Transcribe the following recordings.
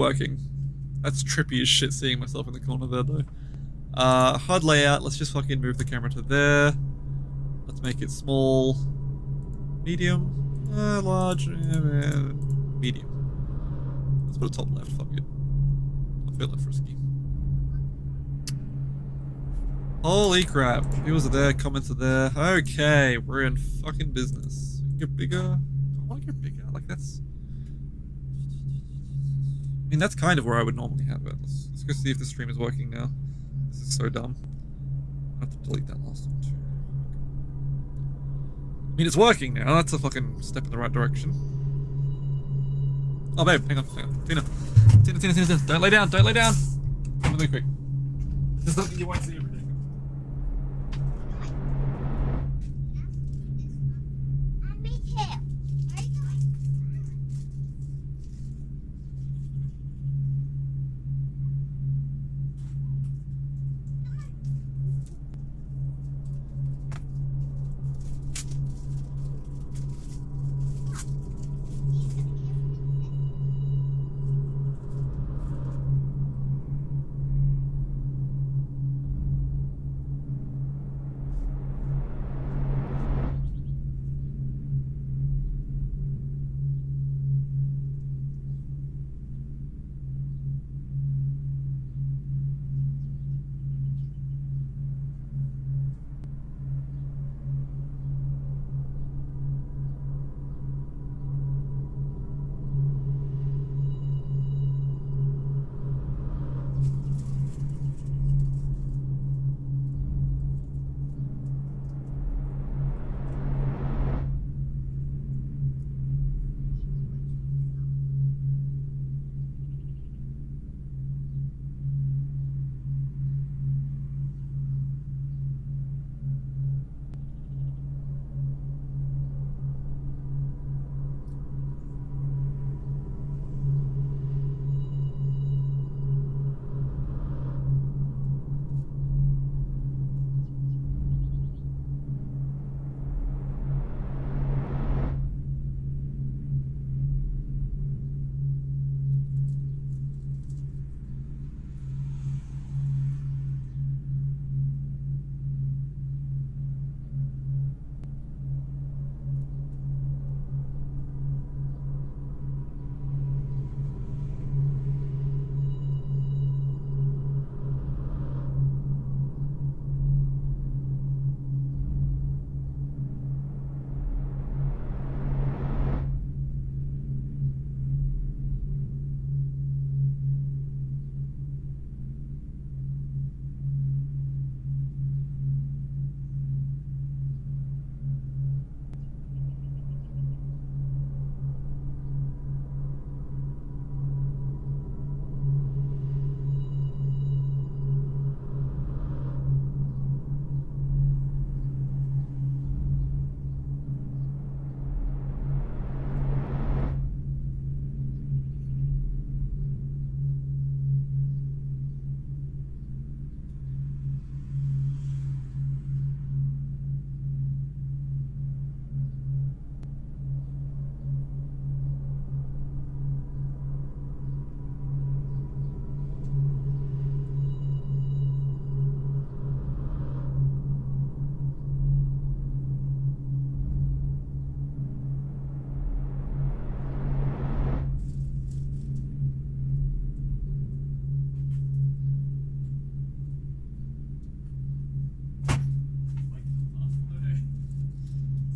working. That's trippy as shit seeing myself in the corner there though. HUD layout, let's just fucking move the camera to there. Let's make it small. Medium. Large. Medium. Let's put a top left, fuck it. I feel like frisky. Holy crap. Viewers are there, comments are there. Okay, we're in fucking business. Get bigger. I want to get bigger. Like that's... I mean, that's kind of where I would normally have it. Let's go see if the stream is working now. This is so dumb. I have to delete that last one too. I mean, it's working now. That's a fucking step in the right direction. Oh, babe, hang on. Tina. Don't lay down, Come really quick. This is something you won't see every day.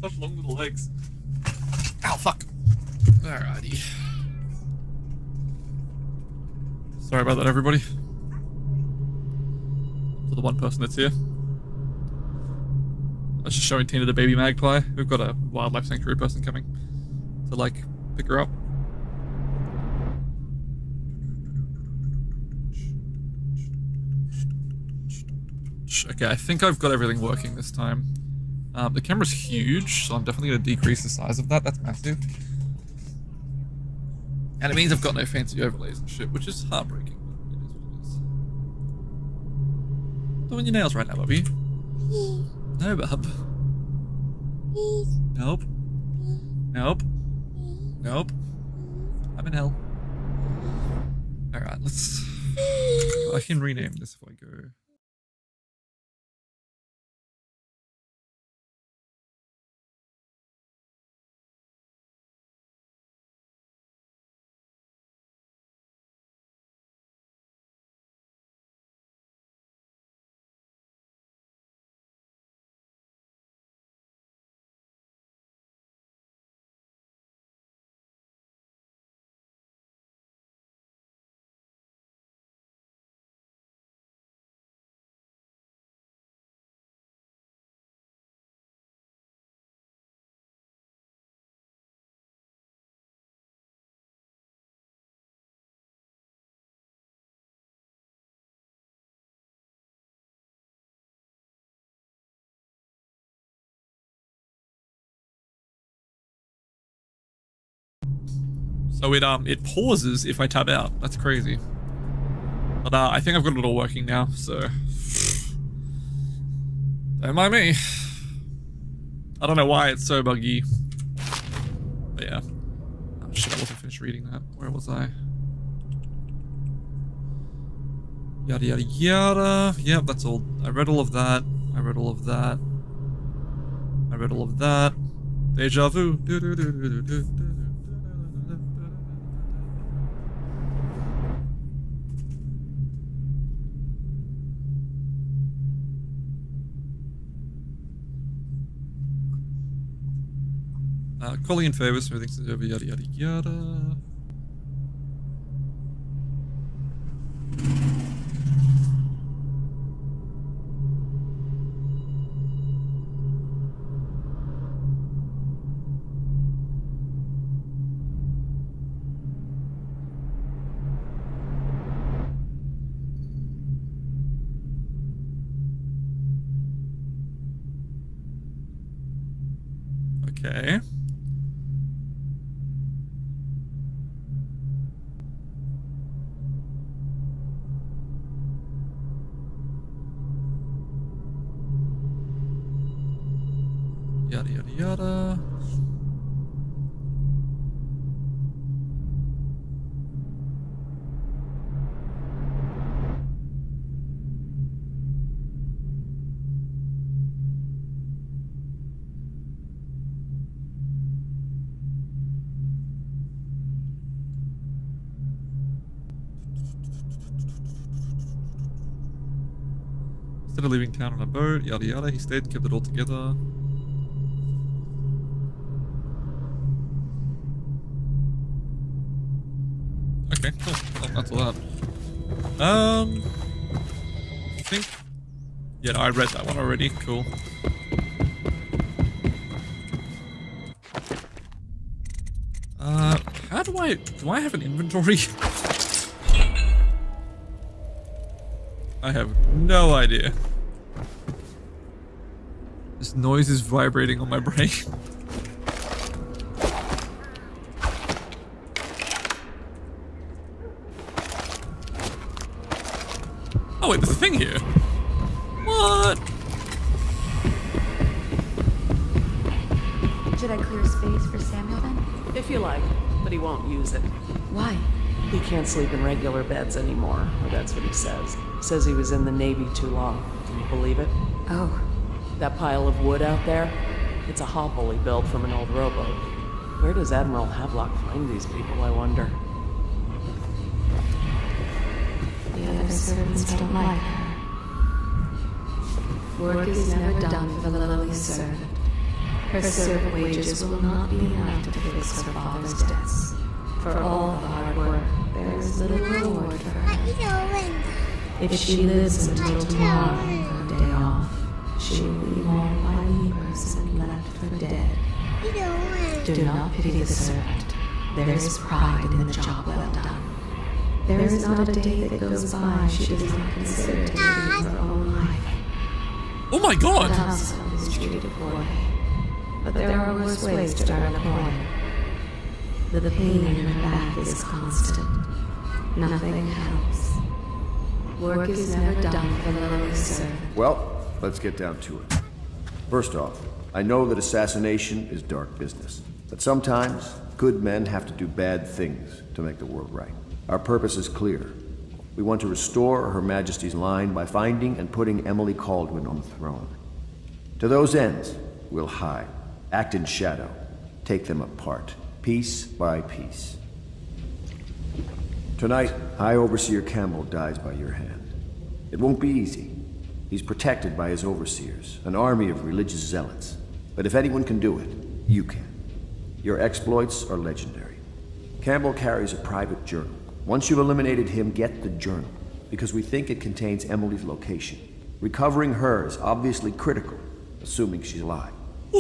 Such long little legs. Ow, fuck. Alrighty. Sorry about that, everybody. To the one person that's here. I was just showing Tina the baby magpie. We've got a wildlife sanctuary person coming to, like, pick her up. Okay, I think I've got everything working this time. The camera's huge, so I'm definitely going to decrease the size of that. That's massive. And it means I've got no fancy overlays and shit, which is heartbreaking. But it is what it is. Doing your nails right now, Bobby? No, bub. Nope. Nope. Nope. I'm in hell. Let's... I can rename this if I go... So it pauses if I tab out. That's crazy. But I think I've got it all working now, so don't mind me. I don't know why it's so buggy. But yeah. Oh shit, I wasn't finished reading that. Where was I? Yada yada yada. Yep, that's all. I read all of that. I read all of that. I read all of that. Deja vu. Calling in favor, smoothing things over, yada yada yada. Okay. Yada yada yada. Instead of leaving town on a boat, yada yada, he stayed, kept it all together. Okay, cool. Well, that's all that. I think... Yeah, no, I read that one already. Cool. How do I have an inventory? I have no idea. This noise is vibrating on my brain. Oh wait, there's a thing here. What? Should I clear space for Samuel then? If you like, but he won't use it. Why? He can't sleep in regular beds anymore, or that's what he says. Says he was in the Navy too long. Can you believe it? Oh. That pile of wood out there? It's a hovel he built from an old rowboat. Where does Admiral Havelock find these people, I wonder? The other servants don't like her. Work is never done for the lowly servant. Her servant wages will not be enough to fix her father's debts. For all the hard work, there is little reward for her. If she lives until tomorrow, her day off, she will be mourned by weepers and left for dead. Do not pity the servant. There is pride in the job well done. There is not a day that goes by she does not consider taking her own life. Oh my god! The household is treated poorly, but there are worse ways to earn a coin. The pain in her back is constant. Nothing helps. Work is never done for the lowly servant. Well, let's get down to it. First off, I know that assassination is dark business, but sometimes good men have to do bad things to make the world right. Our purpose is clear. We want to restore Her Majesty's line by finding and putting Emily Kaldwin on the throne. To those ends, we'll hide, act in shadow, take them apart, piece by piece. Tonight, High Overseer Campbell dies by your hand. It won't be easy. He's protected by his overseers, an army of religious zealots. But if anyone can do it, you can. Your exploits are legendary. Campbell carries a private journal. Once you've eliminated him, get the journal, because we think it contains Emily's location. Recovering her is obviously critical, assuming she's alive.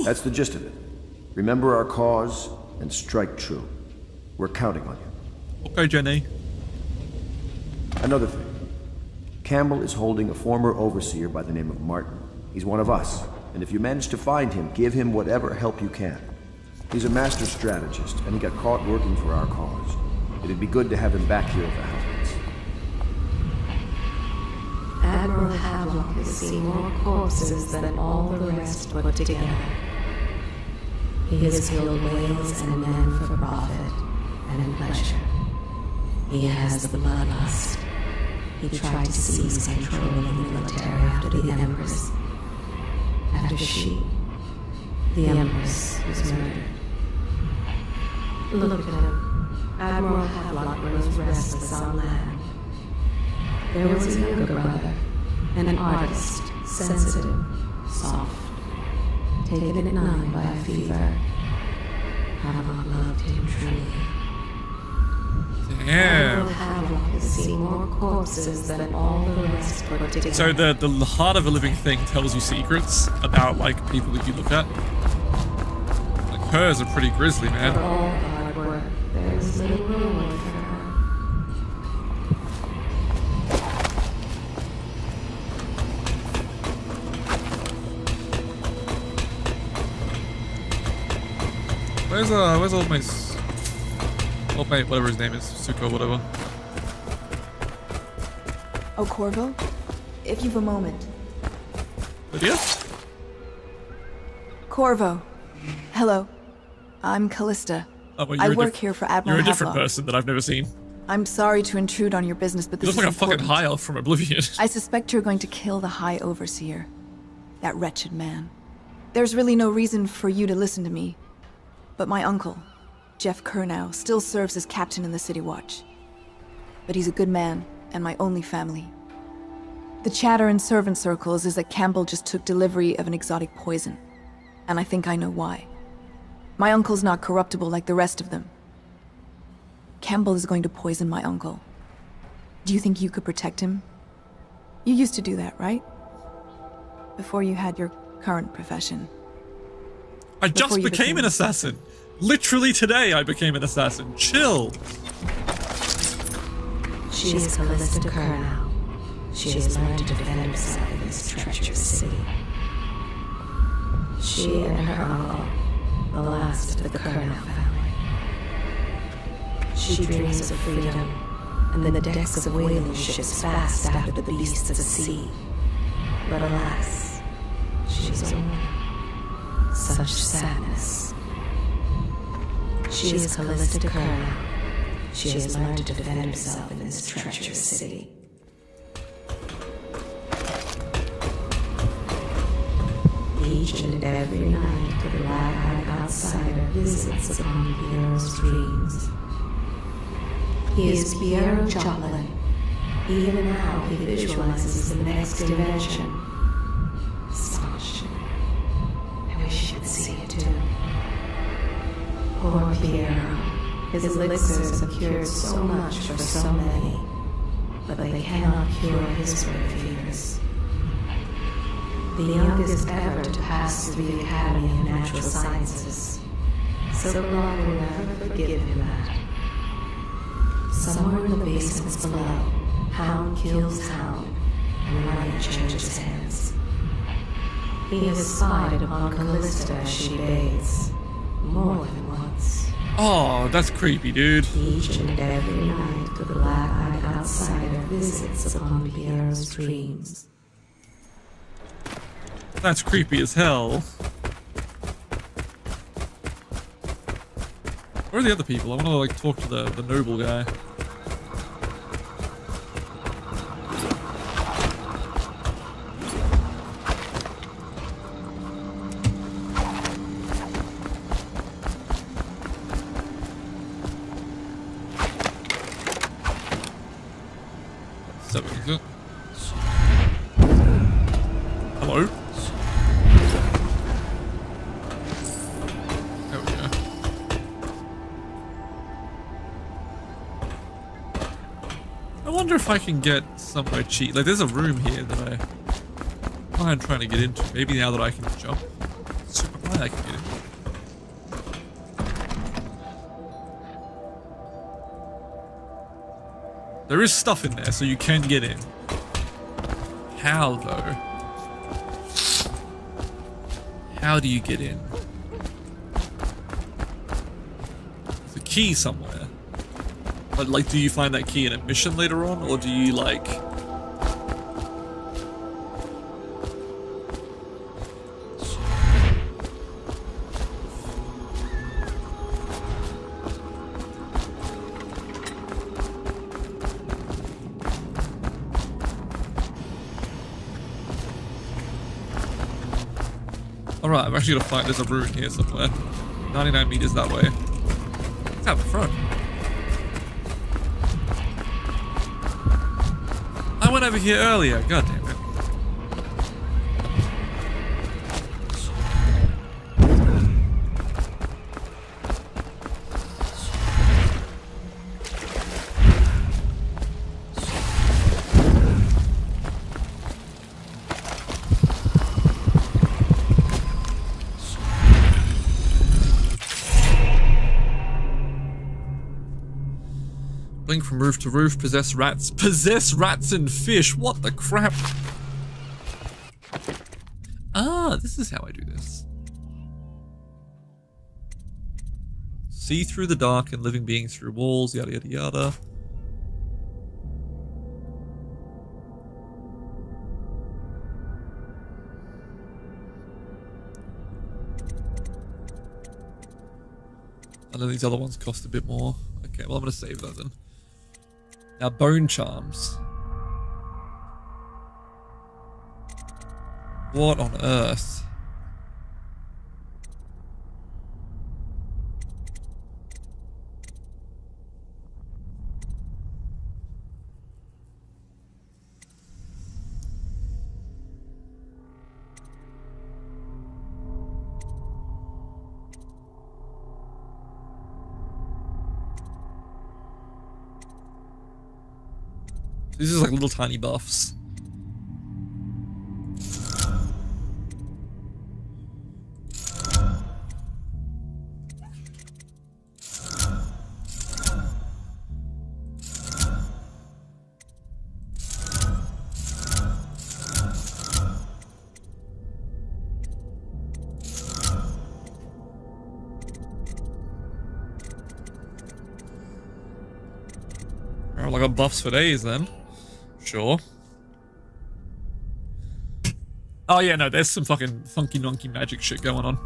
That's the gist of it. Remember our cause and strike true. We're counting on you. Okay, Jenny. Another thing. Campbell is holding a former overseer by the name of Martin. He's one of us, and if you manage to find him, give him whatever help you can. He's a master strategist, and he got caught working for our cause. It'd be good to have him back here if that happens. Admiral Havelock has seen more corpses than all the rest put together. He has killed whales and men for profit and in pleasure. He has the bloodlust. He tried to seize control of the military after the Empress. After she, the Empress, was murdered. Look at him. Admiral Havelock grows restless on land. There was a younger brother, an artist, sensitive, soft, taken at night by a fever. Havelock loved him truly. Damn. Havelock has seen more corpses than all the rest put together. So the heart of a living thing tells you secrets about like people that you look at. Like hers are pretty grisly, For man. all hard work, there is little reward for her. Where's old mate, whatever his name is, Suko, whatever. Oh, Corvo? If you've a moment. Lydia? Corvo. Hello. I'm Callista. Oh, well, I work here for Admiral You're a different Havelock. person that I've never seen. I'm sorry to intrude on your business, but You this look like a is fucking important. high elf from Oblivion. I suspect you're going to kill the High Overseer. That wretched man. There's really no reason for you to listen to me. But my uncle, Jeff Kernow, still serves as captain in the City Watch. But he's a good man, and my only family. The chatter in servant circles is that Campbell just took delivery of an exotic poison. And I think I know why. My uncle's not corruptible like the rest of them. Campbell is going to poison my uncle. Do you think you could protect him? You used to do that, right? Before you had your current profession. I just Before you became an assassin. Literally today I became an assassin. Chill. She is Callista Kernow. She has learned to defend herself in this treacherous city. She and her uncle, the last of the Kernow family. She dreams of freedom, and the decks of whaling ships fast after the beasts of the sea. But alas, she's a woman. Such sadness. She is Callista Kernow. She has learned to defend herself in this treacherous city. Each and every night, the black-eyed outsider visits upon Piero's dreams. He is Piero Joplin. Even now, he visualizes the next dimension. Astonishing. I wish you could see it too. Poor Piero. His elixirs have cured so much for so many, but they cannot cure his great fevers. The youngest ever to pass through the Academy of Natural Sciences. Silverlock will never forgive him that. Somewhere in the basements below, hound kills hound, and money changes hands. He has spied upon Callista as she bathes, more than once. Oh, that's creepy, dude. Each and every night, the black-eyed outsider visits upon Piero's dreams. That's creepy as hell. Where are the other people? I want to like talk to the noble guy. 7, is it? Hello? There we go. I wonder if I can get somewhere cheap. Like, there's a room here that I'm trying to get into. Maybe now that I can jump super high, I can get in. There is stuff in there, so you can get in. How, though? How do you get in? There's a key somewhere. But, like, do you find that key in a mission later on, or do you, like... Alright, I'm actually gonna find there's a ruin here somewhere. 99 meters that way. It's out the front. I went over here earlier, god damn it. Blink from roof to roof, possess rats and fish, what the crap? Ah, this is how I do this. See through the dark and living beings through walls, yada yada yada. And then these other ones cost a bit more. Okay, well I'm gonna save that then. Now, bone charms. What on earth? These are like little tiny buffs. Well, I got buffs for days then. Sure. Oh yeah, no, there's some fucking funky nonky magic shit going on.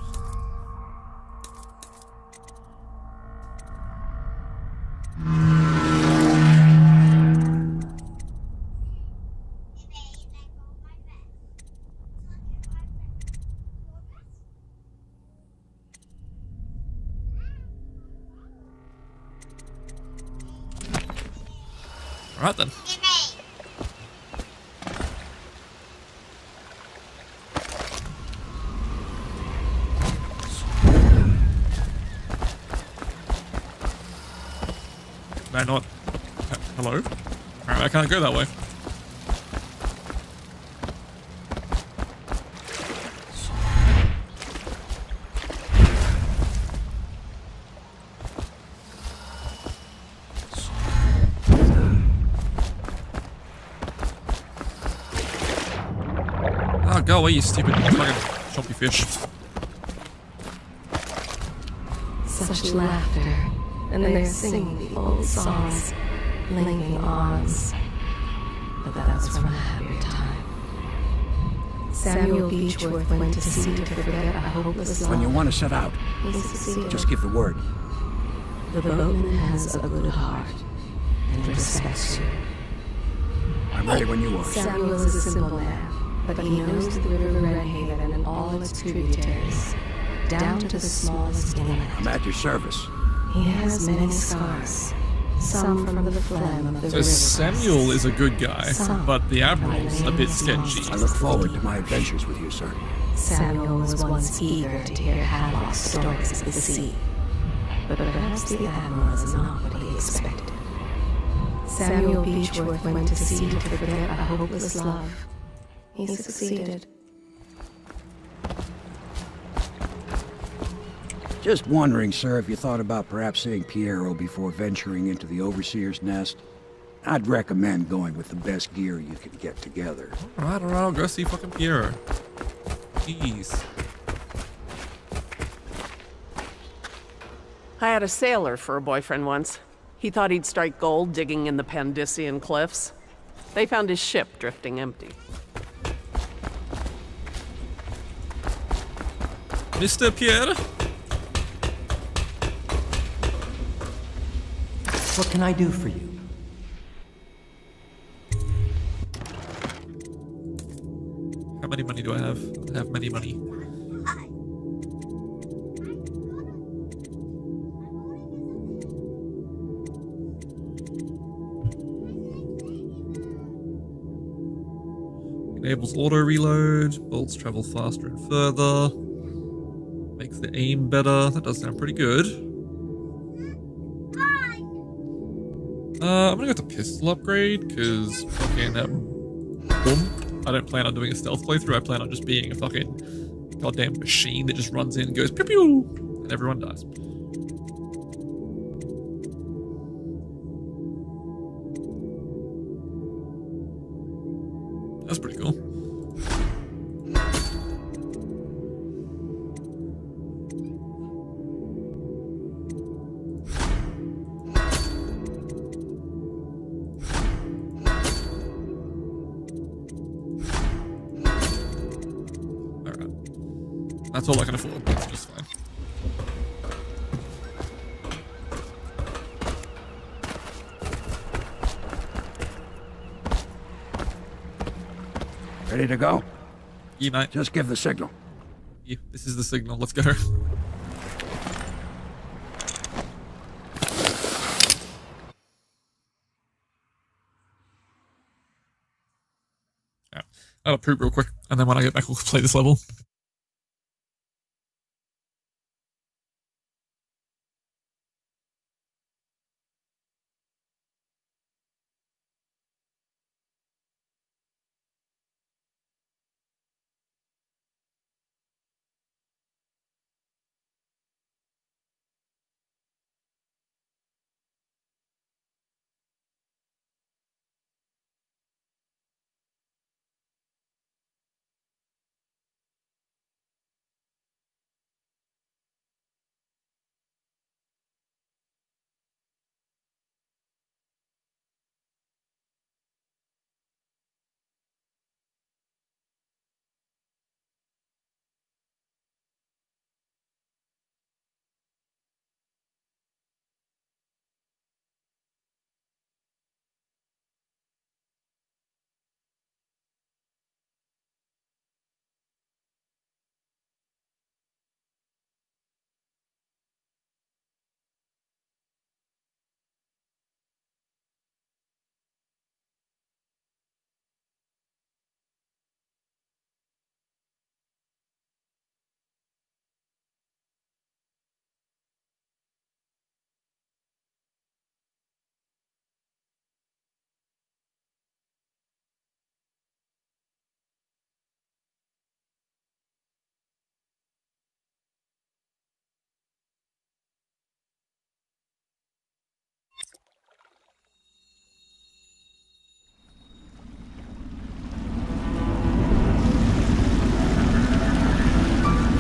Alright then. Can I not? Hello? Alright, I can't go that way. Oh, go away, you stupid fucking chompy fish. Such laughter, and they're singing the old songs, linking arms. But that was from a happier time. Samuel Beechworth went to sea to forget a hopeless love. When you want to set out, He succeeded. just give the word. The boatman has a good heart and respects you. I'm ready when you are. Samuel is a simple man, but he knows the River Redhaven and all its tributaries, down to the smallest inlet. I'm at your service. He has many scars, Some from the phlegm of the So river. Samuel is a good guy, but the Admiral's a bit sketchy. I look forward to my adventures with you, sir. Samuel was once eager to hear Hadlock's stories of the sea. But perhaps the Admiral is not what he expected. Samuel Beechworth went to sea to forget a hopeless love. He succeeded. Just wondering, sir, if you thought about perhaps seeing Piero before venturing into the Overseer's nest. I'd recommend going with the best gear you can get together. Alright, I'll go see fucking Piero. Jeez. I had a sailor for a boyfriend once. He thought he'd strike gold digging in the Pandician cliffs. They found his ship drifting empty. Mr. Pierre? What can I do for you? How many money do I have? I have many money. Enables auto reload, bolts travel faster and further, makes the aim better. That does sound pretty good. I'm gonna go to pistol upgrade because fucking boom. I don't plan on doing a stealth playthrough. I plan on just being a fucking goddamn machine that just runs in and goes pew pew, and everyone dies. That's pretty cool. Alright. That's all I can afford. That's just fine. Ready to go? Yeah, mate. Just give the signal. Yeah, this is the signal. Let's go. Yeah. I'll poop real quick, and then when I get back, we'll play this level.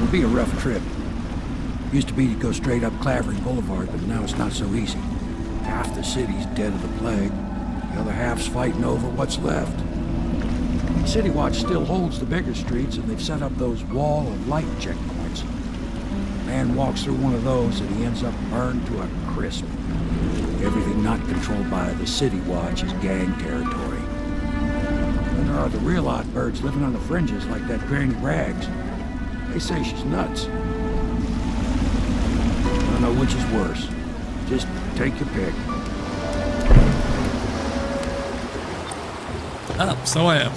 It'll be a rough trip. Used to be to go straight up Clavering Boulevard, but now it's not so easy. Half the city's dead of the plague. The other half's fighting over what's left. City Watch still holds the bigger streets, and they've set up those wall of light checkpoints. A man walks through one of those, and he ends up burned to a crisp. Everything not controlled by the City Watch is gang territory. Then there are the real odd birds living on the fringes, like that Granny Rags. They say she's nuts. I don't know which is worse. Just take your pick. So I am.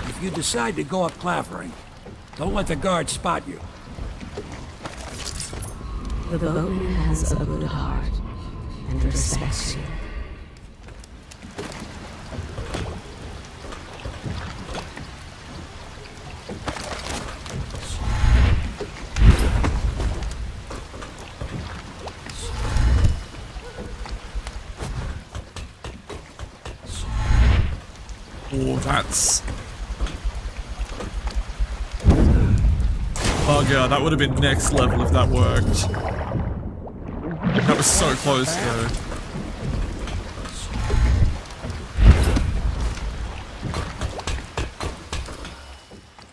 If you decide to go up Clavering, don't let the guards spot you. The boatman has a good heart and respects you. Oh, that's... Oh god, that would have been next level if that worked. That was so close though.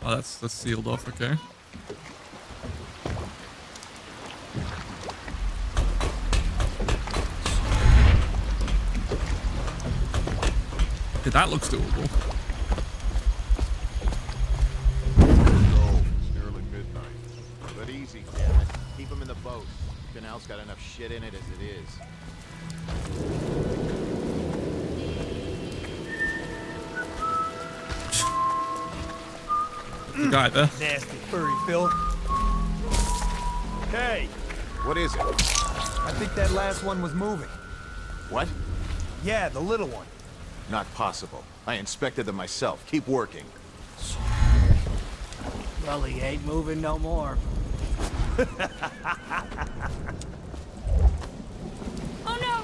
Oh, that's sealed off, okay. Okay, that looks doable. It's nearly midnight. But easy, damn it. Keep him in the boat. Canal's got enough shit in it as it is. The guy there. Nasty furry filth. Hey, What is it? I think that last one was moving. What? Yeah, the little one. Not possible. I inspected them myself. Keep working. Well, he ain't moving no more. Oh no!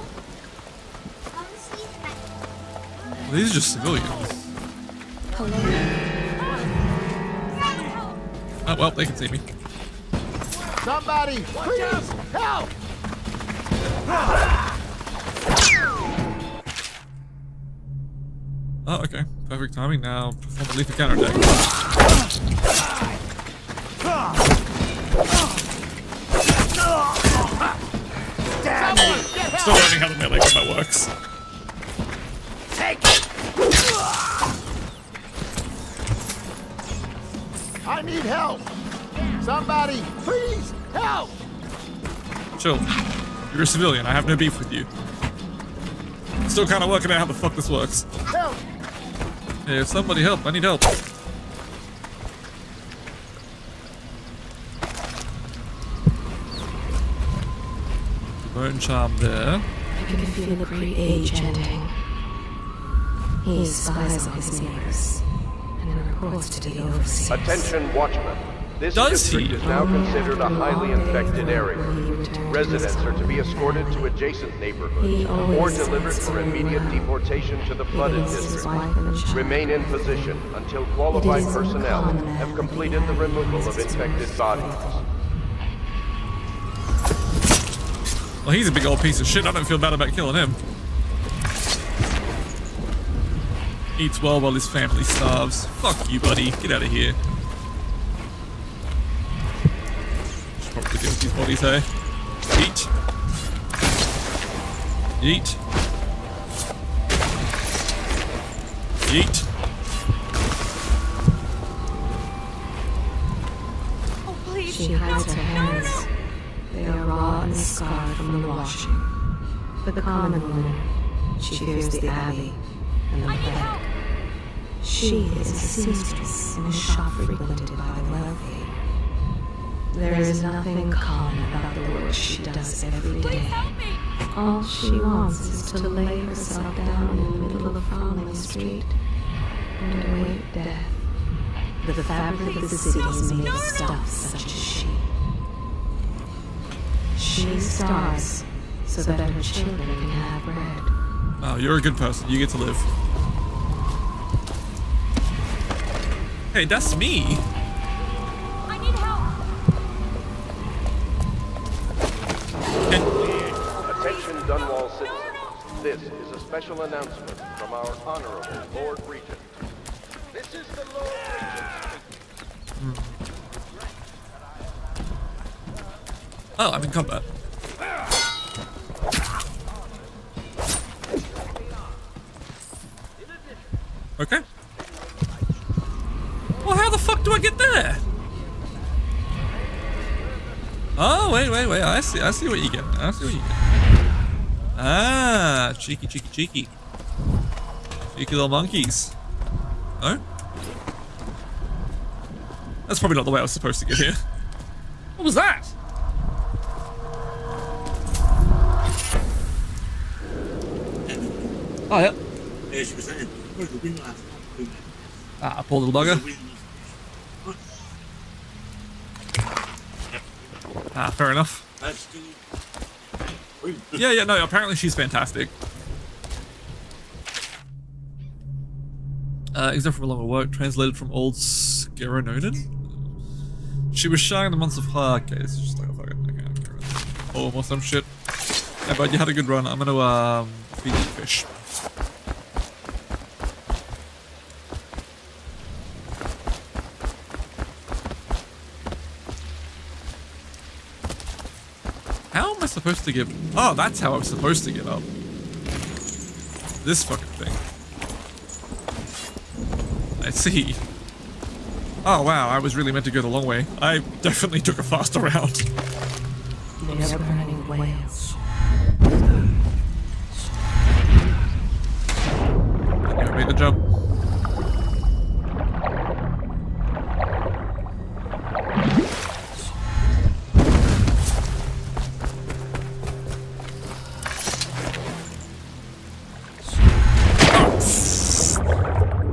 These are just civilians. Oh well, they can see me. Somebody, please, help! Oh, okay. Perfect timing now. Perform a lethal counterattack. Still learning how the melee combat works. I need help! Somebody, please, help! Chill. You're a civilian. I have no beef with you. Still kind of working out how the fuck this works. Help! Hey, somebody help. I need help. Burn charm there. I can feel a great age ending. He spies on his neighbors and reports to the overseers. Attention, Watchmen. This Does district he? is now considered a highly infected area. Residents are to be escorted to adjacent neighborhoods or delivered for immediate deportation to the flooded district. Remain in position until qualified personnel have completed the removal of infected bodies. Well, he's a big old piece of shit. I don't feel bad about killing him. Eats well while his family starves. Fuck you, buddy. Get out of here. Should probably deal with these bodies, hey? Eat. Eat. Eat. Oh, please. She hides her hands. They are raw and scarred from the washing. The common woman, she fears the abbey and the plague. She is a seamstress in a shop frequented by the wealthy. There is nothing common about the work she does every Please day. help me! All she wants is to lay herself down in the middle of Fowling Street and await death. The fabric of the city is made of stuff such as she. She starves so that her children can have bread. Oh, you're a good person. You get to live. Hey, that's me. I need help! Attention, Dunwall citizens. This is a special announcement from our Honorable Lord Regent. This is the Lord Regent. Oh, I'm in combat. Okay. Well, how the fuck do I get there? Oh, wait. I see what you get. Ah, cheeky. Cheeky little monkeys. No? That's probably not the way I was supposed to get here. What was that? Oh, yeah. Ah, poor little bugger. Ah, fair enough. Yeah, no, apparently she's fantastic. Except from a longer work, translated from old Scarononin. She was shy in the months of okay, it's just like a fucking poem or some shit. Yeah, but you had a good run. I'm gonna feed you fish. How am I supposed to give? Oh, that's how I'm supposed to get up. This fucking thing. I see. Oh wow, I was really meant to go the long way. I definitely took a faster route. They're burning whales. I made the jump.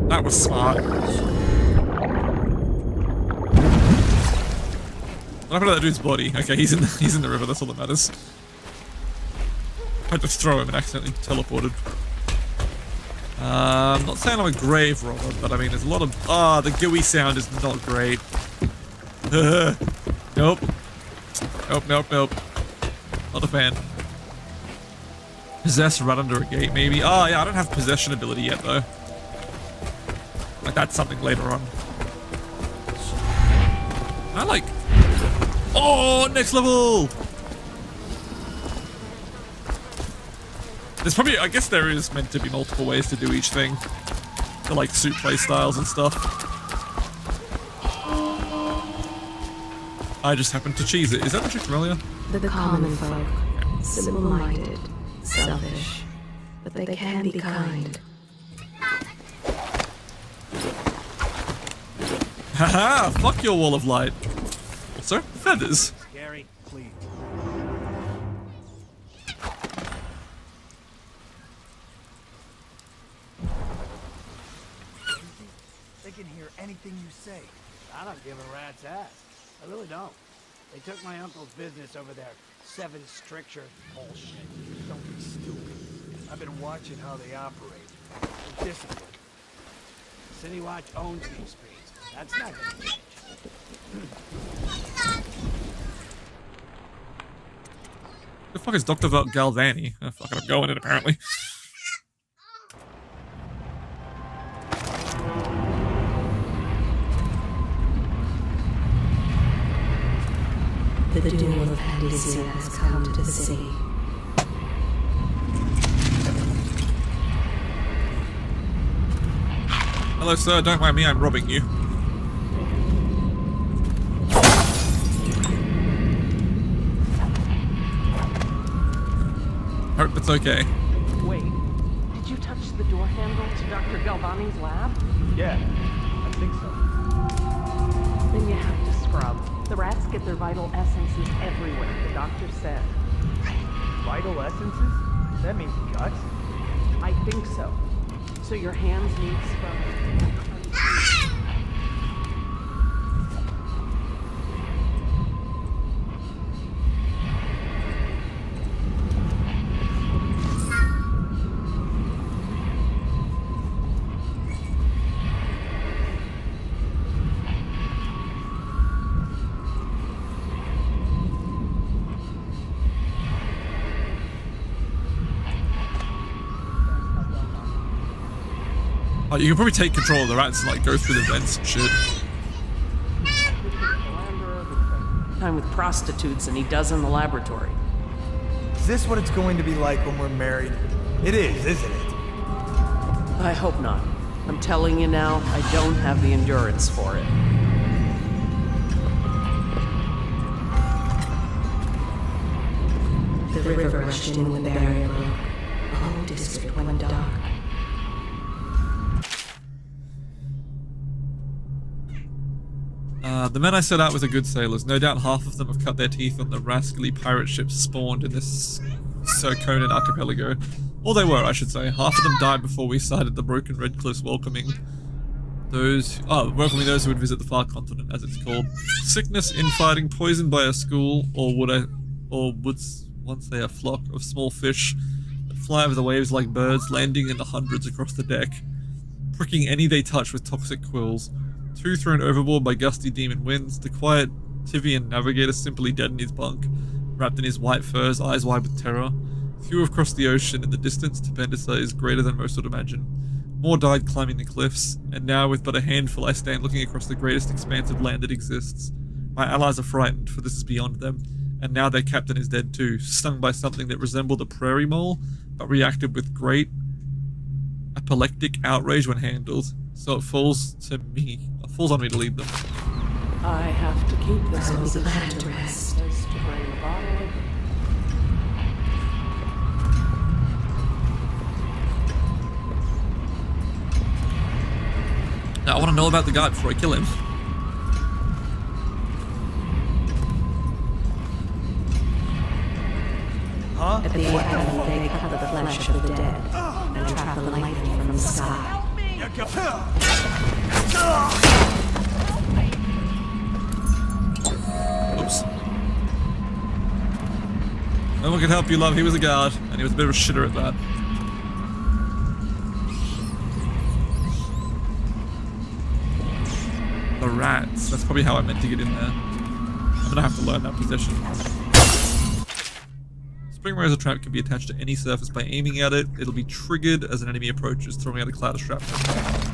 That was smart. What happened to that dude's body? Okay, he's in the river. That's all that matters. I had to throw him and accidentally teleported. I'm not saying I'm a grave robber, but I mean there's a lot of the gooey sound is not great. Nope. Not a fan. Possess right under a gate, maybe. Oh yeah, I don't have possession ability yet though. Like that's something later on. I like. Oh, next level! There's probably, I guess there is meant to be multiple ways to do each thing. To like suit play styles and stuff. I just happened to cheese it. Is that what you're familiar? The common folk, simple-minded, selfish, but they can be kind. Haha! Fuck your wall of light. Sir, feathers. Gary, please. They can hear anything you say. I don't give a rat's ass. I really don't. They took my uncle's business over there. 7 stricture bullshit. Don't be stupid. I've been watching how they operate. They're disciplined. City Watch owns these streets. That's not gonna change. The fuck is Dr. Galvani? Oh, fuck it, I'm going in apparently. The doom of Pandasia has come to the city. Hello sir, don't mind me, I'm robbing you. Hope it's okay. Wait, did you touch the door handle to Dr. Galvani's lab? Yeah, I think so. Then you have to scrub. The rats get their vital essences everywhere, the doctor said. Vital essences? That means guts? I think so. So your hands need scrubbing. Oh, you can probably take control of the rats and like go through the vents and shit. Time with prostitutes and he does in the laboratory. Is this what it's going to be like when we're married? It is, isn't it? I hope not. I'm telling you now, I don't have the endurance for it. river rushed in when the barrier broke. The whole district went dark. The men I set out with are good sailors. No doubt half of them have cut their teeth on the rascally pirate ships spawned in this Sir Conan archipelago. Or they were, I should say. Half of them died before we sighted the broken red cliffs welcoming those who would visit the far continent, as it's called. Sickness, infighting, poisoned by a school, or would one say a flock of small fish that fly over the waves like birds, landing in the hundreds across the deck, pricking any they touch with toxic quills. 2 thrown overboard by gusty demon winds, the quiet Tivian navigator simply dead in his bunk, wrapped in his white furs, eyes wide with terror. Few have crossed the ocean. In the distance, Tependisa is greater than most would imagine. More died climbing the cliffs, and now with but a handful I stand looking across the greatest expanse of land that exists. My allies are frightened, for this is beyond them, and now their captain is dead too, stung by something that resembled a prairie mole, but reacted with great apoplectic outrage when handled. So it falls on me to lead them. I have to keep this I will position. plan to rest. Place to bring the bottle. Now I want to know about the guy before I kill him. Huh? At the academy, they cut the flesh of the dead and trap the lightning from the sky. Oops. No one can help you, love. He was a guard, and he was a bit of a shitter at that. The rats. That's probably how I meant to get in there. I'm gonna have to learn that position. Spring razor trap can be attached to any surface by aiming at it. It'll be triggered as an enemy approaches, throwing out a cloud of shrapnel.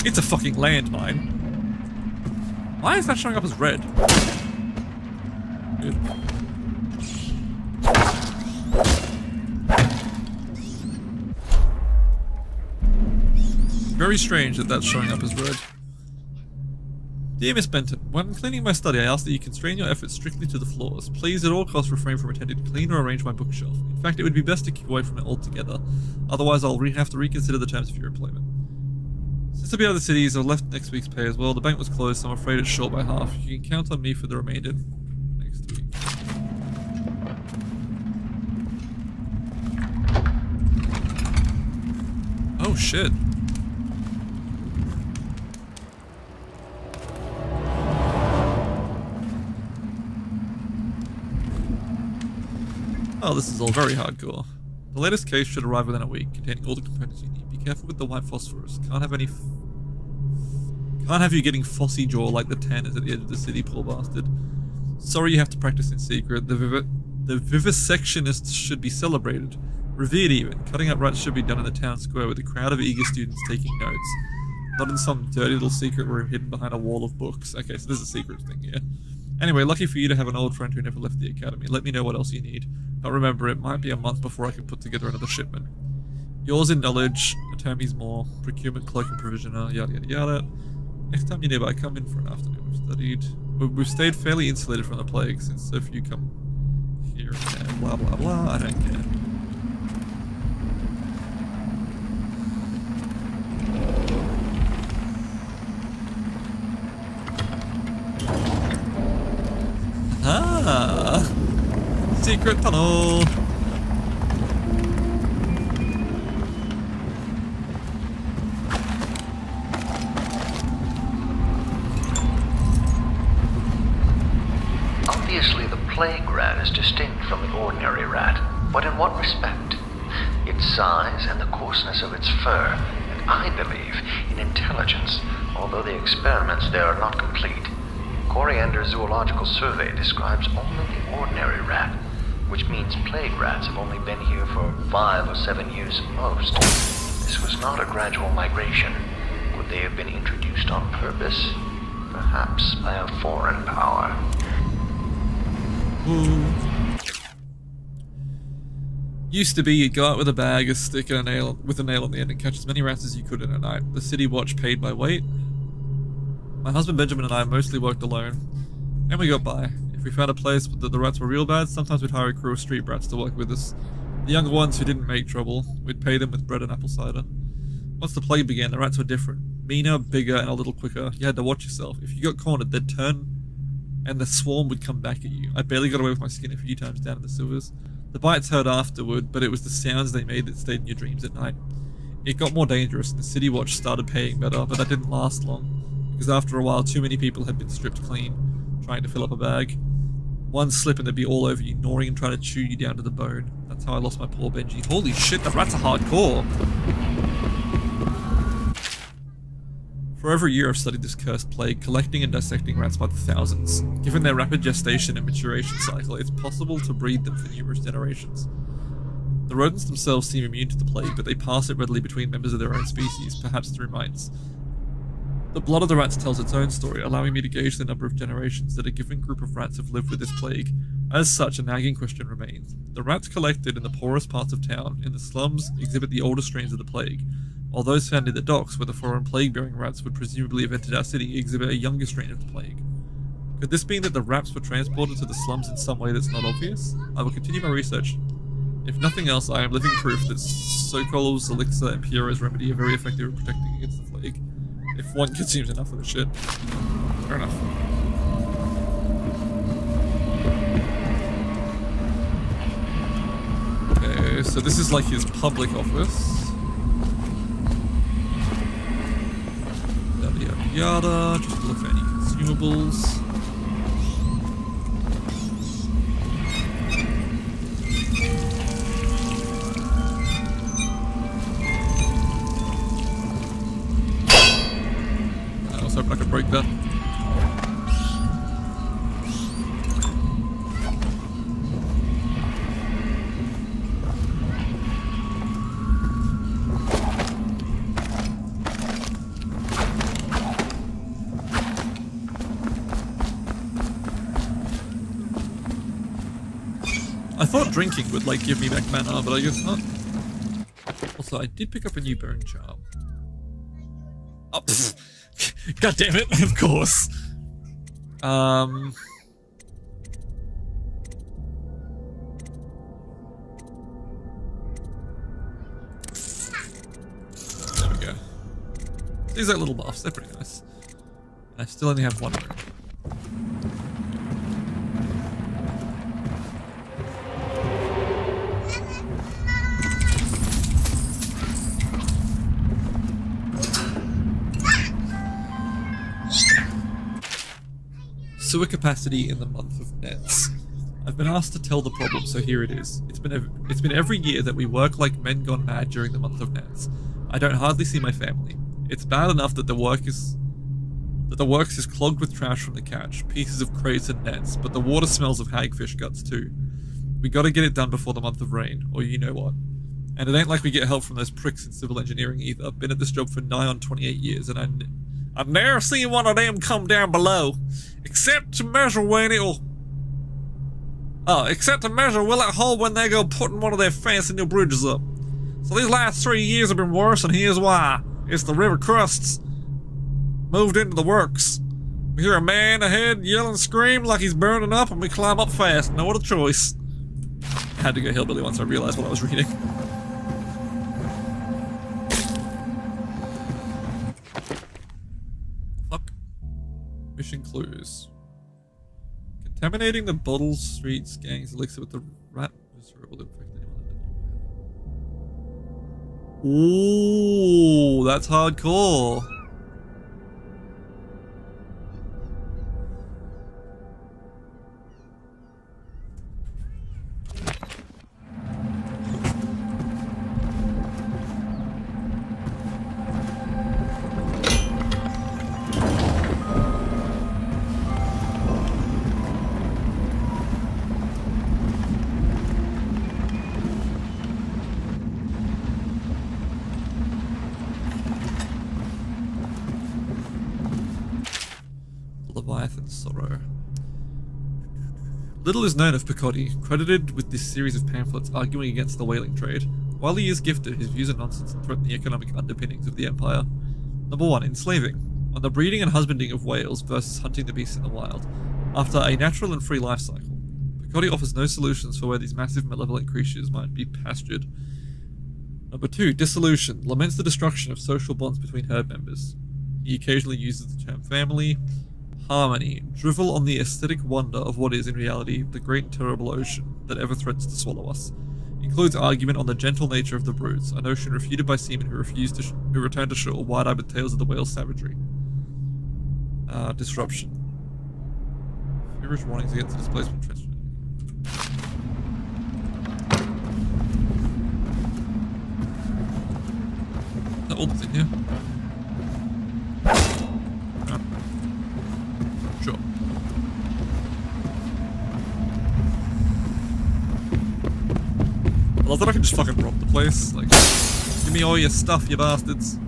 It's a fucking landmine. Why is that showing up as red? Weird. Very strange that that's showing up as red. Dear Miss Benton, when cleaning my study, I ask that you constrain your efforts strictly to the floors. Please at all costs refrain from attempting to clean or arrange my bookshelf. In fact, it would be best to keep away from it altogether. Otherwise, I'll have to reconsider the terms of your employment. Since I'll be out of the cities, I've left next week's pay as well. The bank was closed, so I'm afraid it's short by half. You can count on me for the remainder next week. Oh shit. Oh, this is all very hardcore. The latest case should arrive within a week, containing all the components you need. Be careful with the white phosphorus. Can't have you getting phossy jaw like the tanners at the edge of the city, poor bastard. Sorry you have to practice in secret. The vivisectionists should be celebrated. Revered even. Cutting up rats should be done in the town square with a crowd of eager students taking notes. Not in some dirty little secret room hidden behind a wall of books. Okay, so there's a secret thing here. Anyway, lucky for you to have an old friend who never left the academy. Let me know what else you need. But remember, it might be a month before I can put together another shipment. Yours in knowledge, attorneys more, procurement, cloak and provisioner, yada yada yada. Next time you're nearby, come in for an afternoon. We've stayed fairly insulated from the plague since so few come here and there. Blah blah blah, I don't care. Ah! Secret tunnel! Obviously, the plague rat is distinct from the ordinary rat, but in what respect? Its size and the coarseness of its fur, and I believe in intelligence, although the experiments there are not complete. Coriander Zoological Survey describes only the ordinary rat, which means plague rats have only been here for 5 or 7 years at most. This was not a gradual migration. Could they have been introduced on purpose? Perhaps by a foreign power. Ooh. Used to be you'd go out with a bag, a stick, and a nail with a nail on the end and catch as many rats as you could in a night. The city watch paid by weight. My husband Benjamin and I mostly worked alone, and we got by. If we found a place that the rats were real bad, sometimes we'd hire a crew of street rats to work with us. The younger ones who didn't make trouble, we'd pay them with bread and apple cider. Once the plague began, the rats were different. Meaner, bigger, and a little quicker. You had to watch yourself. If you got cornered, they'd turn and the swarm would come back at you. I barely got away with my skin a few times down in the sewers. The bites hurt afterward, but it was the sounds they made that stayed in your dreams at night. It got more dangerous and the City Watch started paying better, but that didn't last long, because after a while too many people had been stripped clean, trying to fill up a bag. One slip and they'd be all over you, gnawing and trying to chew you down to the bone. That's how I lost my poor Benji. Holy shit, the rats are hardcore! For over a year I've studied this cursed plague, collecting and dissecting rats by the thousands. Given their rapid gestation and maturation cycle, it's possible to breed them for numerous generations. The rodents themselves seem immune to the plague, but they pass it readily between members of their own species, perhaps through mites. The blood of the rats tells its own story, allowing me to gauge the number of generations that a given group of rats have lived with this plague. As such, a nagging question remains. The rats collected in the poorest parts of town, in the slums, exhibit the older strains of the plague, while those found in the docks, where the foreign plague-bearing rats would presumably have entered our city, exhibit a younger strain of the plague. Could this mean that the rats were transported to the slums in some way that's not obvious? I will continue my research. If nothing else, I am living proof that Sokol's elixir and Piero's remedy are very effective in protecting against the plague. If one consumes enough of the shit. Fair enough. Okay, so this is like his public office. Yada yada yada, just to look for any consumables. I was hoping I could break that. I thought drinking would like give me back mana, but I guess not. Also, I did pick up a new bone charm. Oh, pfft. God damn it, of course. There we go. These are little buffs, they're pretty nice. I still only have one room. Sewer capacity in the month of nets. I've been asked to tell the problem, so here it is. It's been every year that we work like men gone mad during the month of nets. I don't hardly see my family. It's bad enough that the works is clogged with trash from the catch, pieces of crates and nets, but the water smells of hagfish guts too. We gotta get it done before the month of rain, or you know what. And it ain't like we get help from those pricks in civil engineering either. Been at this job for nigh on 28 years, and I've never seen one of them come down below. Except to measure will it hold when they go putting one of their fancy new bridges up. So these last 3 years have been worse, and here's why. It's the river crusts moved into the works. We hear a man ahead yell and scream like he's burning up, and we climb up fast. No other choice. I had to go hillbilly once I realized what I was reading. Mission clues. Contaminating the Bottle Street Gang's elixir with the rat viscera will infect anyone that Ooh, that's hardcore. Sorrow. Little is known of Picotti, credited with this series of pamphlets arguing against the whaling trade. While he is gifted, his views are nonsense and threaten the economic underpinnings of the empire. Number 1. Enslaving. On the breeding and husbanding of whales versus hunting the beasts in the wild. After a natural and free life cycle, Cody offers no solutions for where these massive malevolent creatures might be pastured. Number 2, dissolution. Laments the destruction of social bonds between herd members. He occasionally uses the term family. Harmony. Drivel on the aesthetic wonder of what is, in reality, the great and terrible ocean that ever threatens to swallow us. Includes argument on the gentle nature of the brutes, a notion refuted by seamen who who return to shore wide-eyed with tales of the whale's savagery. Disruption. Feverish warnings against the displacement trench. Is that all that's in here? No. Sure. I love that I can just fucking rob the place. Like, give me all your stuff, you bastards.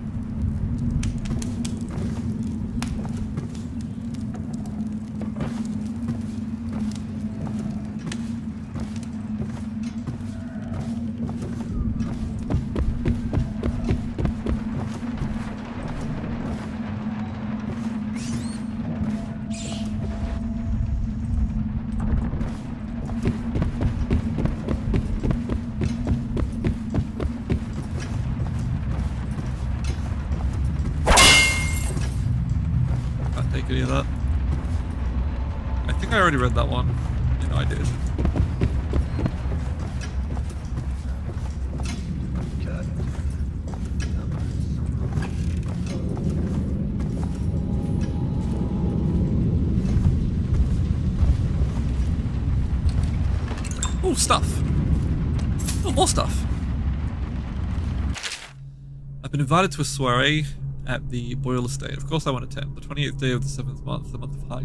Any of that. I think I already read that one. You know, I did. Oh, stuff. Oh, more stuff. I've been invited to a soiree at the Boyle Estate. Of course I want to attend. The 28th day of the 7th month, the month of High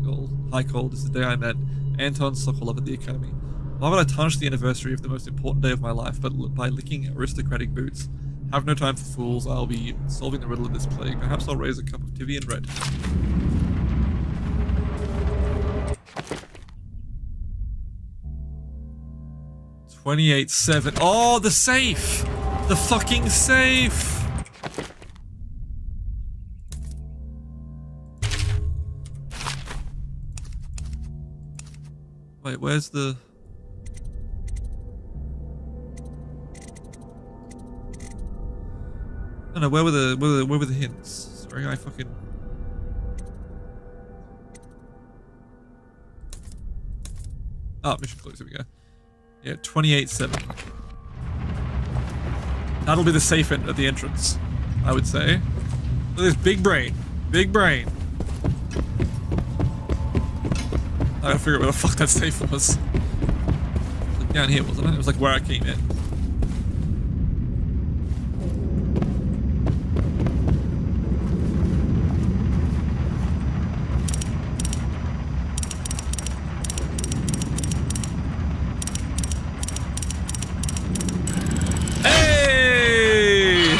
Cold, is the day I met Anton Sokolov at the Academy. Why would I tarnish the anniversary of the most important day of my life by licking aristocratic boots? Have no time for fools. I'll be solving the riddle of this plague. Perhaps I'll raise a cup of Tivian red. $28.7. Oh, the safe! The fucking safe! Wait, where's the... Oh no, where were the hints? Sorry, I fucking... Oh, mission closed, here we go. Yeah, 28.7. That'll be the safe end at the entrance, I would say. Look at this big brain. Big brain. I gotta figure out where the fuck that safe was. It was like down here, wasn't it? It was like where I came in. Hey!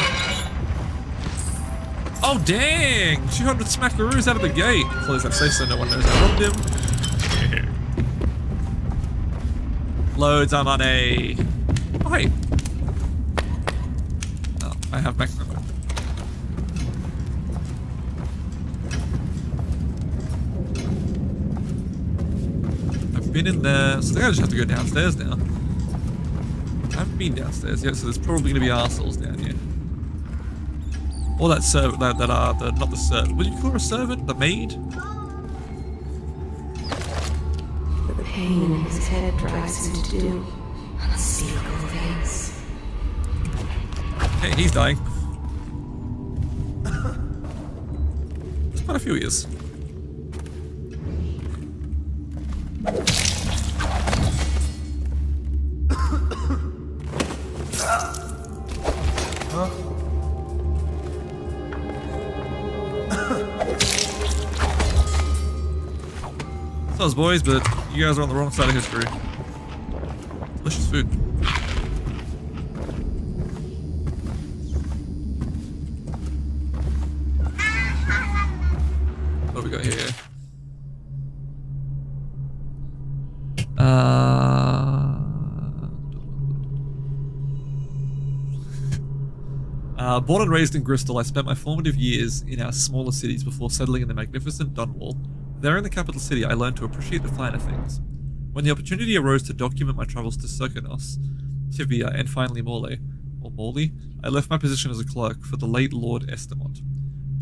Oh dang! 200 smackaroos out of the gate. Close that safe so no one knows I robbed him. Loads of money. Oh, hey. Oh, I have maximum. I've been in there, so I think I just have to go downstairs now. I haven't been downstairs yet, so there's probably going to be arseholes down here. Or that servant, that are not the servant. Would you call her a servant? The maid? Pain in his head drives him to do unspeakable things. Hey, he's dying. It's quite a few years. Those boys, but you guys are on the wrong side of history. Delicious food. What do we got here? Born and raised in Bristol, I spent my formative years in our smaller cities before settling in the magnificent Dunwall. There in the capital city, I learned to appreciate the finer things. When the opportunity arose to document my travels to Serkanos, Tivia, and finally Morley, I left my position as a clerk for the late Lord Estamont.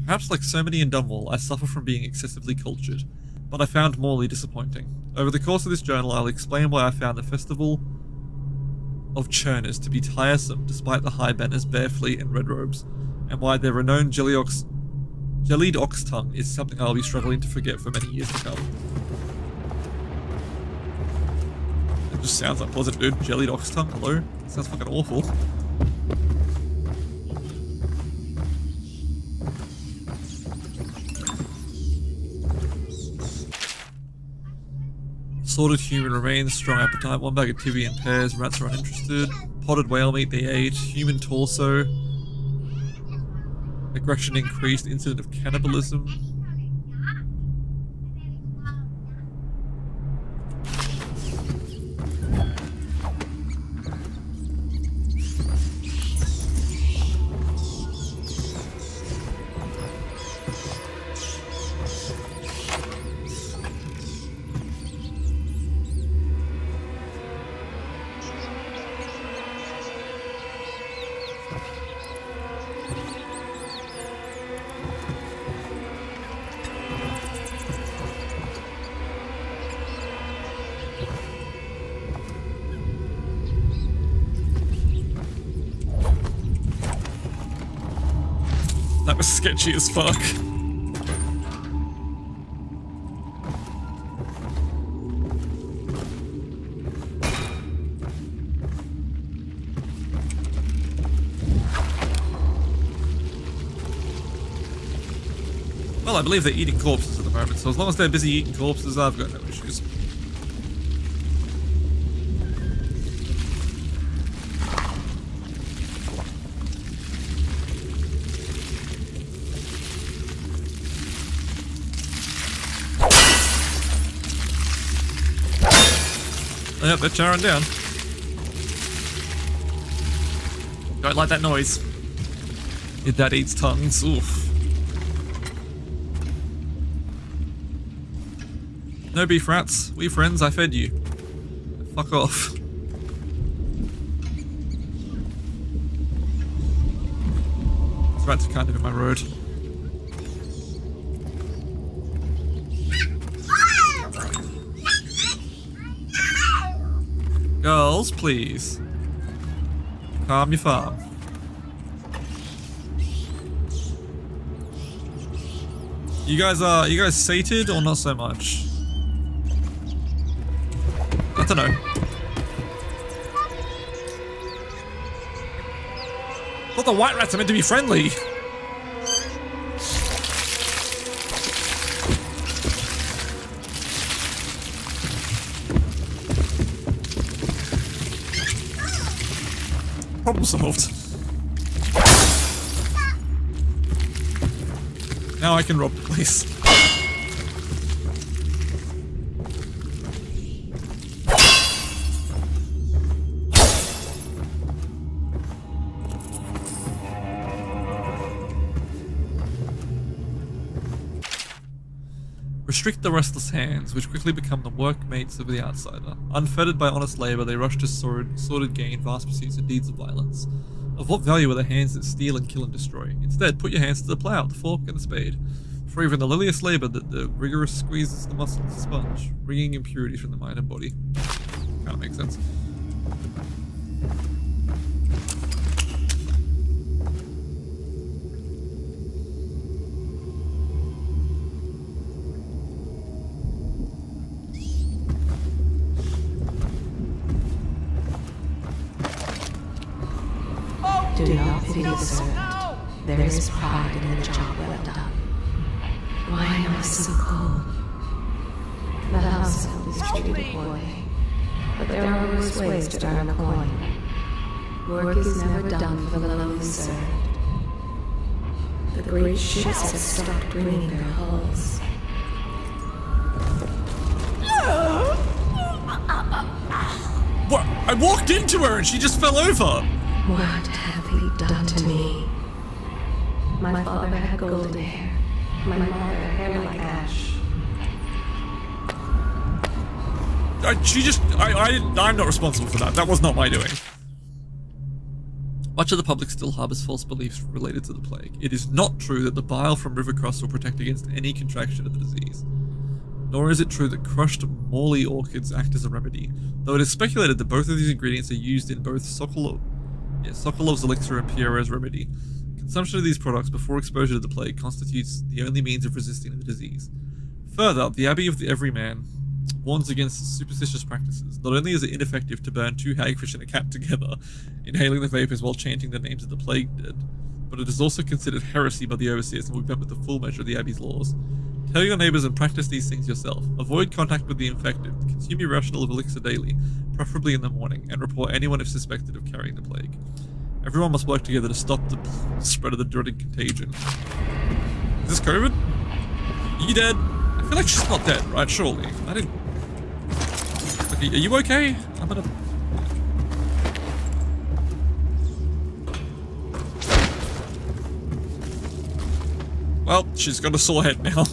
Perhaps like so many in Dunwall, I suffer from being excessively cultured, but I found Morley disappointing. Over the course of this journal, I'll explain why I found the Festival of Churners to be tiresome despite the high banners, bare fleet, and red robes, and why their renowned jellied ox tongue is something I'll be struggling to forget for many years to come. It just sounds like, was it dude? Jellied ox tongue? Hello? Sounds fucking awful. Sorted human remains, strong appetite, one bag of tibia and pears, rats are uninterested. Potted whale meat they ate, human torso. Aggression increased, incident of cannibalism. That was sketchy as fuck. Well, I believe they're eating corpses at the moment, so as long as they're busy eating corpses, I've got no issues. Yep, they're chowing down. Don't like that noise. That eats tongues. Oof. No beef rats. We friends, I fed you. Fuck off. These rats are kind of in my road. Girls, please. Calm your farm. You guys sated or not so much? I don't know. I thought the white rats are meant to be friendly. Problem solved. Now I can rob the place. Restrict the restless hands, which quickly become the workmates of the outsider. Unfettered by honest labor, they rush to sordid gain, vast pursuits and deeds of violence. Of what value are the hands that steal and kill and destroy? Instead, put your hands to the plough, the fork, and the spade. For even the liliest labor, the rigorous squeezes the muscles, the sponge, wringing impurities from the mind and body. Kinda makes sense. Do not pity the servant. There is pride in the job well done. Why am I so cold? The house help is treated poorly, but there are worse ways to earn a coin. Work is never done for the lonely served. The great ships have stopped bringing their hulls. What? I walked into her and she just fell over! What have you done to me? My father had golden hair. My mother hair like ash. I'm not responsible for that. That was not my doing. Much of the public still harbors false beliefs related to the plague. It is not true that the bile from river crust will protect against any contraction of the disease. Nor is it true that crushed Morley orchids act as a remedy, though it is speculated that both of these ingredients are used in both Sokolov's elixir and Pierre's remedy. Consumption of these products before exposure to the plague constitutes the only means of resisting the disease. Further, the Abbey of the Everyman warns against superstitious practices. Not only is it ineffective to burn 2 hagfish and a cat together, inhaling the vapors while chanting the names of the plague dead, but it is also considered heresy by the overseers and will be met with the full measure of the Abbey's laws. Tell your neighbors and practice these things yourself. Avoid contact with the infected. Consume your rational of elixir daily, preferably in the morning, and report anyone if suspected of carrying the plague. Everyone must work together to stop the spread of the dreaded contagion. Is this COVID? Are you dead? I feel like she's not dead, right? Surely. I didn't... Okay, are you okay? I'm gonna... Well, she's got a sore head now.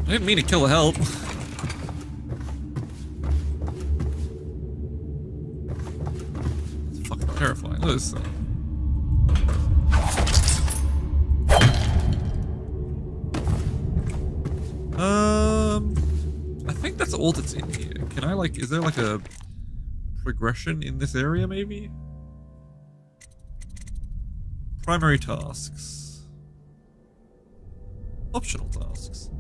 I didn't mean to kill her help. It's fucking terrifying. Look at this thing. I think that's all that's in here. Can I is there like a progression in this area maybe? Primary tasks. Optional tasks.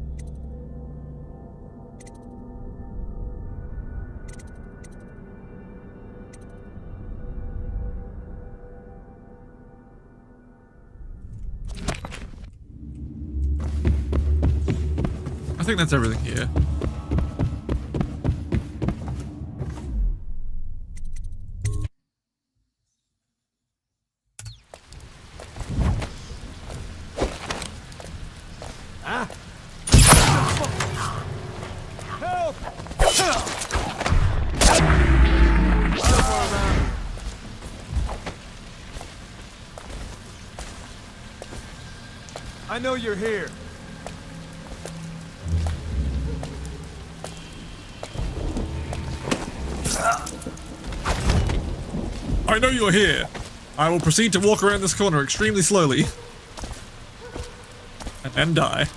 I think that's everything here. I know you're here. I know you're here. I will proceed to walk around this corner extremely slowly. And then die.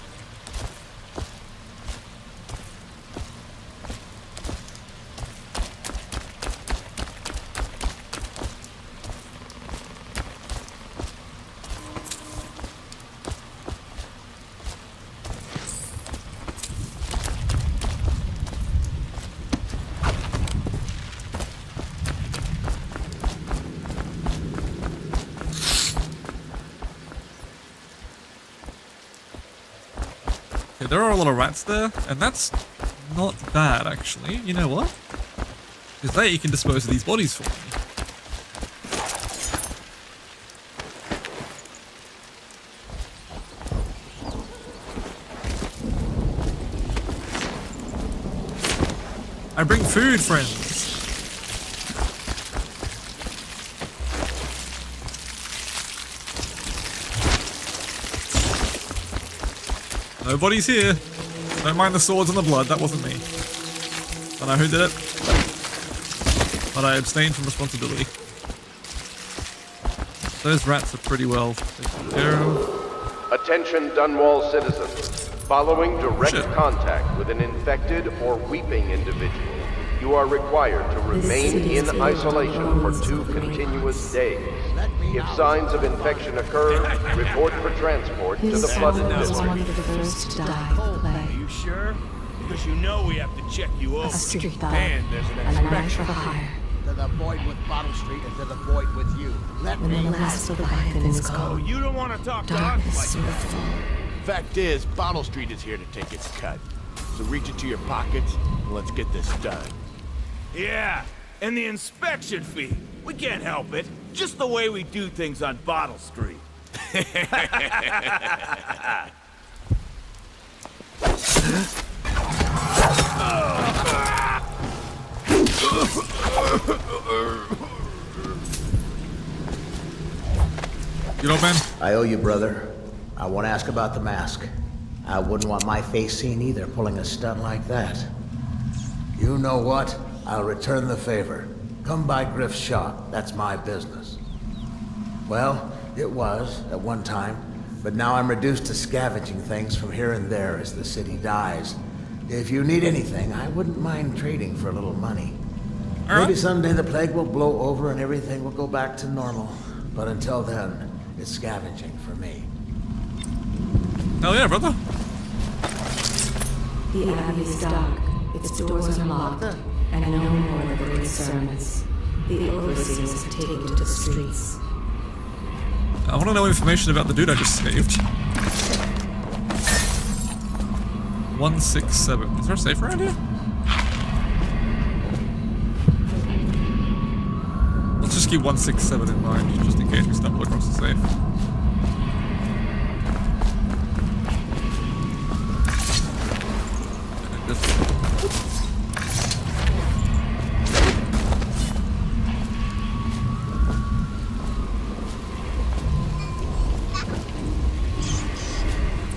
There are a lot of rats there, and that's not bad, actually. You know what? Because there you can dispose of these bodies for me. I bring food, friends. Nobody's here. Don't mind the swords and the blood, that wasn't me. Don't know who did it. But I abstained from responsibility. Those rats are pretty well taken care of. Attention Dunwall citizens. Following direct contact with an infected or weeping individual, you are required to remain in isolation for 2 continuous days. If signs of infection occur, report for transport to the flooded district. Are you sure? Because you know we have to check you over. And there's an inspection. To the void with Bottle Street and to the void with you. Let me last Leviathan is Oh, gone. you don't want to talk to us Darkness like will that. fall. Fact is, Bottle Street is here to take its cut. So reach into your pockets and let's get this done. Yeah, and the inspection fee. We can't help it. Just the way we do things on Bottle Street. You know, man? I owe you, brother. I want to ask about the mask. I wouldn't want my face seen either, pulling a stunt like that. You know what? I'll return the favor. Come by Griff's shop. That's my business. Well, it was, at one time, but now I'm reduced to scavenging things from here and there as the city dies. If you need anything, I wouldn't mind trading for a little money. Maybe someday the plague will blow over and everything will go back to normal. But until then, it's scavenging for me. Hell yeah, brother. The Abbey is dark. Its doors are locked, and no more of the great sermons. The overseers have taken to the streets. I want to know information about the dude I just saved. 167. Is there a safe around here? Let's just keep 167 in mind, just in case we stumble across the safe.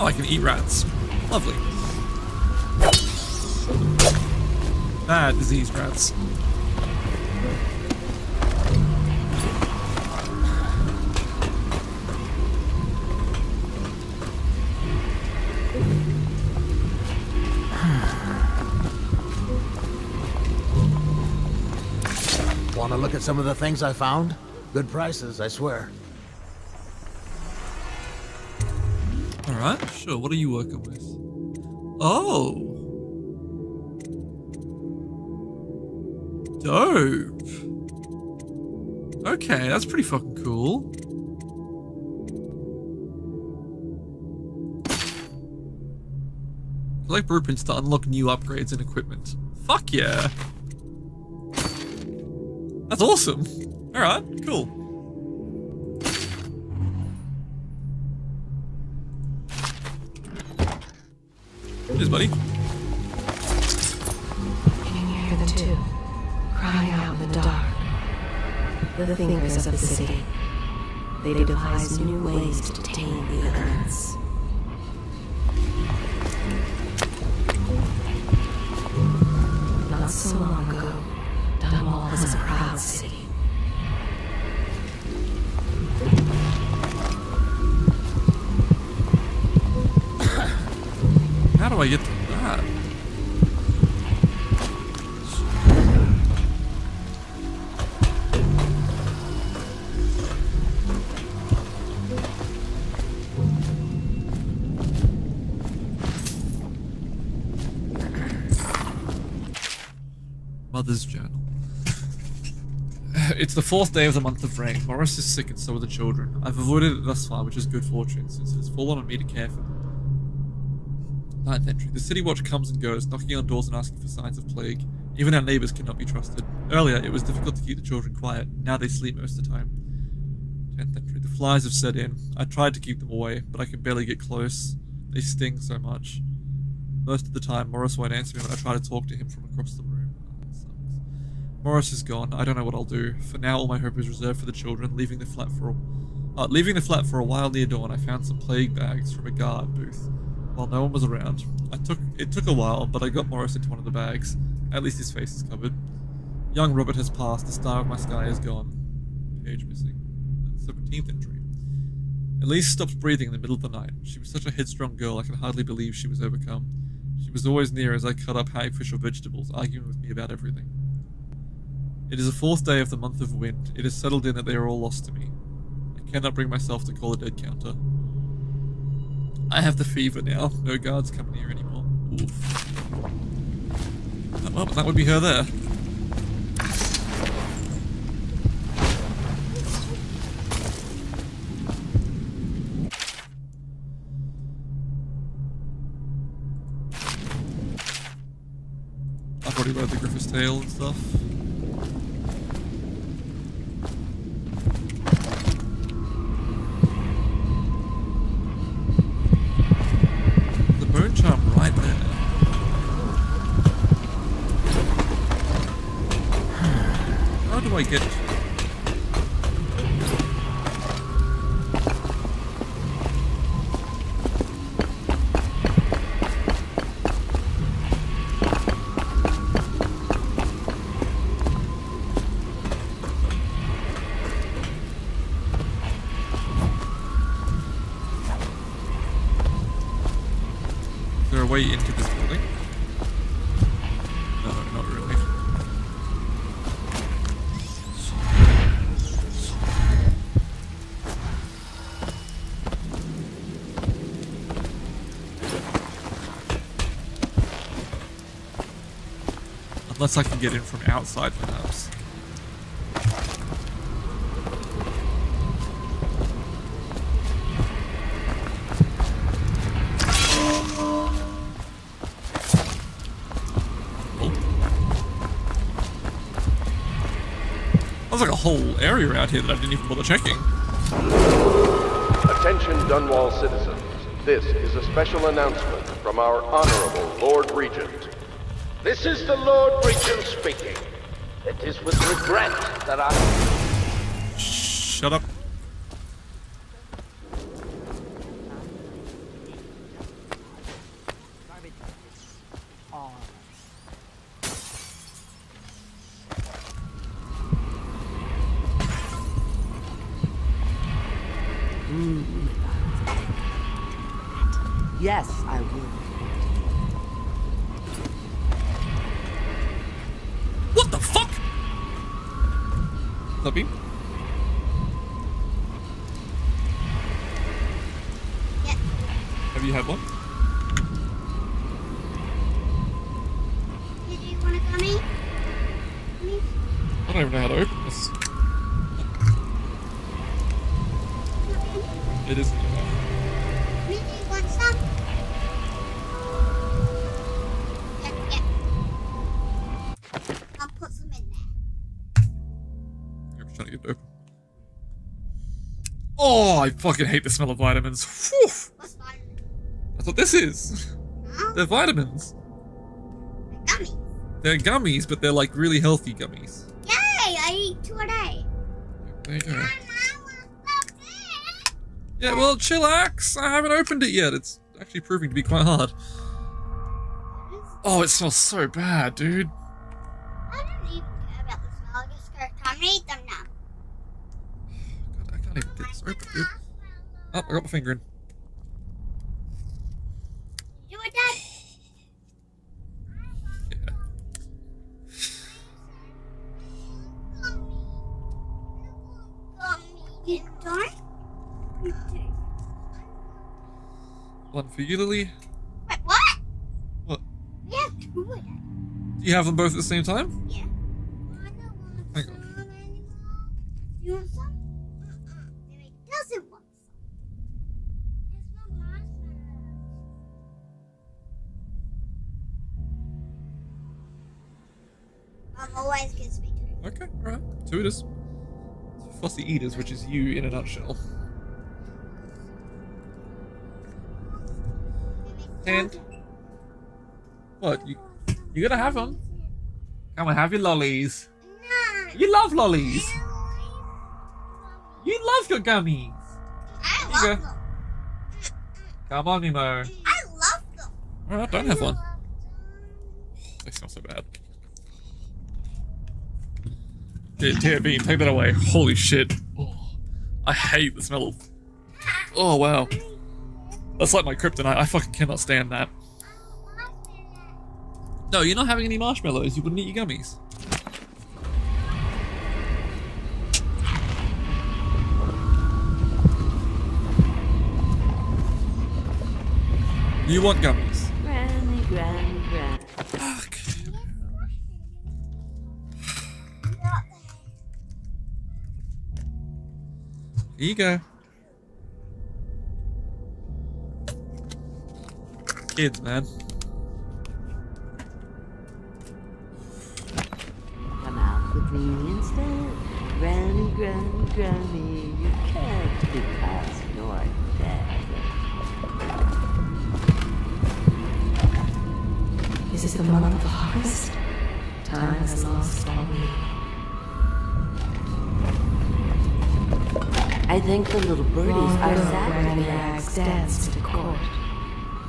Oh, I can eat rats. Lovely. Bad disease rats. Want to look at some of the things I found? Good prices, I swear. Alright, sure. What are you working with? Oh! Dope! Okay, that's pretty fucking cool. Collect blueprints to unlock new upgrades and equipment. Fuck yeah! That's awesome! Alright, cool. Cheers, buddy. Can you hear the two crying out in the dark? The fingers of the city. They devise new ways to tame the elements. Not so long ago, Dunwall was a proud city. How do I get to that? Mother's journal. It's the 4th day of the month of rain. Morris is sick and so are the children. I've avoided it thus far, which is good fortune, since it has fallen on me to care for them. 9th entry. The city watch comes and goes, knocking on doors and asking for signs of plague. Even our neighbors cannot be trusted. Earlier, it was difficult to keep the children quiet. Now they sleep most of the time. 10th entry. The flies have set in. I tried to keep them away, but I can barely get close. They sting so much. Most of the time, Morris won't answer me when I try to talk to him from across the room. That sucks. Morris is gone. I don't know what I'll do. For now, all my hope is reserved for the children. Leaving the flat for a while near dawn, I found some plague bags from a guard booth. While no one was around, it took a while, but I got Morris into one of the bags. At least his face is covered. Young Robert has passed. The star of my sky is gone. Page missing. 17th entry. Elise stopped breathing in the middle of the night. She was such a headstrong girl, I can hardly believe she was overcome. She was always near as I cut up hagfish or vegetables, arguing with me about everything. It is the 4th day of the month of wind. It has settled in that they are all lost to me. I cannot bring myself to call a dead counter. I have the fever now. No guards coming here anymore. Oof. Oh, well, that would be her there. I've already read the Griffith's Tale and stuff. Bone charm right there. How do I get... way into this building? No, not really. Unless I can get in from outside, perhaps. There's like a whole area out here that I didn't even bother checking. Attention Dunwall citizens. This is a special announcement from our Honorable Lord Regent. This is the Lord Regent speaking. It is with regret that I... Shut up. Yes, I would. What the fuck? Puppy? Yeah. Have you had one? Did you want a gummy? Please? I don't even know how to open this. It isn't enough. Do you want some? Yeah. I'll put some in there. I'm trying to get it open. Oh, I fucking hate the smell of vitamins. Whew. What's fine? That's what this is. No? They're vitamins. Gummy. They're gummies, but they're like really healthy gummies. Yay! I eat 2 a day. There you go. Yeah, well, chillax. I haven't opened it yet. It's actually proving to be quite hard. Oh, it smells so bad, dude. I don't even care about the smell. I just go, time to eat them now. God, I can't even get this open, dude. Oh, I got my finger in. You were dead. Yeah. You don't? You do. One for you, Lily. Wait, what? What? We have 2 a day. Do you have them both at the same time? Yeah. Hang on. You want some? Maybe doesn't want some. It's not marshmallows. Always gives me 2. Okay, alright. 2 it is. Fussy eaters, which is you in a nutshell. And what? You gotta have them. Come on, have your lollies. No. You love lollies. You love your gummies. I Here you love go. them. Come on, Nemo. I love them. Alright, don't have one. They smell so bad. Dear Bean, take that away. Holy shit. Oh, I hate the smell of... Oh, wow. That's like my kryptonite. I fucking cannot stand that. No, you're not having any marshmallows. You wouldn't eat your gummies. You want gummies. Granny, granny, granny. Fuck. Here you go. Kids, man. Come out with me instead. Granny, granny, granny. You can't because you're dead. Is this the month of harvest? Time has lost on me. I think the little birdies are sad to Granny be Ag's danced at court.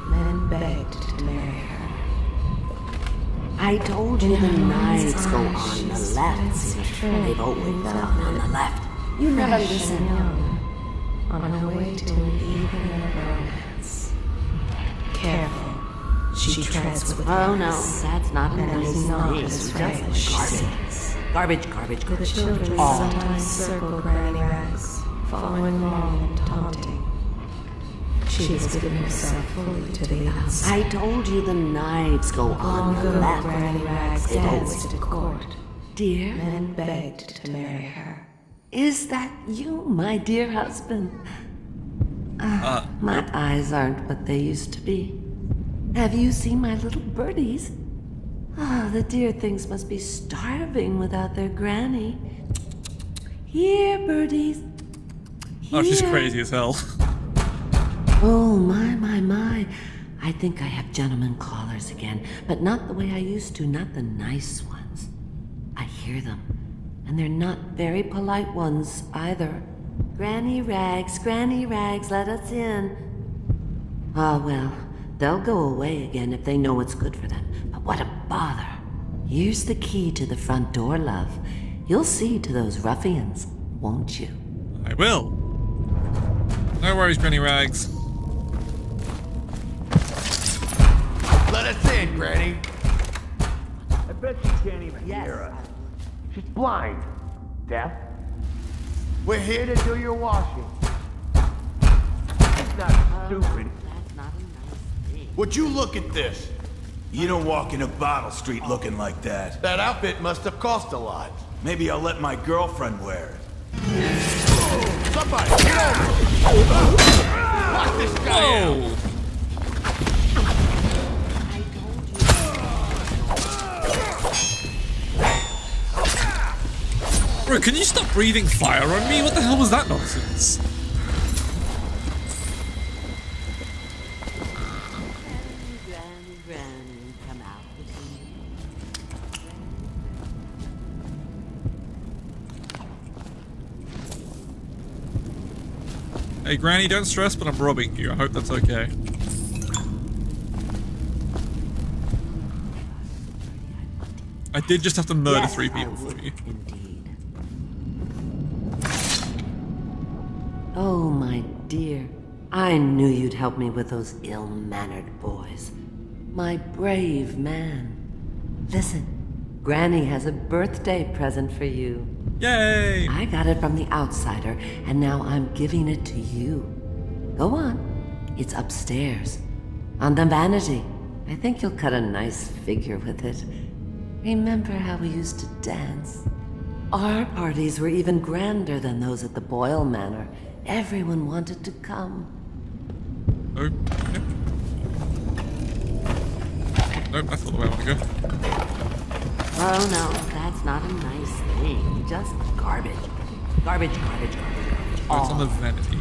Men begged to marry her. I told you the nights go on the left. They've always been on the left. You never Fresh and listen. young, on her way to an evening of romance. Careful, She treads with Oh no, grace, that's not a and nice is not thing. as Just frail as she seems. Garbage, garbage, The garbage. children All. sometimes circle Granny Rags, following along and taunting. She has given herself fully to the outside. I told you the knives go on Long your ago, left. Granny Rags It danced always- at court. Dear, Men begged to marry her. is that you, my dear husband? My eyes aren't what they used to be. Have you seen my little birdies? The dear things must be starving without their granny. Here, birdies. Oh, she's Here. crazy as hell. Oh, my. I think I have gentlemen callers again, but not the way I used to, not the nice ones. I hear them, and they're not very polite ones either. Granny Rags, let us in. Well, they'll go away again if they know what's good for them, but what a bother. Here's the key to the front door, love. You'll see to those ruffians, won't you? I will. No worries, Granny Rags. Let us in, Granny. I bet she can't even hear us. She's blind. Deaf. We're here to do your washing. She's not stupid. That's not a nice thing. Would you look at this? You don't walk into Bottle Street looking like that. That outfit must have cost a lot. Maybe I'll let my girlfriend wear it. Somebody, get over! Lock this guy out! Oh! Bro, can you stop breathing fire on me? What the hell was that nonsense? Granny, come out with me. Hey, Granny, don't stress, but I'm robbing you. I hope that's okay. I did just have to murder Yes, 3 I people for would you. Indeed. Oh, my dear. I knew you'd help me with those ill-mannered boys. My brave man. Listen, Granny has a birthday present for you. Yay! I got it from the outsider, and now I'm giving it to you. Go on. It's upstairs. On the vanity. I think you'll cut a nice figure with it. Remember how we used to dance? Our parties were even grander than those at the Boyle Manor. Everyone wanted to come. Oh, yep. Nope, that's not the way I want to go. Oh no, that's not a nice thing. Just garbage. Garbage. Oh, it's on the vanity.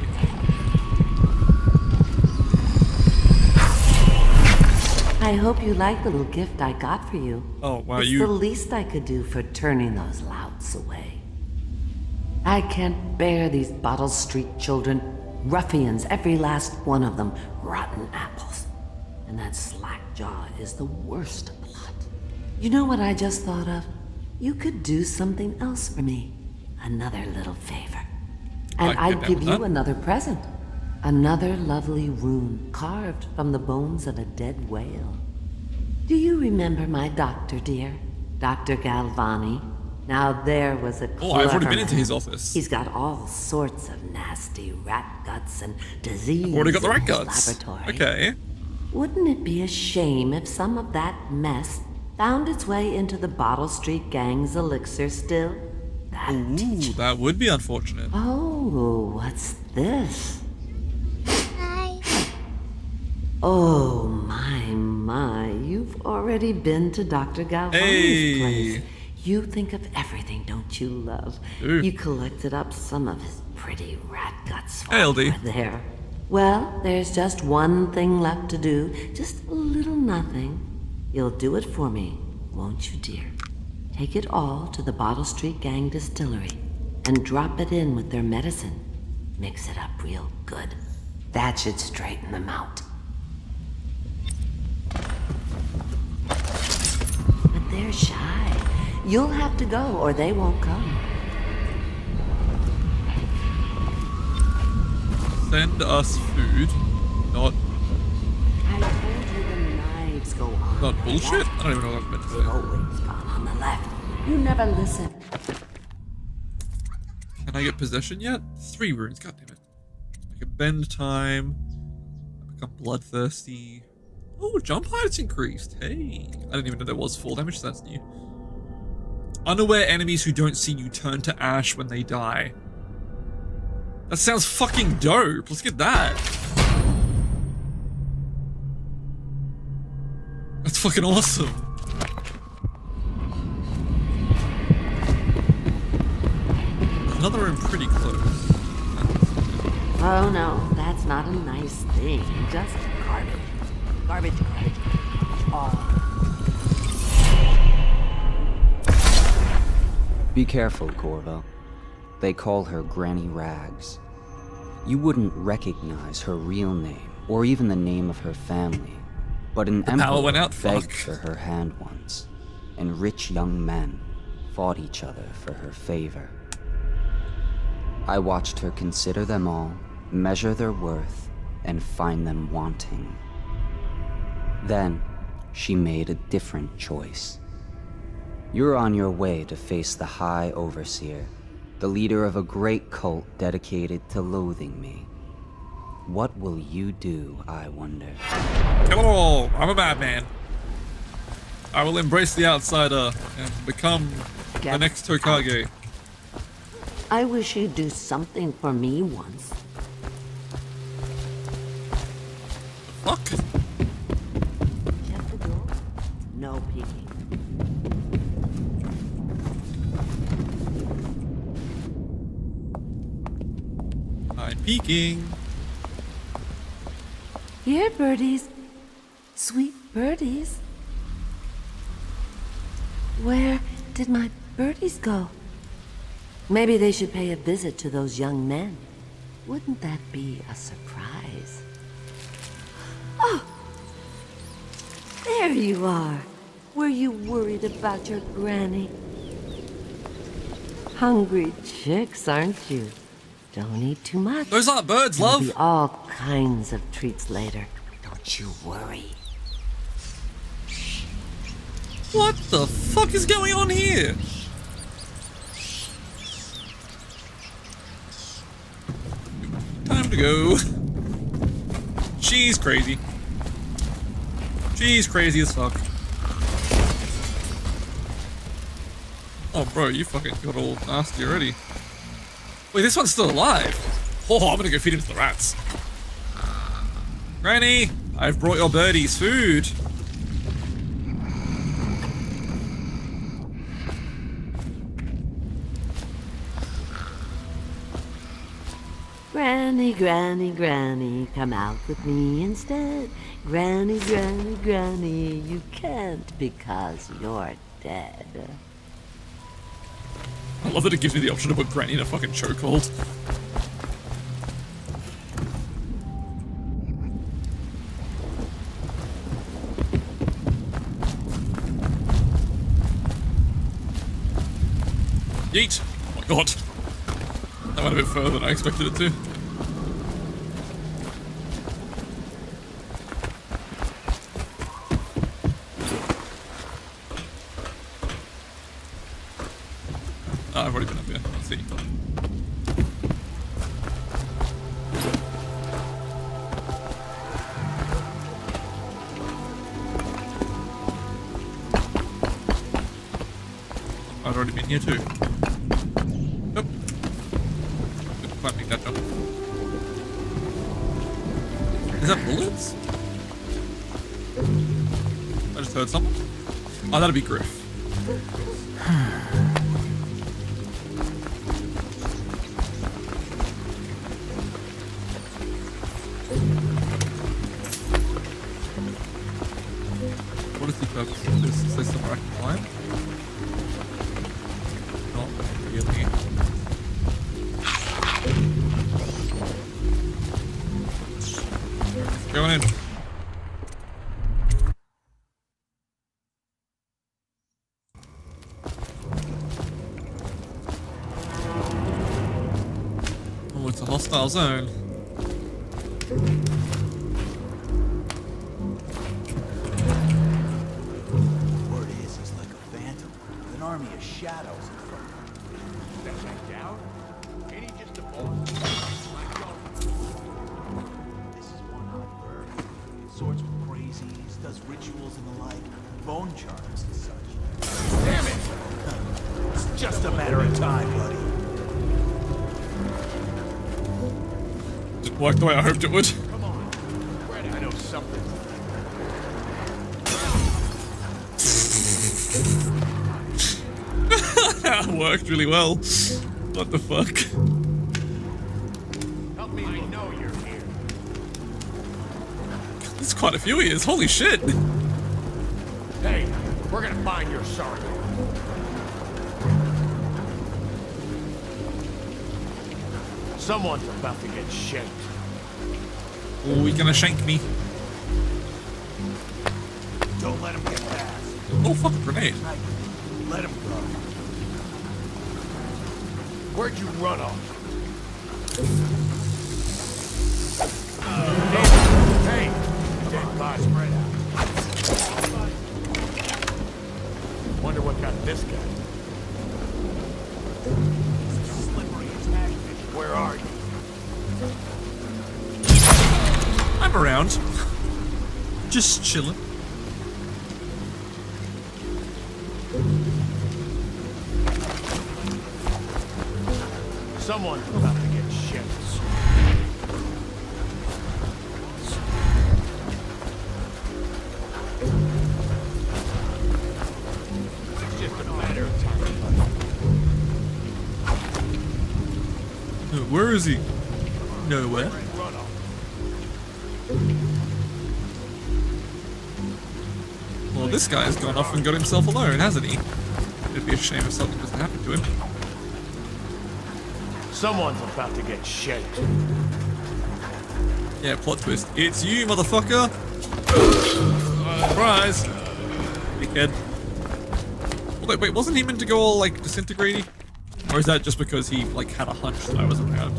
I hope you like the little gift I got for you. Oh, wow, It's you... the least I could do for turning those louts away. I can't bear these Bottle Street children. Ruffians, every last one of them. Rotten apples. And that slack jaw is the worst of the lot. You know what I just thought of? You could do something else for me. Another little favor. And I can I'd get give down with you that. another present. Another lovely rune carved from the bones of a dead whale. Do you remember my doctor, dear? Dr. Galvani? Now there was a Oh, I've already clever been into man. his office. He's got all sorts of nasty rat guts and disease I've already got the in rat his guts. laboratory. Okay. Wouldn't it be a shame if some of that mess found its way into the Bottle Street Gang's elixir still? Ooh, that would be unfortunate. Oh, what's this? Hi. Oh, my, you've already been to Dr. Galvani's Hey. place. You think of everything, don't you, love? Dude. You collected up some of his pretty rat guts Hey, while LD. you were there. Well, there's just one thing left to do, just a little nothing. You'll do it for me, won't you, dear? Take it all to the Bottle Street Gang distillery and drop it in with their medicine. Mix it up real good. That should straighten them out. But they're shy. You'll have to go or they won't come. Send us food, not... I told you the knives Not bullshit? I don't even know what I'm meant to They've say. always gone on the left. You never listen. Can I get possession yet? 3 runes, god damn it. I can bend time. I become bloodthirsty. Oh, jump height's increased. Hey. I didn't even know there was fall damage, so that's new. Unaware enemies who don't see you turn to ash when they die. That sounds fucking dope. Let's get that. That's fucking awesome. Another room pretty close. Oh no, that's not a nice thing. Just garbage. Garbage, garbage. Oh. Be careful, Corvo. They call her Granny Rags. You wouldn't recognize her real name, or even the name of her family. But an emperor begged for her hand once, and rich young men fought each other for her favor. I watched her consider them all, measure their worth, and find them wanting. Then, she made a different choice. You're on your way to face the High Overseer, the leader of a great cult dedicated to loathing me. What will you do, I wonder? Hello, I'm a madman. I will embrace the outsider and become the next Tokage. I wish you'd do something for me once. Fuck. Check the door. No peeking. I'm peeking. Here, birdies. Sweet birdies. Where did my birdies go? Maybe they should pay a visit to those young men. Wouldn't that be a surprise? Oh! There you are. Were you worried about your granny? Hungry chicks, aren't you? Don't eat too much. Those aren't birds, There'll love. be all kinds of treats later. Don't you worry. What the fuck is going on here? Time to go. She's crazy. She's crazy as fuck. Oh, bro, you fucking got all nasty already. Wait, this one's still alive. Oh, I'm gonna go feed him to the rats. Granny, I've brought your birdies food. Granny, granny, granny, come out with me instead. Granny, granny, granny, you can't because you're dead. I love that it gives me the option to put Granny in a fucking chokehold. Yeet! Oh my god. That went a bit further than I expected it to. Oh, I've already been up here. Let's see. I've already been here too. Nope. Couldn't quite make that jump. Is that bullets? I just heard something. Oh, that'd be Griff. What is the purpose of this? Is this somewhere I can climb? Not really. Going in. Oh, it's a hostile zone. an army of shadows in front of him. That guy down? Ain't he just a boss? This is one hot bird. Sorts with crazies, does rituals and the like, bone charms and such. Damn it! It's just a matter of time, buddy. Didn't work the way I hoped it would. Come on, Fred, I know something. That worked really well. What the fuck? Help me, I know you're here. There's quite a few ears. Holy shit! Hey, we're gonna find your sorry. Someone's about to get shanked. Oh, he's gonna shank me. Don't let him get past. Oh, fuck, a grenade. Let him go. Where'd you run off? Hey! Dead body spread out. Wonder what got this guy. Slippery as hagfish. Where are you? I'm around. Just chilling. Someone's about to get shanked. It's just a matter of time. Where is he? Nowhere. Well, this guy's gone off and got himself alone, hasn't he? It'd be a shame if something doesn't happen to him. Someone's about to get shanked. Yeah, plot twist. It's you, motherfucker! Surprise! Dickhead. Wait, wasn't he meant to go all, like, disintegrating? Or is that just because he, like, had a hunch that I was around?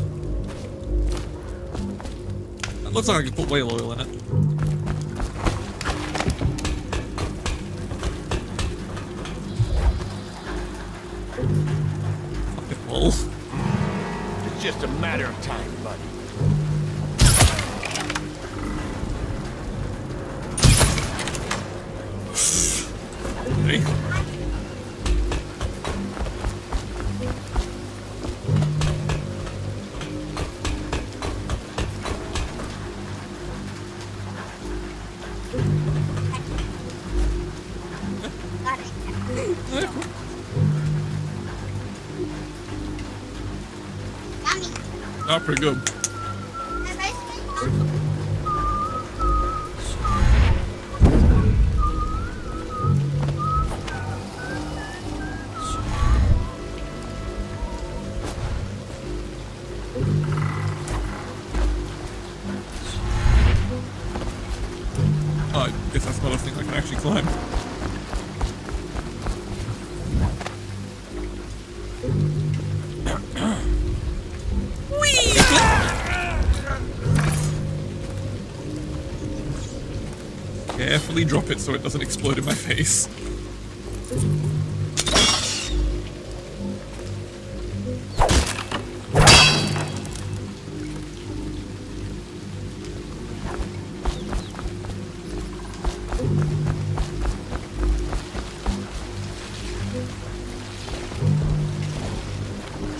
It looks like I could put whale oil in it. Fucking wall. It's just a matter of time, buddy. Hey. Oh, pretty good. Oh, I guess that's not a thing I can actually climb. Carefully drop it so it doesn't explode in my face.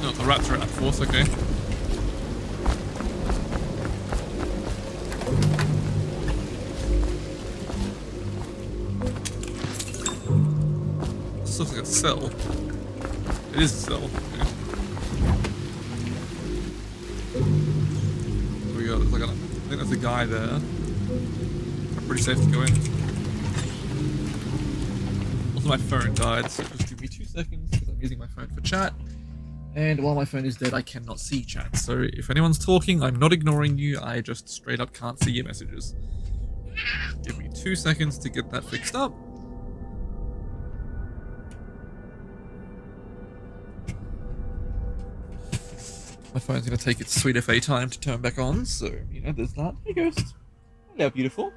No, the rats are at force, okay. Looks like a cell. It is a cell. Okay. There we go. There's like I think there's a guy there. I'm pretty safe to go in. Also, my phone died, so just give me 2 seconds because I'm using my phone for chat. And while my phone is dead, I cannot see chat. So if anyone's talking, I'm not ignoring you. I just straight up can't see your messages. Give me 2 seconds to get that fixed up. My phone's going to take its sweet FA time to turn back on, so, you know, there's that. Hey, Ghost. Hello, beautiful.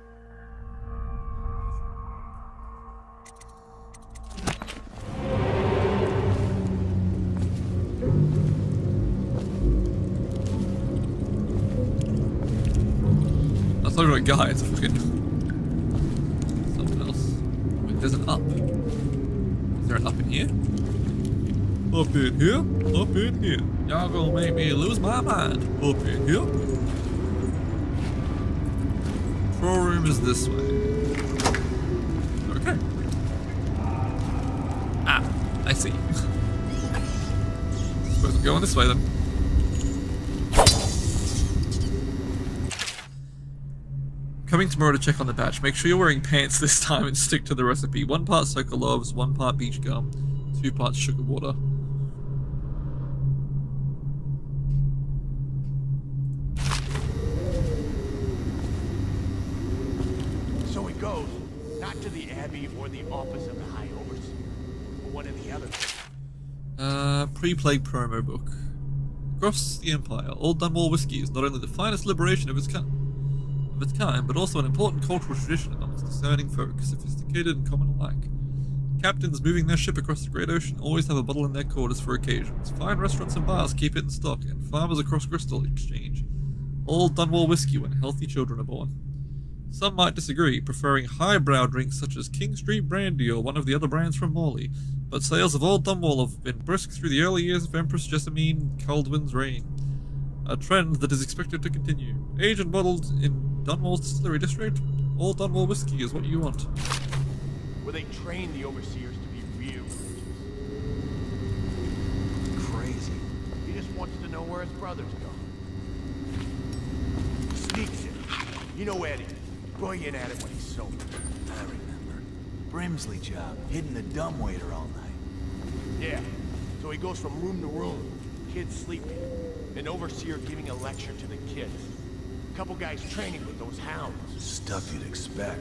not even a guy, it's a fucking... something else. Wait, there's an up. Is there an up in here? Up in here? Up in here. Y'all gonna make me lose my mind. Up in here. Control room is this way. Okay. Ah, I see. Suppose I'm going this way then. Coming tomorrow to check on the batch. Make sure you're wearing pants this time and stick to the recipe. 1 part Sokolov's, 1 part beach gum, 2 parts sugar water. So it goes, not to the Abbey or the office of the High Overseer, but one of the others. Pre-plague promo book. Across the Empire, Old Dunmore whiskey is not only the finest liberation of its kind, but also an important cultural tradition amongst discerning folk, sophisticated and common alike. Captains moving their ship across the Great Ocean always have a bottle in their quarters for occasions. Fine restaurants and bars keep it in stock, and farmers across Crystal exchange Old Dunmore whiskey when healthy children are born. Some might disagree, preferring highbrow drinks such as King Street Brandy or one of the other brands from Morley, but sales of Old Dunmore have been brisk through the early years of Empress Jessamine Caldwin's reign, a trend that is expected to continue. Aged and bottled in Dunmore's distillery district, Old Dunmore whiskey is what you want. Where they train the overseers to be real religious. Crazy. He just wants to know where his brother's gone. Sneaks it. You know Eddie. Going at it when he's sober. I remember. Brimsley job, hidden the dumbwaiter all night. Yeah. So he goes from room to room, kids sleeping. An overseer giving a lecture to the kids. A couple guys training with those hounds. Stuff you'd expect.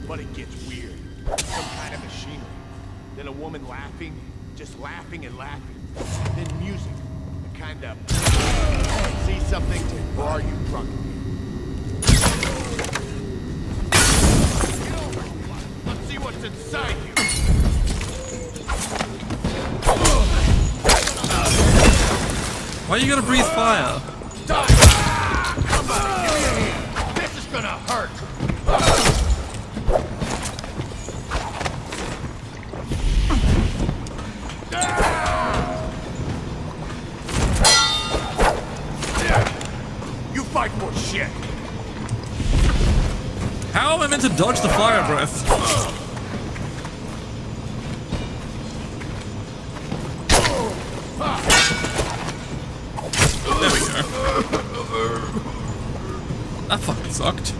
But it gets weird. Some kind of machinery. Then a woman laughing, just laughing and laughing. Then music. A kind of... See something? Or are you drunk? Get over. Let's see what's inside you. Why are you gonna breathe fire? Die! Somebody, give me a hand. This is gonna hurt. You fight for shit. How am I meant to dodge the fire breath? There we go. That fucking sucked.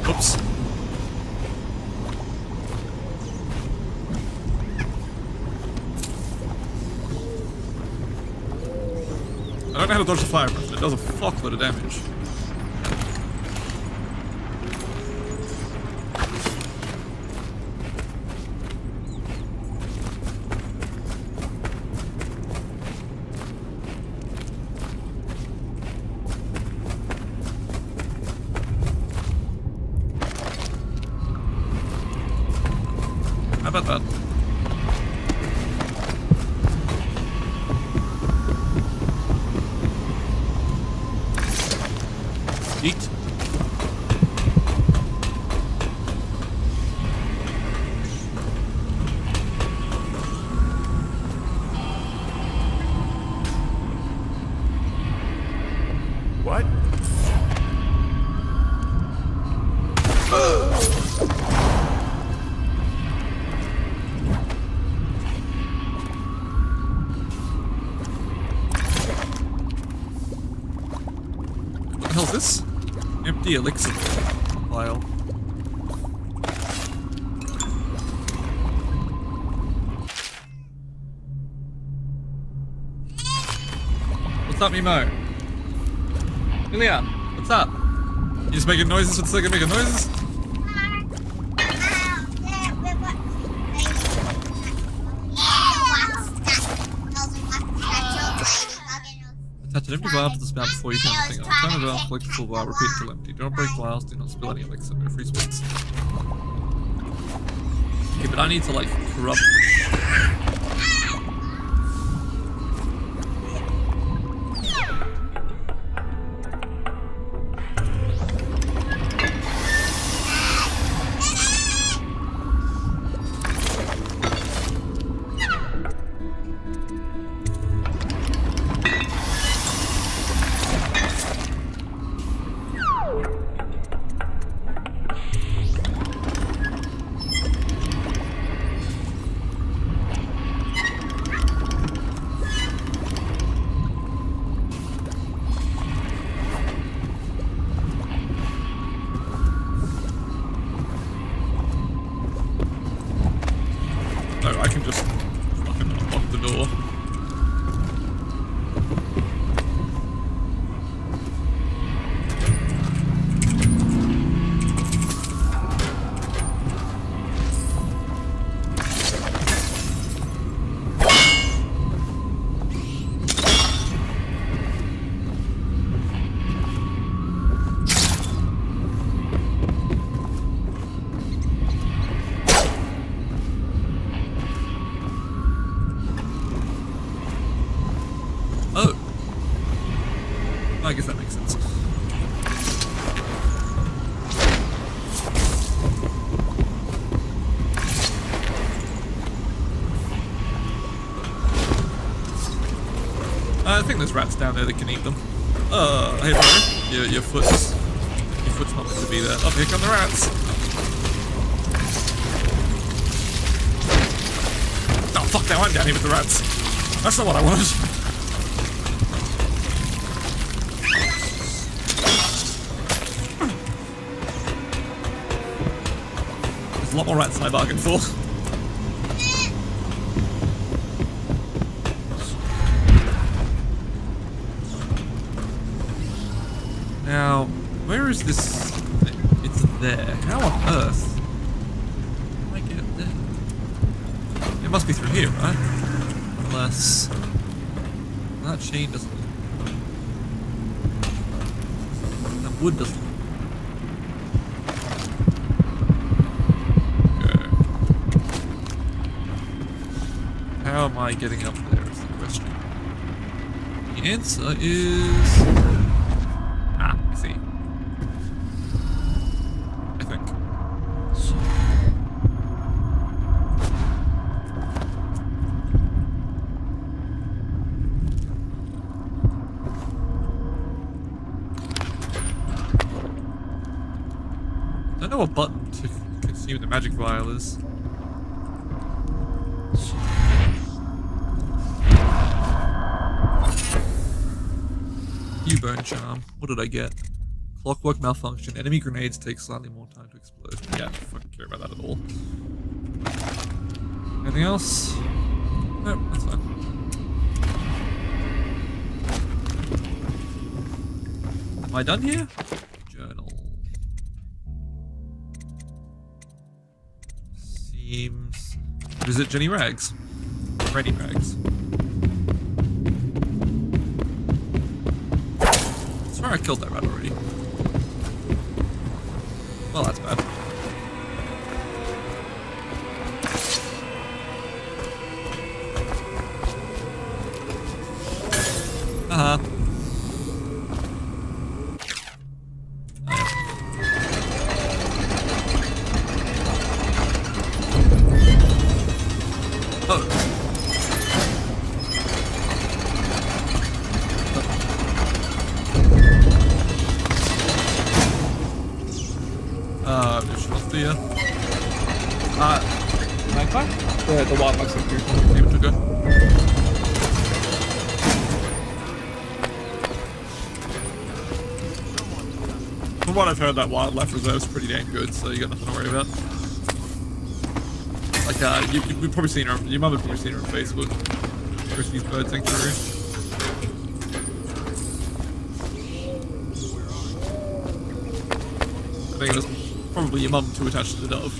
Oops. I don't know how to dodge the fire breath, but it does a fuckload of damage. How about that? Eat. What? What the hell is this? Empty elixir vial. What's up, Mimo? Ilya, what's up? You just making noises for the sake of making noises? Attach an empty vial to the spout before you turn the thing on. Turn the vial, collect the full vial, repeat until empty. Do not break vials, do not spill any elixir, no free spits. Okay, but I need to like corrupt this. can just fucking lock the door. I guess that makes sense. I think there's rats down there that can eat them. Hey bro, your foot's not meant to be there. Oh, here come the rats. Oh fuck, now I'm down here with the rats. That's not what I wanted. A lot more rats than I bargained for. Now, where is this thing? It's there. How on earth do I get there? It must be through here, right? Unless that chain doesn't. That wood doesn't. How am I getting up there is the question. The answer is... I see. I think. I don't know what button to consume the magic vial is. Bone charm. What did I get? Clockwork malfunction. Enemy grenades take slightly more time to explode. Yeah, I don't fucking care about that at all. Anything else? Nope, that's fine. Am I done here? Journal. Seems... Visit Jenny Rags. Granny Rags. I killed that rat already. Well, that's bad. The wild looks like you're able to go. From what I've heard, that wildlife reserve's pretty damn good, so you got nothing to worry about. Like, you've probably seen her, your mum has probably seen her on Facebook. Christie's bird sanctuary. I think it was probably your mum too attached to the dove.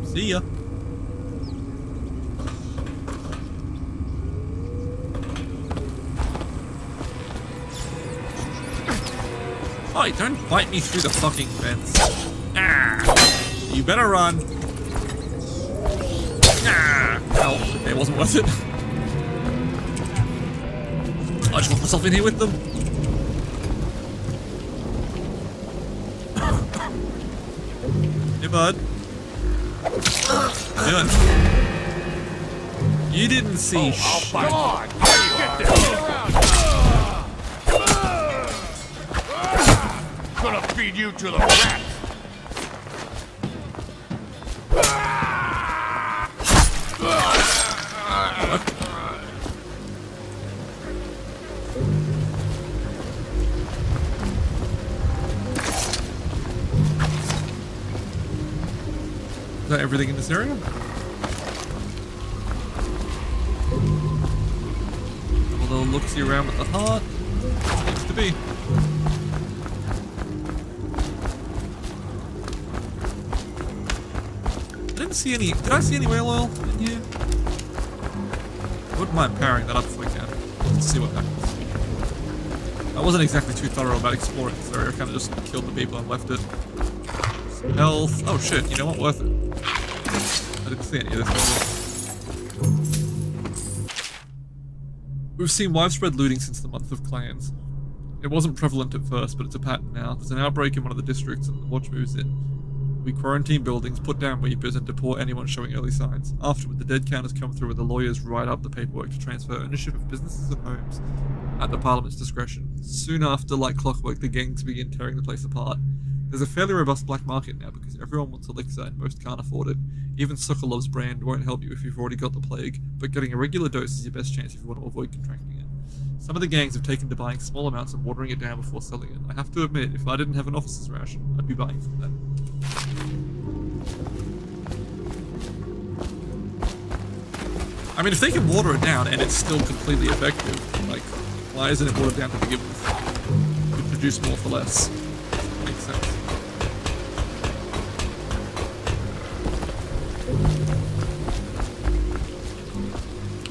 See ya. Oh, don't bite me through the fucking fence. Ah! You better run. Ah! Oh, okay, it wasn't worth it. I just want myself in here with them. Hey, bud. You didn't see shit. Come on! Get this! Gonna feed you to the rats! that everything in this area? Have a little look-see around with the heart. Seems to be. I didn't see any. Did I see any whale oil in here? I wouldn't mind powering that up if I can. Let's see what happens. I wasn't exactly too thorough about exploring this area. I kind of just killed the people and left it. Some health. Oh shit, you know what? Worth it. I didn't see any of this. We've seen widespread looting since the month of clans. It wasn't prevalent at first, but it's a pattern now. There's an outbreak in one of the districts and the watch moves in. We quarantine buildings, put down weepers, and deport anyone showing early signs. Afterward, the dead counters come through and the lawyers write up the paperwork to transfer ownership of businesses and homes at the Parliament's discretion. Soon after, like clockwork, the gangs begin tearing the place apart. There's a fairly robust black market now because everyone wants elixir and most can't afford it. Even Sokolov's brand won't help you if you've already got the plague, but getting a regular dose is your best chance if you want to avoid contracting it. Some of the gangs have taken to buying small amounts and watering it down before selling it. I have to admit, if I didn't have an officer's ration, I'd be buying from them. I mean, if they can water it down and it's still completely effective, like, why isn't it watered down to begin with? It could produce more for less. Makes sense.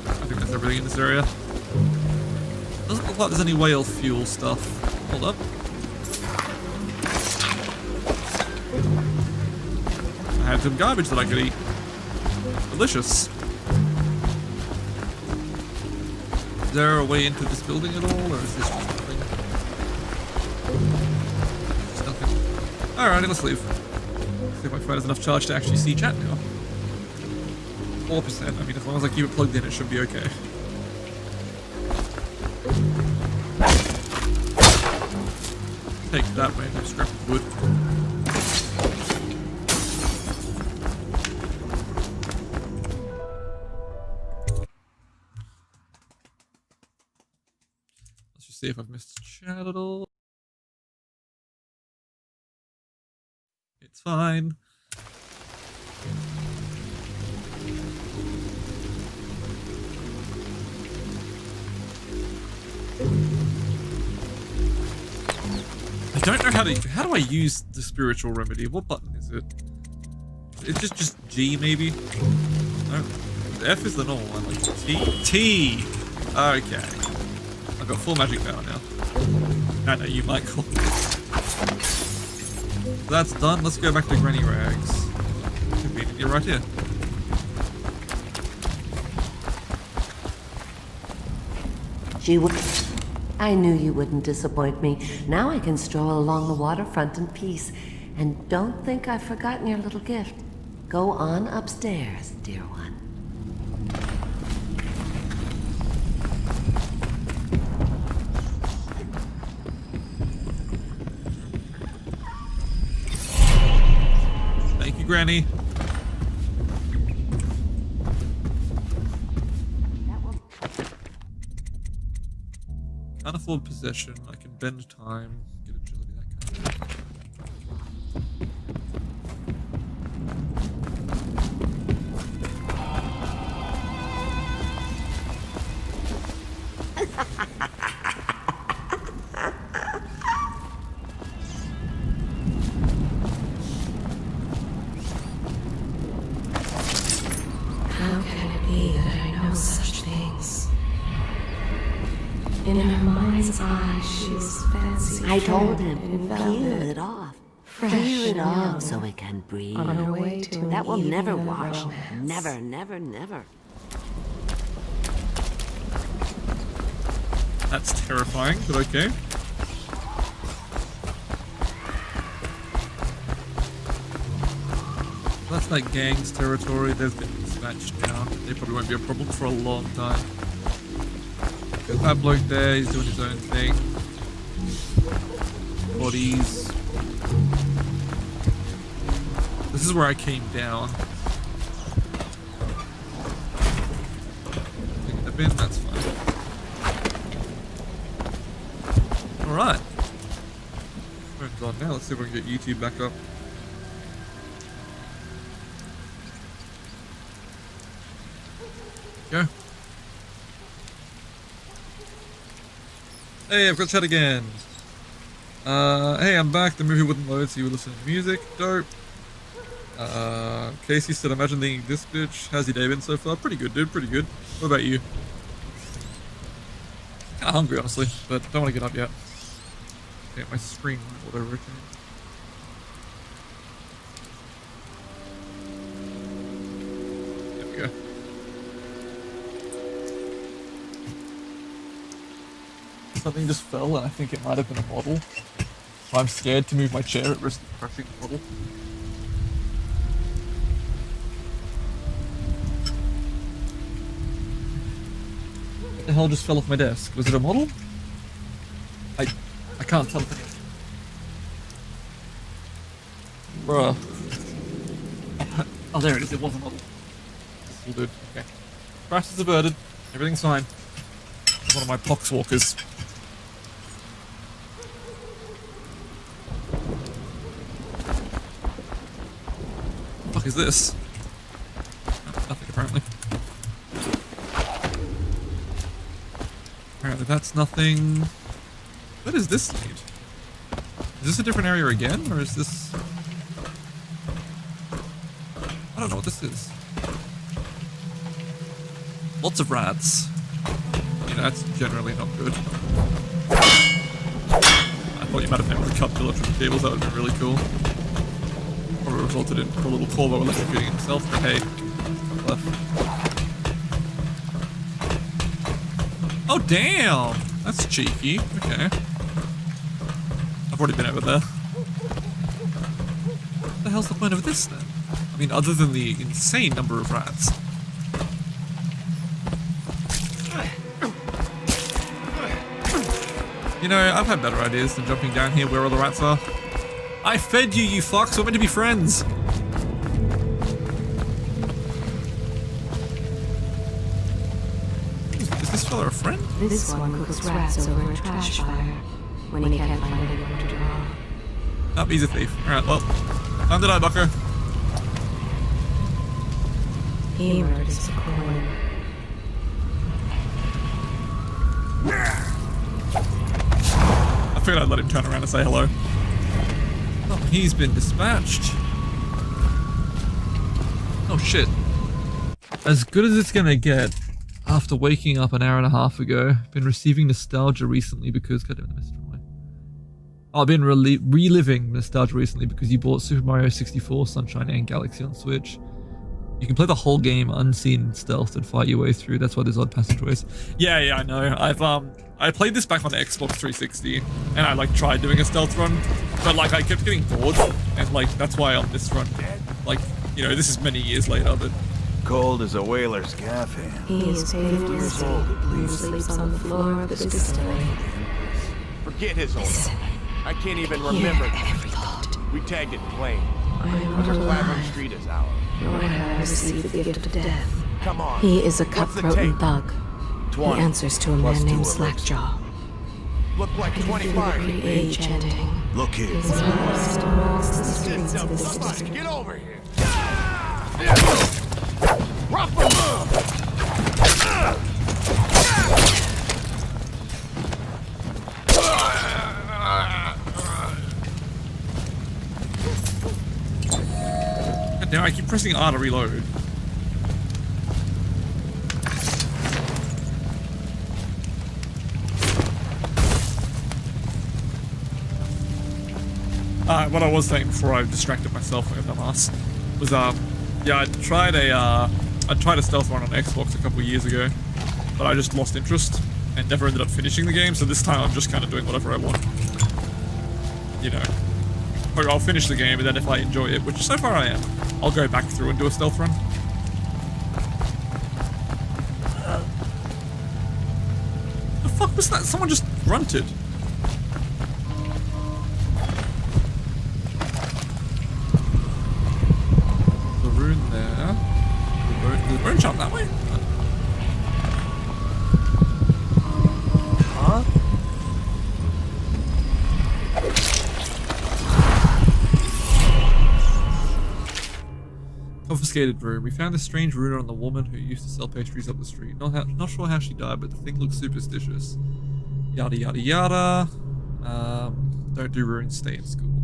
I think that's everything in this area. Doesn't look like there's any whale fuel stuff. Hold up. I had some garbage that I could eat. Delicious. Is there a way into this building at all, or is this just nothing? Just nothing. Alrighty, let's leave. See if my phone has enough charge to actually see chat now. 4%. I mean, as long as I keep it plugged in, it should be okay. Take that random scrap of wood. Let's just see if I've missed chat at all. It's fine. I don't know how do I use the spiritual remedy? What button is it? It's just G maybe? No. F is the normal one, like T? T! Okay. I've got full magic power now. No, you Michael. That's done, let's go back to Granny Rags. Conveniently right here. I knew you wouldn't disappoint me. Now I can stroll along the waterfront in peace. And don't think I've forgotten your little gift. Go on upstairs, dear one. Thank you, Granny. Can't afford possession. I can bend time, get agility, that kind of thing. How can it be that I know such things? In her mind's eye, she's fancy. I told him, in peel velvet, it off. fresh Peel it and off young, so it can breathe. on her way to an That will evening never of wash. romance. Never, never, never. That's terrifying, but okay. That's like gang's territory. They've been dispatched down. They probably won't be a problem for a long time. Got that bloke there, he's doing his own thing. Bodies. This is where I came down. Taking the bin, that's fine. Alright. Phone's on now, let's see if we can get YouTube back up. Go. Hey, I've got chat again. Hey, I'm back. The movie wouldn't load, so you were listening to music. Dope. Casey said, imagine being this bitch. How's your day been so far? Pretty good, dude. Pretty good. What about you? Kinda hungry, honestly, but don't want to get up yet. Okay, my screen whatever it is. There we go. Something just fell, and I think it might have been a bottle. So I'm scared to move my chair at risk of crushing the bottle. What the hell just fell off my desk? Was it a model? I can't tell. Bruh. Oh, there it is. It was a model. All good. Okay. Crash is averted. Everything's fine. It's one of my poxwalkers. What the fuck is this? Nothing, apparently. Apparently that's nothing. What does this lead? Is this a different area again, or is this... I don't know what this is. Lots of rats. You know, that's generally not good. I thought you might have been able to cut the electrical cables, that would have been really cool. Probably resulted in a little Corvo electrocuting himself, but hey. Left. Oh damn! That's cheeky. Okay. I've already been over there. What the hell's the point of this then? I mean, other than the insane number of rats. You know, I've had better ideas than jumping down here where all the rats are. I fed you, you fucks. We're meant to be friends. Is this fella a friend? This one cooks rats over a trash fire when he can't find anyone to draw. Oh, he's a thief. Alright, well. Time to die, bucker. He murdered his coin. I figured I'd let him turn around and say hello. Oh, he's been dispatched. Oh shit. As good as it's gonna get, after waking up an hour and a half ago, I've been receiving nostalgia recently because... God damn it, I missed it away. Oh, I've been reliving nostalgia recently because you bought Super Mario 64, Sunshine and Galaxy on Switch. You can play the whole game unseen in stealth and fight your way through. That's why there's odd passageways. Yeah, I know. I played this back on the Xbox 360, and I like tried doing a stealth run, but like I kept getting bored, and like that's why on this run, like you know, this is many years later, but cold as a whaler's gaff hand. He is 50 years old and sleeps on the floor of the distillery. Forget his old. I can't even remember. We tagged it plain. I am not Clavering alive, Street is ours. nor have I received the gift of death. Come on. He is a What's the cutthroat and tape? thug. 20. He answers to a Plus man named 2 elixir. Slackjaw. Look like I can feel 25. every age ending. Look here. His voice still walks the streets of this Somebody district. get over here. Rough him up. God damn, I keep pressing R to reload. What I was saying before I distracted myself like a dumbass was, yeah, I tried a stealth run on Xbox a couple of years ago, but I just lost interest and never ended up finishing the game, so this time I'm just kind of doing whatever I want. You know. Or I'll finish the game, and then if I enjoy it, which so far I am, I'll go back through and do a stealth run. The fuck was that? Someone just grunted. The rune there. The rune shot that way? Huh? Oh, for Confiscated room. We found a strange rune on the woman who used to sell pastries up the street. Not sure how she died, but the thing looks superstitious. Yada yada yada. Don't do runes, stay in school.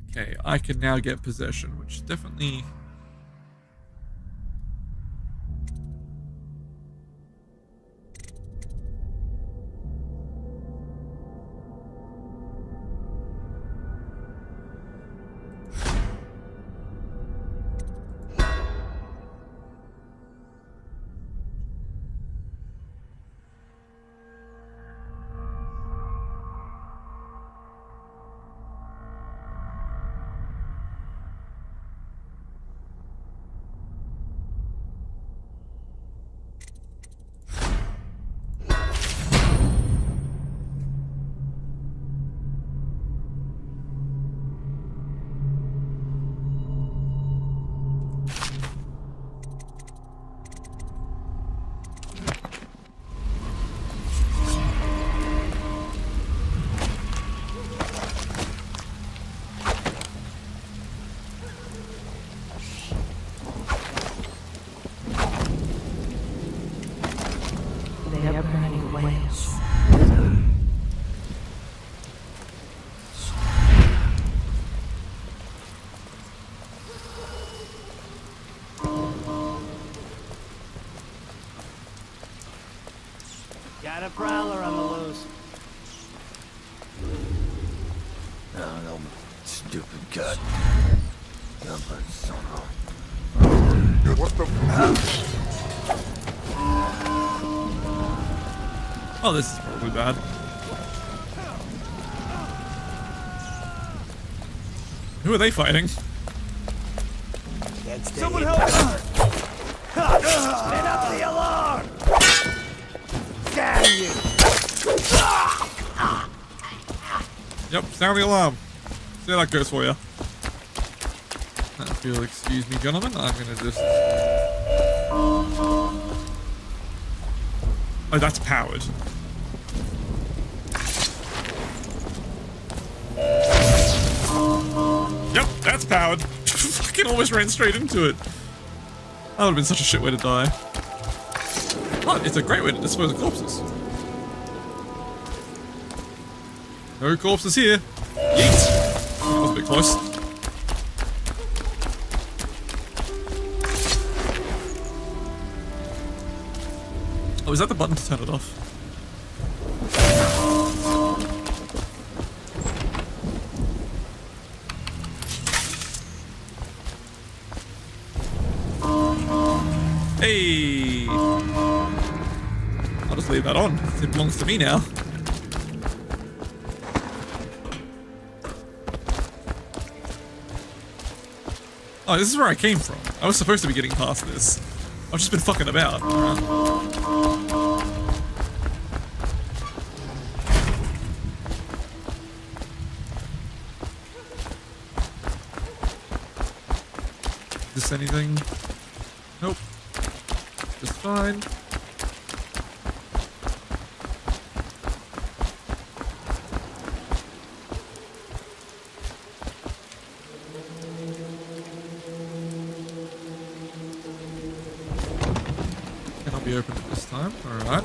Okay, I can now get possession, which definitely... They are burning whales. Got a prowler on the loose. Oh, no, stupid gut. What the Oh, this is probably bad. Who are they fighting? Someone help me! Spin up the alarm! Damn you! Yep, sound the alarm. See how that goes for you. If you'll excuse me, gentlemen, I'm gonna just... Oh, that's powered. Yep, that's powered. Fucking almost ran straight into it. That would have been such a shit way to die. But it's a great way to dispose of corpses. No corpses here. Yeet. That was a bit close. Oh, is that the button to turn it off? Hey! I'll just leave that on. It belongs to me now. Oh, this is where I came from. I was supposed to be getting past this. I've just been fucking about. Is this anything? Nope. Just fine. Cannot be opened at this time. Alright.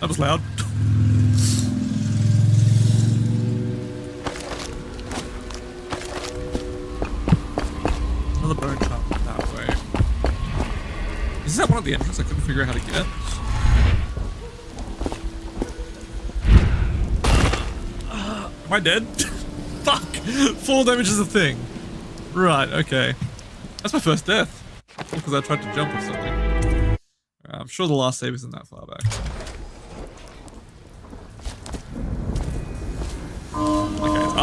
That was loud. Another bone chunk that way. Is that one at the entrance I couldn't figure out how to get? Am I dead? Fuck! Fall damage is a thing. Right, okay. That's my first death. Because I tried to jump or something. I'm sure the last save isn't that far back.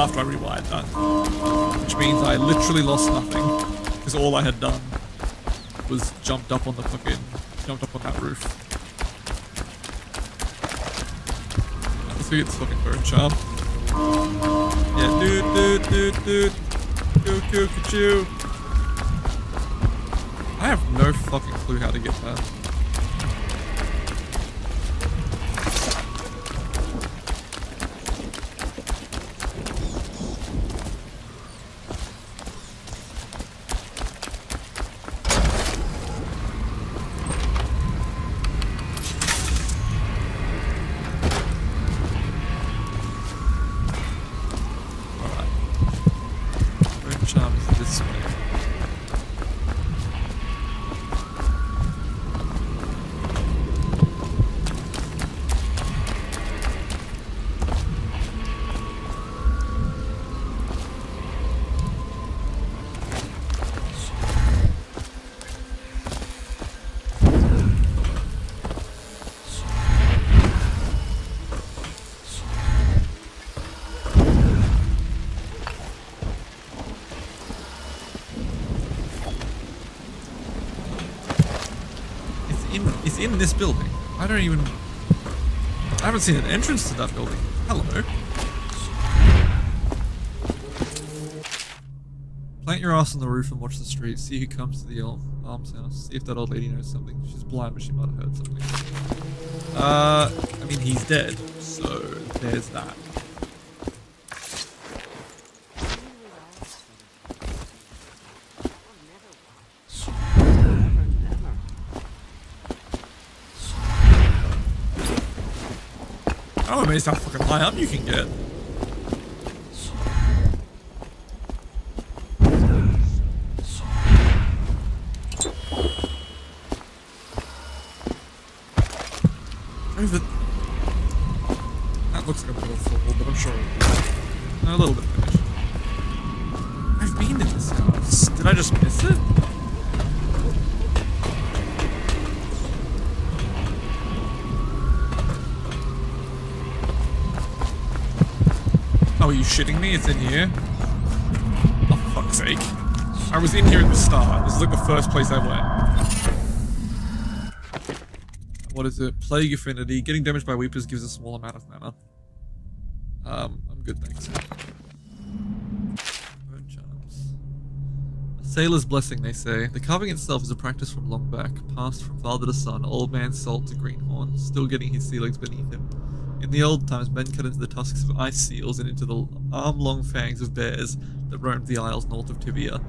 after I rewired that. Which means I literally lost nothing. Because all I had done was jumped up on that roof. Let's go get this fucking bone charm. Yeah, dude. Choo. I have no fucking clue how to get that. In this building. I haven't seen an entrance to that building. Hello. Plant your ass on the roof and watch the street. See who comes to the arms house. See if that old lady knows something. She's blind, but she might have heard something. I mean, he's dead, so there's that. I'm amazed how fucking high up you can get. That looks like a bit of a fall, but I'm sure a little bit finished. I've been in this house. Did I just miss it? Oh, are you shitting me? It's in here? Oh, for fuck's sake. I was in here at the start. This is like the first place I went. What is it? Plague Affinity. Getting damaged by Weepers gives a small amount of mana. I'm good, thanks. Bone charms. A sailor's blessing, they say. The carving itself is a practice from long back, passed from father to son, old man salt to greenhorn, still getting his sea legs beneath him. In the old times, men cut into the tusks of ice seals and into the arm-long fangs of bears that roamed the isles north of Tibia.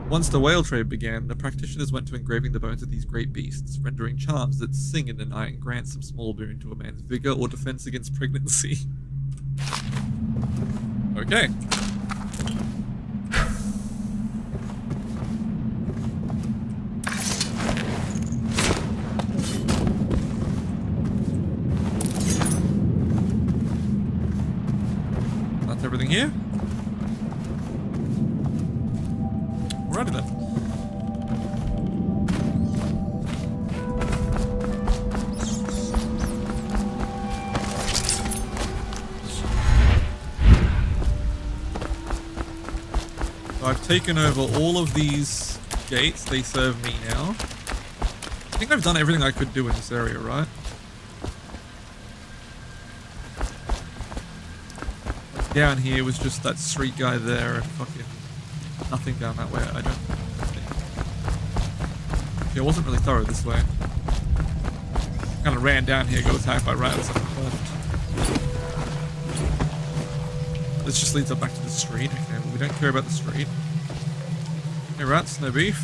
Once the whale trade began, the practitioners went to engraving the bones of these great beasts, rendering charms that sing in the night and grant some small boon to a man's vigor or defense against pregnancy. Okay. That's everything here. Alrighty then. So I've taken over all of these gates. They serve me now. I think I've done everything I could do in this area, right? Down here was just that street guy there and fucking nothing down that way, I don't think. Yeah, it wasn't really thorough this way. Kind of ran down here, got attacked by rats and left. This just leads up back to the street. Okay, well, we don't care about the street. Hey rats, no beef.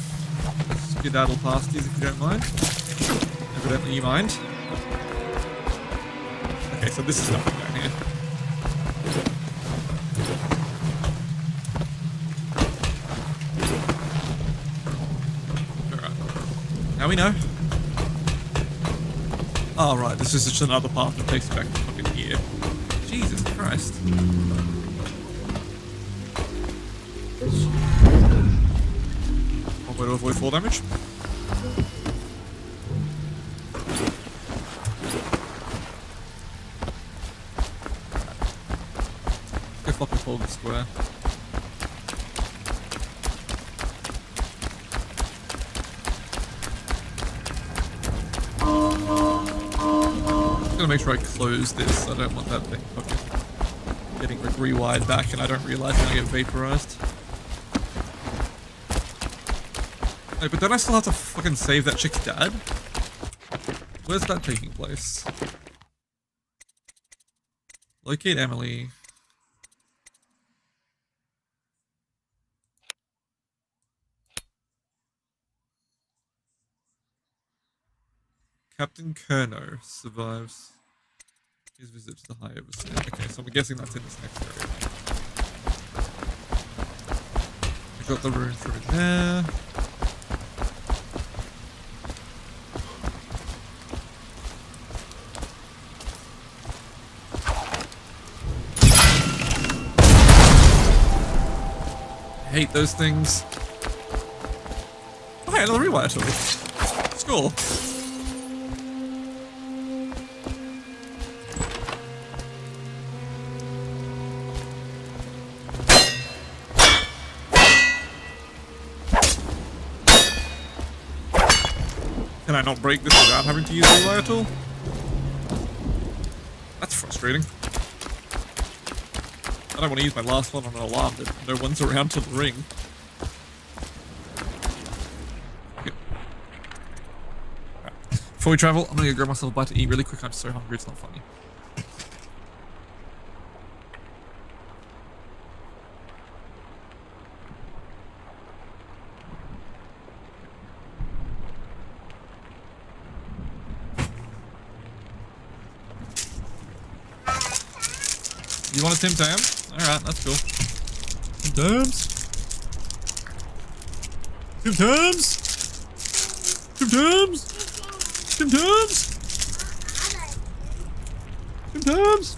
Let's skedaddle past these if you don't mind. Evidently you mind. Okay, so this is nothing down here. Now we know. Oh, right, this is just another path that takes you back to fucking here. Jesus Christ. One way to avoid fall damage. Go fucking fall Trafalgar Square. I'm gonna make sure I close this. I don't want that thing fucking getting like rewired back and I don't realize when I get vaporized. Hey, but then I still have to fucking save that chick's dad? Where's that taking place? Locate Emily. Captain Kerno survives his visit to the High Overseer. Okay, so I'm guessing that's in this next area. We got the rune through there. I hate those things. Oh, hey, another rewire tool. Cool. Can I not break this without having to use the rewire tool? That's frustrating. I don't want to use my last one on an alarm that no one's around to ring. Okay. Right. Before we travel, I'm gonna go grab myself a bite to eat really quick. I'm so hungry, it's not funny. You want a Tim Tam? Alright, that's cool. Tim Tams? Tim Tams? Tim Tams? Tim Tams? Tim Tams?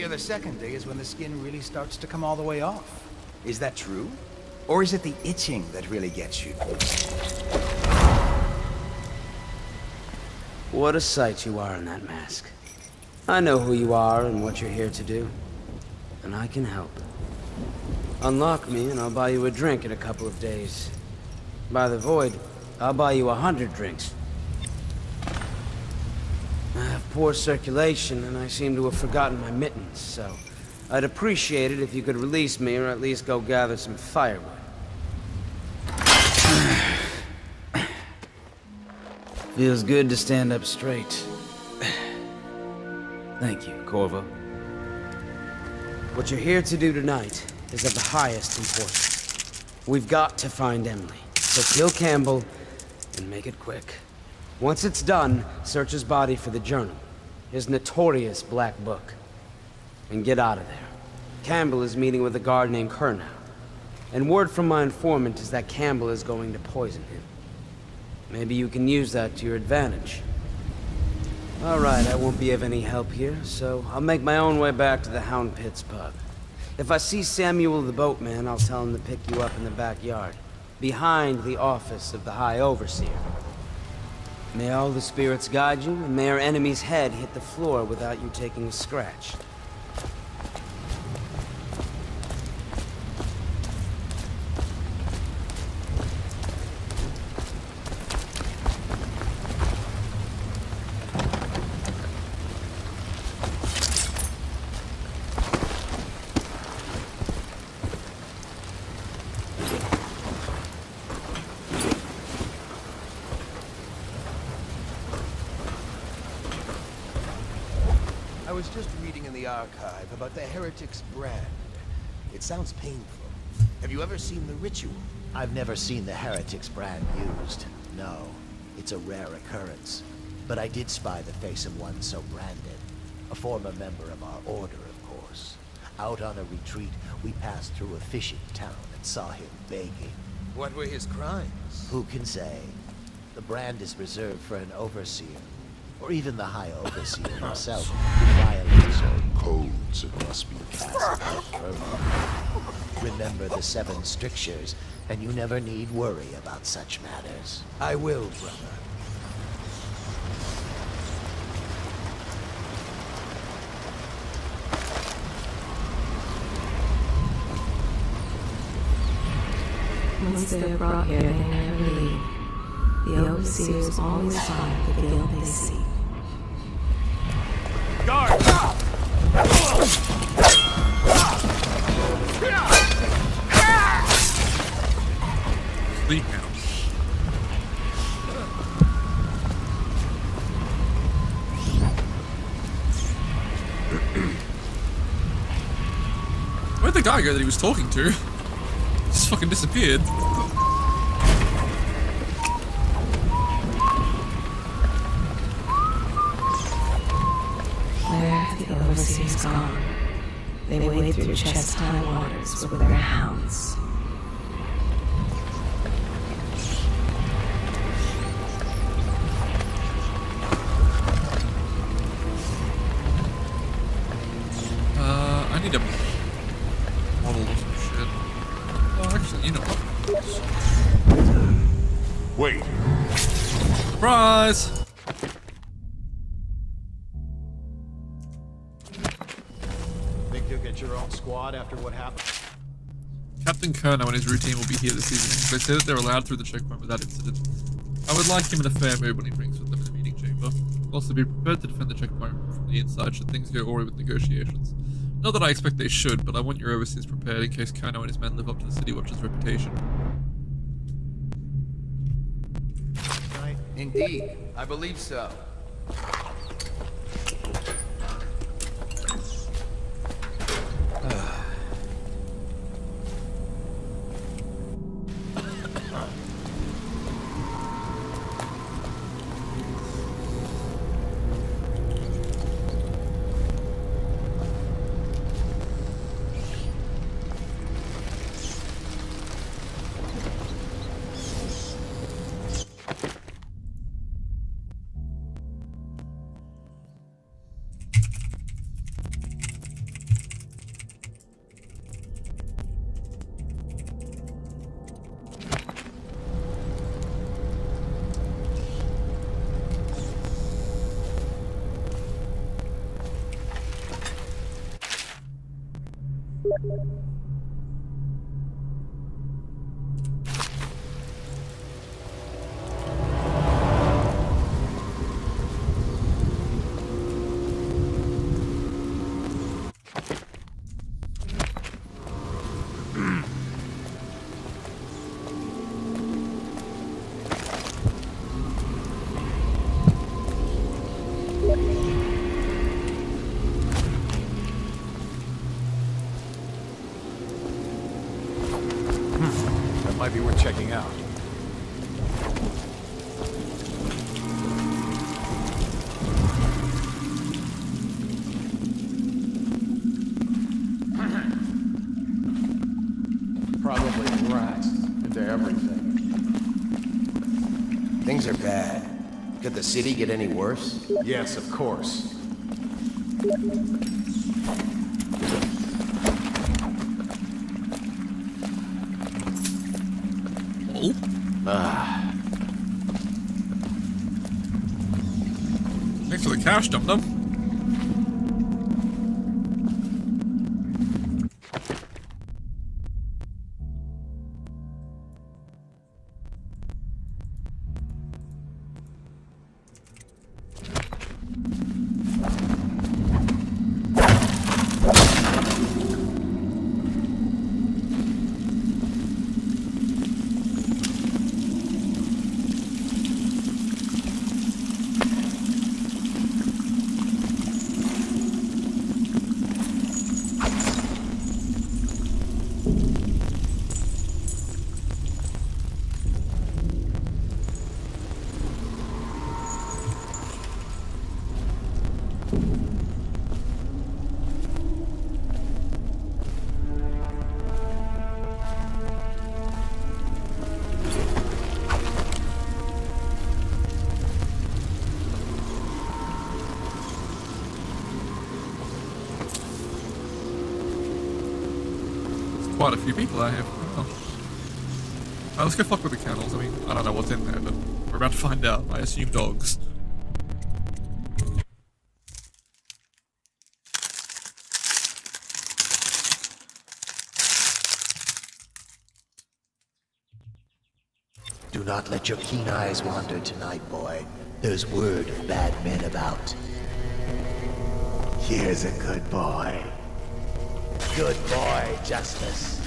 The second day is when the skin really starts to come all the way off. Is that true? Or is it the itching that really gets you? What a sight you are in that mask. I know who you are and what you're here to do. And I can help. Unlock me and I'll buy you a drink in a couple of days. By the void, I'll buy you 100 drinks. I have poor circulation, and I seem to have forgotten my mittens, so I'd appreciate it if you could release me or at least go gather some firewood. Feels good to stand up straight. Thank you, Corvo. What you're here to do tonight is of the highest importance. We've got to find Emily, so kill Campbell and make it quick. Once it's done, search his body for the journal, his notorious black book, and get out of there. Campbell is meeting with a guard named Kernow, and word from my informant is that Campbell is going to poison him. Maybe you can use that to your advantage. All right, I won't be of any help here, so I'll make my own way back to the Hound Pits pub. If I see Samuel the boatman, I'll tell him to pick you up in the backyard, behind the office of the High Overseer. May all the spirits guide you, and may our enemy's head hit the floor without you taking a scratch. I was just reading in the archive about the Heretic's brand. It sounds painful. Have you ever seen the ritual? I've never seen the Heretic's brand used. No, it's a rare occurrence. But I did spy the face of one so branded. A former member of our order, of course. Out on a retreat, we passed through a fishing town and saw him begging. What were his crimes? Who can say? The brand is reserved for an overseer, or even the High Overseer himself, who violates certain codes and must be cast further. Remember the 7 strictures, and you never need worry about such matters. I will, brother. Once they are brought here, they never leave. The overseers always find the guild they seek. Guard! Sleep now. Where'd the guy go that he was talking to? Just fucking disappeared. Where have the overseers gone? They wade through chest-high waters with their hounds. I need a model or some shit. Oh, actually, you know what? Wait. Surprise! Think you'll get your own squad after what happened? Captain Kerno and his routine will be here this evening. They say that they're allowed through the checkpoint without incident. I would like him in a fair mood when he drinks with them in the meeting chamber. Also, be prepared to defend the checkpoint from the inside should things go awry with negotiations. Not that I expect they should, but I want your overseers prepared in case Kerno and his men live up to the City Watch's reputation. Indeed, I believe so. Might be worth checking out. Probably rats into everything. Things are bad. Could the city get any worse? Yes, of course. Thanks for the cash, dum-dum. quite a few people out here. Oh. Alright, let's go fuck with the kennels. I mean, I don't know what's in there, but we're about to find out. I assume dogs. Do not let your keen eyes wander tonight, boy. There's word of bad men about. Here's a good boy. Good boy, Justice.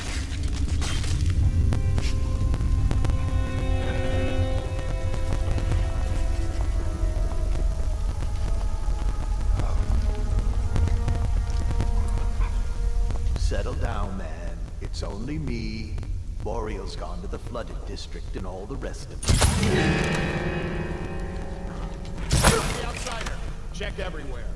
Settle down, man. It's only me. Boreal's gone to the flooded district and all the rest of them. The outsider. Check everywhere.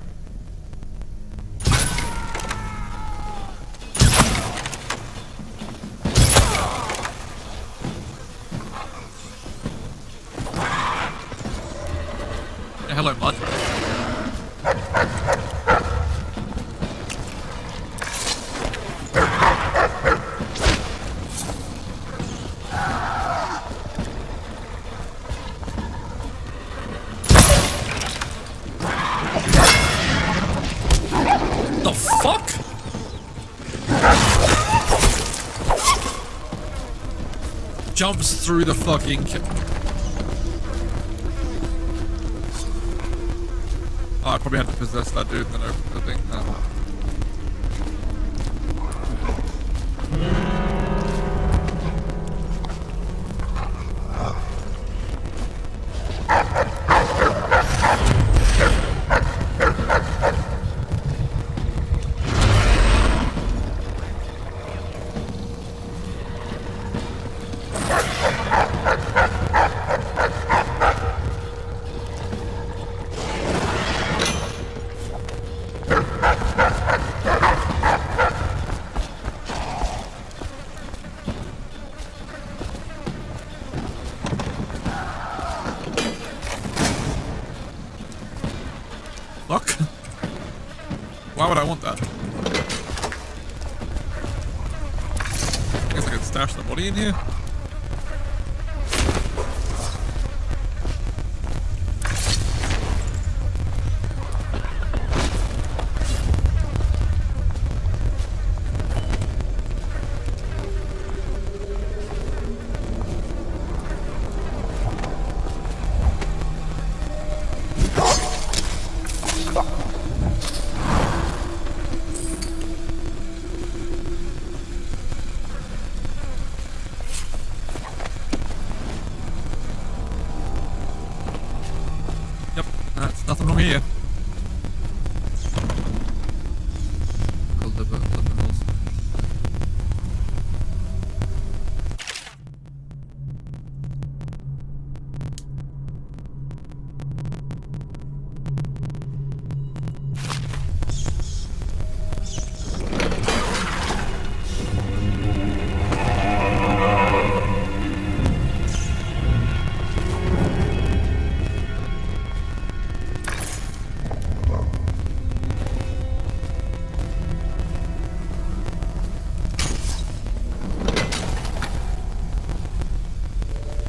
Hello, Mud. The fuck? Jumps through the fucking... Oh, I probably had to possess that dude and then open the thing. Fuck. Why would I want that? I guess I could stash the body in here. Nothing wrong here.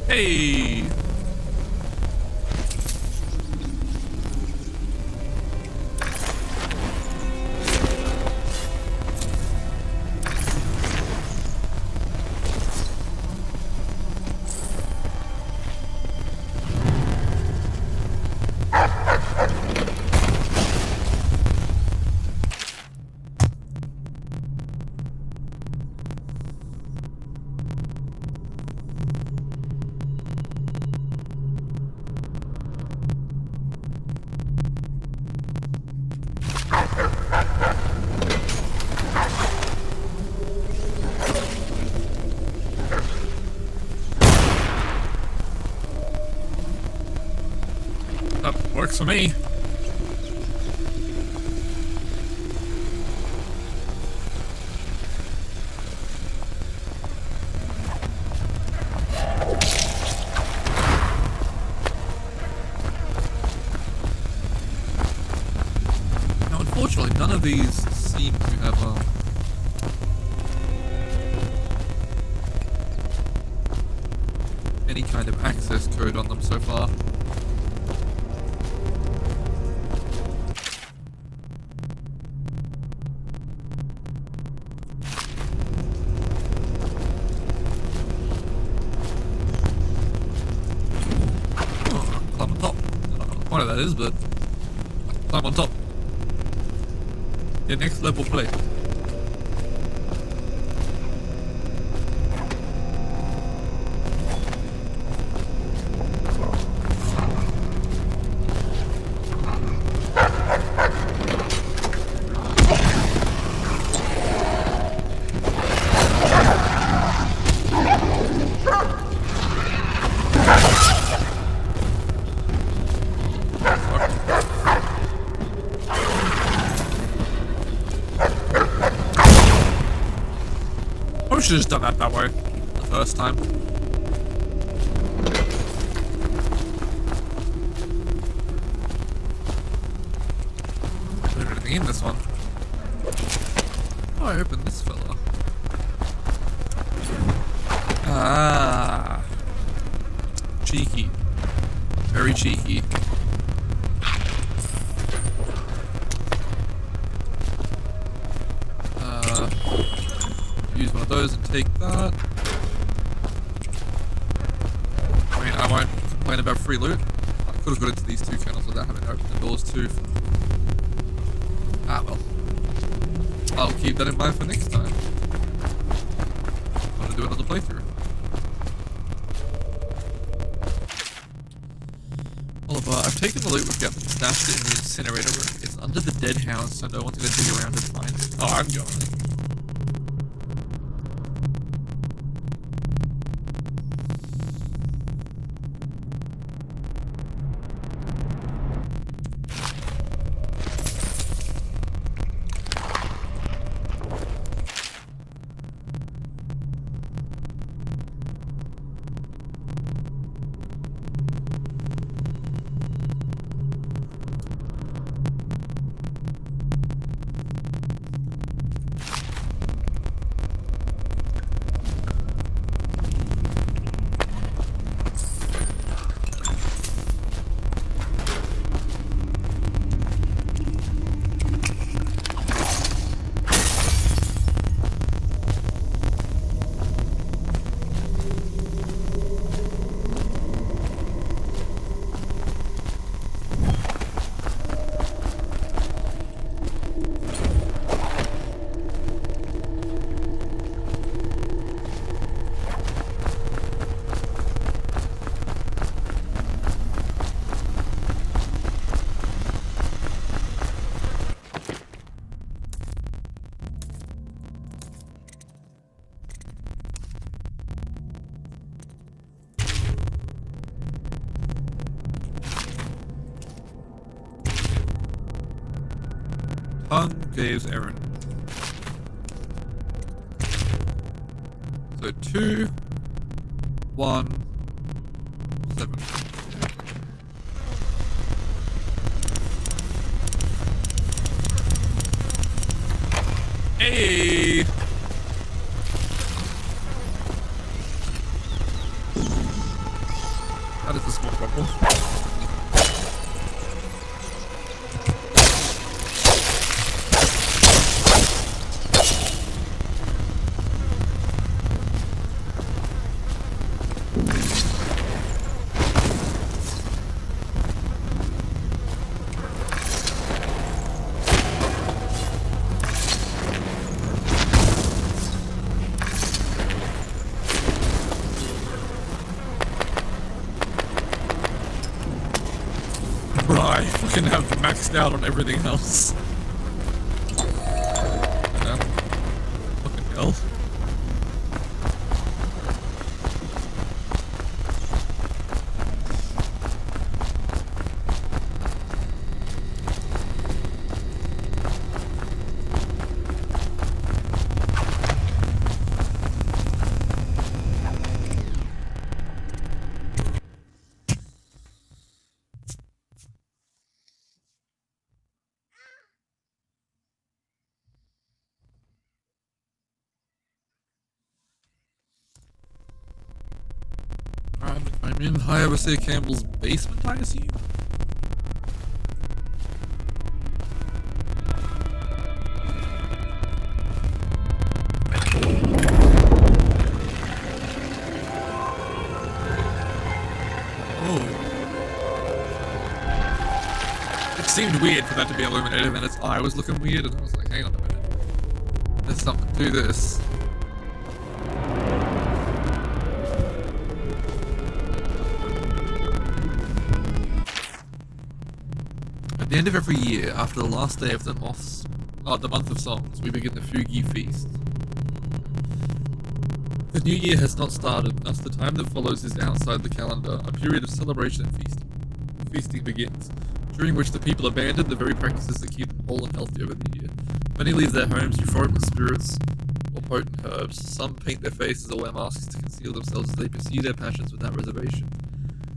Hey! That works for me. Now, unfortunately, none of these seem to have any kind of access code on them so far. Oh, climb on top. I don't know what the point of that is, but climb on top. Yeah, next level play. I should have just done that way the first time. Is there anything in this one? Oh, I opened this fella. Ah. Cheeky. Very cheeky. Use one of those and take that. I mean, I won't complain about free loot. I could have got into these two channels without having to open the doors too. Ah well. I'll keep that in mind for next time. I'm gonna do another playthrough. Oliver, I've taken the loot we've got and stashed it in the incinerator room. It's under the dead house, so no one's gonna dig around and find it. Oh, I'm going. Dave's errand. So 2, 1, 7. Hey! That is a small problem. I fucking have maxed out on everything else. Fucking hell. I'm in High Overseer Campbell's basement, I assume? It seemed weird for that to be illuminated, and then its eye was looking weird, and I was like, hang on a minute. There's something to this. At the end of every year, after the last day of the month of songs, we begin the Fugi Feast. The new year has not started, thus the time that follows is outside the calendar. A period of celebration and feasting begins, during which the people abandon the very practices that keep them whole and healthy over the year. Many leave their homes euphoric with spirits or potent herbs. Some paint their faces or wear masks to conceal themselves as they pursue their passions without reservation.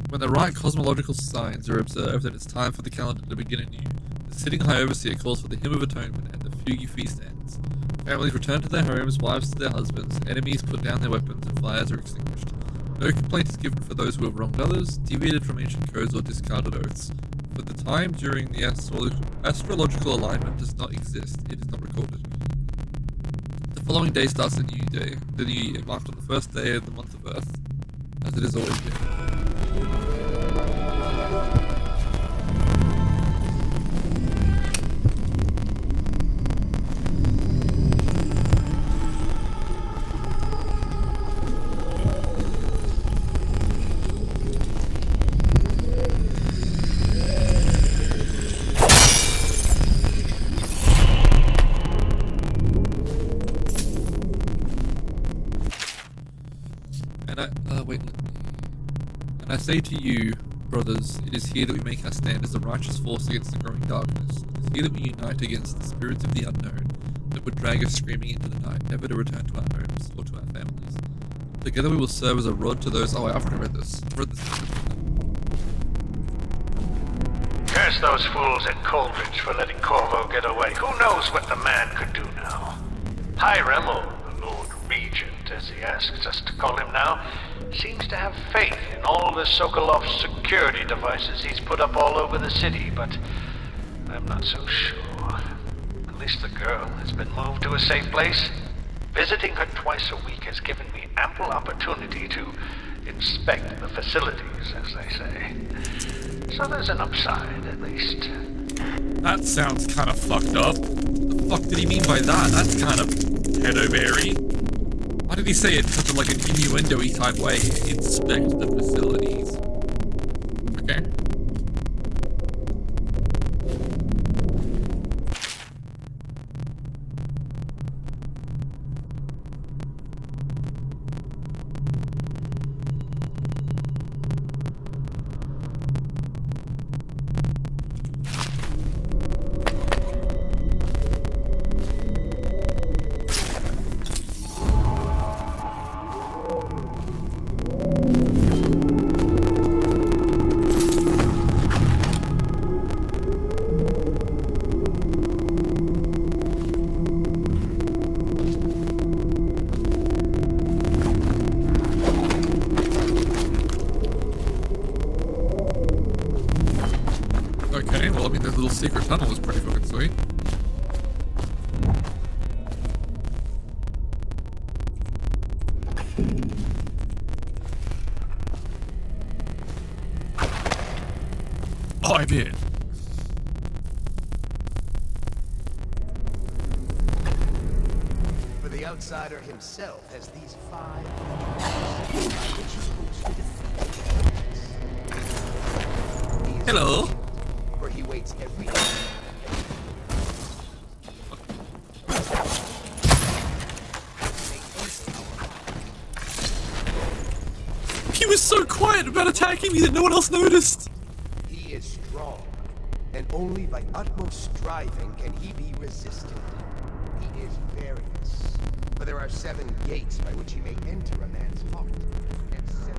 When the right cosmological signs are observed and it's time for the calendar to begin anew, the sitting High Overseer calls for the Hymn of Atonement and the Fugi Feast ends. Families return to their homes, wives to their husbands, enemies put down their weapons, and fires are extinguished. No complaint is given for those who have wronged others, deviated from ancient codes, or discarded oaths. For the time during the astrological alignment does not exist, it is not recorded. The following day starts the new year, marked on the first day of the month of Earth, as it has always been. And I say to you, brothers, it is here that we make our stand as a righteous force against the growing darkness. It is here that we unite against the spirits of the unknown that would drag us screaming into the night, never to return to our homes or to our families. Together we will serve as a rod to those— oh, I've already read this. I've read this. Curse those fools at Coleridge for letting Corvo get away. Who knows what the man could do now? Hiram, or the Lord Regent, as he asks us to call him now, seems to have faith in all the Sokolov's security devices he's put up all over the city, but I'm not so sure. At least the girl has been moved to a safe place. Visiting her twice a week has given me ample opportunity to inspect the facilities, as they say. So there's an upside, at least. That sounds kind of fucked up. What the fuck did he mean by that? That's kind of pedo-berry. Why did he say it in such like an innuendo-y type way? Inspect the facilities. Okay. Secret tunnel was pretty fucking sweet. Oh, I did. For the outsider himself has these 5 Hello. where he waits every day. He was so quiet about attacking me that no one else noticed. He is strong, and only by utmost striving can he be resisted. He is various, but there are 7 gates by which he may enter a man's heart. And 7...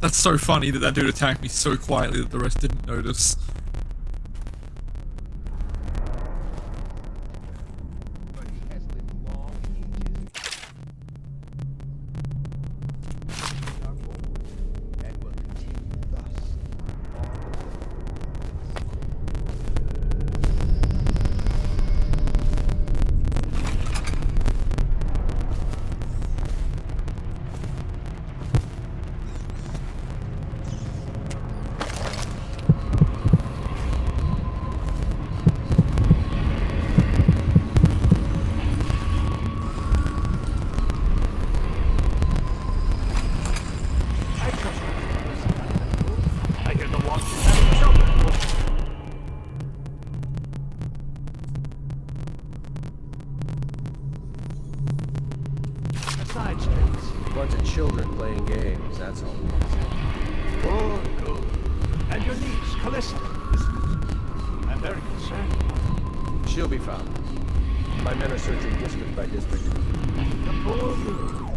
That's so funny that that dude attacked me so quietly that the rest didn't notice. space. A bunch of children playing games, that's all it is. Good, good. And your niece, Callista, I'm very concerned. She'll be found. My men are searching district by district. The poor girl.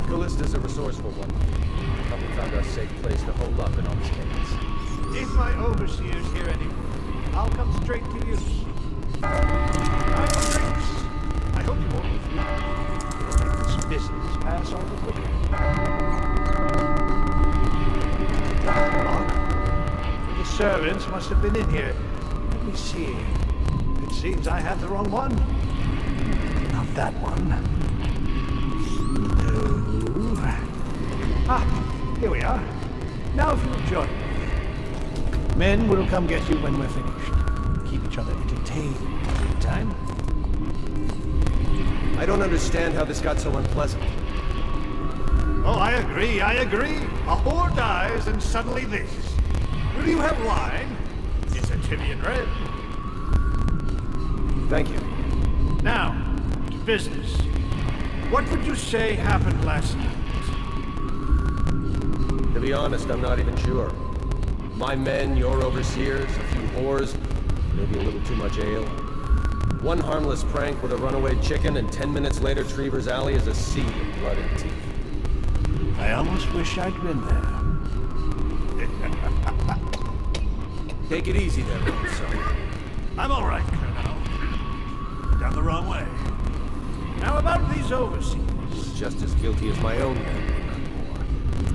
Callista's a resourceful one. Probably found a safe place to hole up in all this chaos. If my overseers hear anything, I'll come straight to you. I'm drinks. I hope you won't refuse. Make this business pass on the quicker. Lock. The servants must have been in here. Let me see. It seems I had the wrong one. Not that one. No. Ah, here we are. Now if you'll join me. Men will come get you when we're finished. Keep each other entertained. Time? I don't understand how this got so unpleasant. Oh, I agree, I agree. A whore dies and suddenly this. Will you have wine? It's a Tivian red. Thank you. Now, to business. What would you say happened last night? To be honest, I'm not even sure. My men, your overseers, a few whores, maybe a little too much ale. One harmless prank with a runaway chicken, and 10 minutes later, Trevor's Alley is a sea of blood and teeth. I almost wish I'd been there. Take it easy there, old son. I'm all right, Colonel. Down the wrong way. Now about these overseers. Just as guilty as my own men.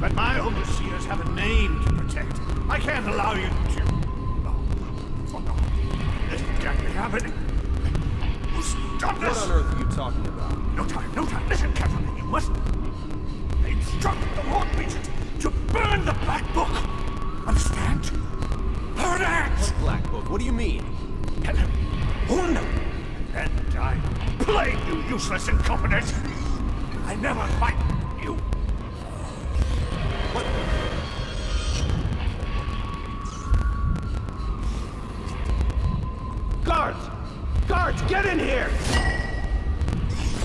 But my overseers have a name to protect. I can't allow you to... Oh no. This can't be happening. Stop this! What on earth are you talking about? No time, no time. Listen carefully. You must... They instruct the Lord Regent to burn the Black Book. Understand? Burn it! What Black Book? What do you mean? Burn them! And I plague you, useless incompetent! I never fight you! What? Guards! Guards, get in here!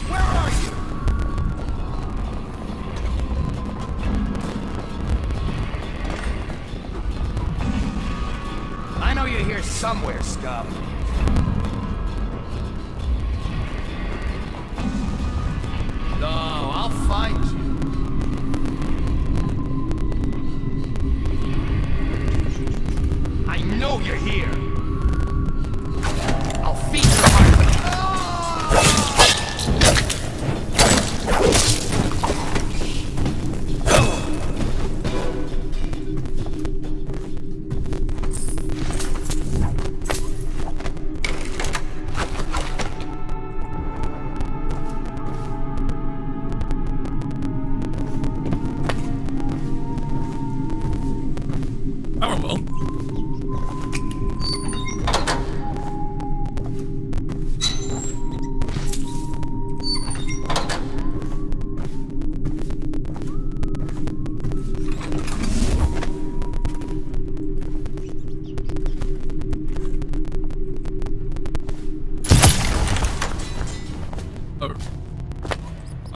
Where are you? I know you're here somewhere, scum. No, I'll find you. I know you're here. I'll feed your heart.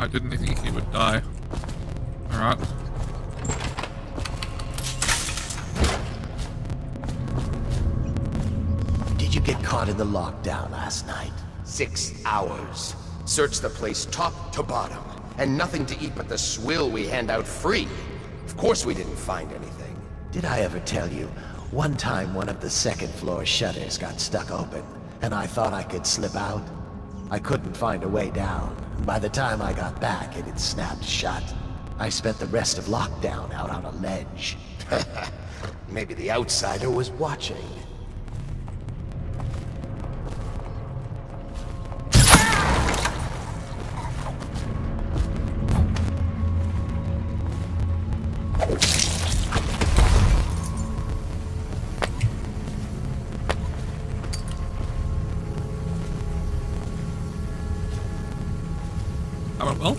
I didn't think he would die. Alright. Did you get caught in the lockdown last night? 6 hours. Searched the place top to bottom. And nothing to eat but the swill we hand out free. Of course we didn't find anything. Did I ever tell you, one time one of the second floor shutters got stuck open, and I thought I could slip out? I couldn't find a way down. By the time I got back, it had snapped shut. I spent the rest of lockdown out on a ledge. Maybe the outsider was watching. Well.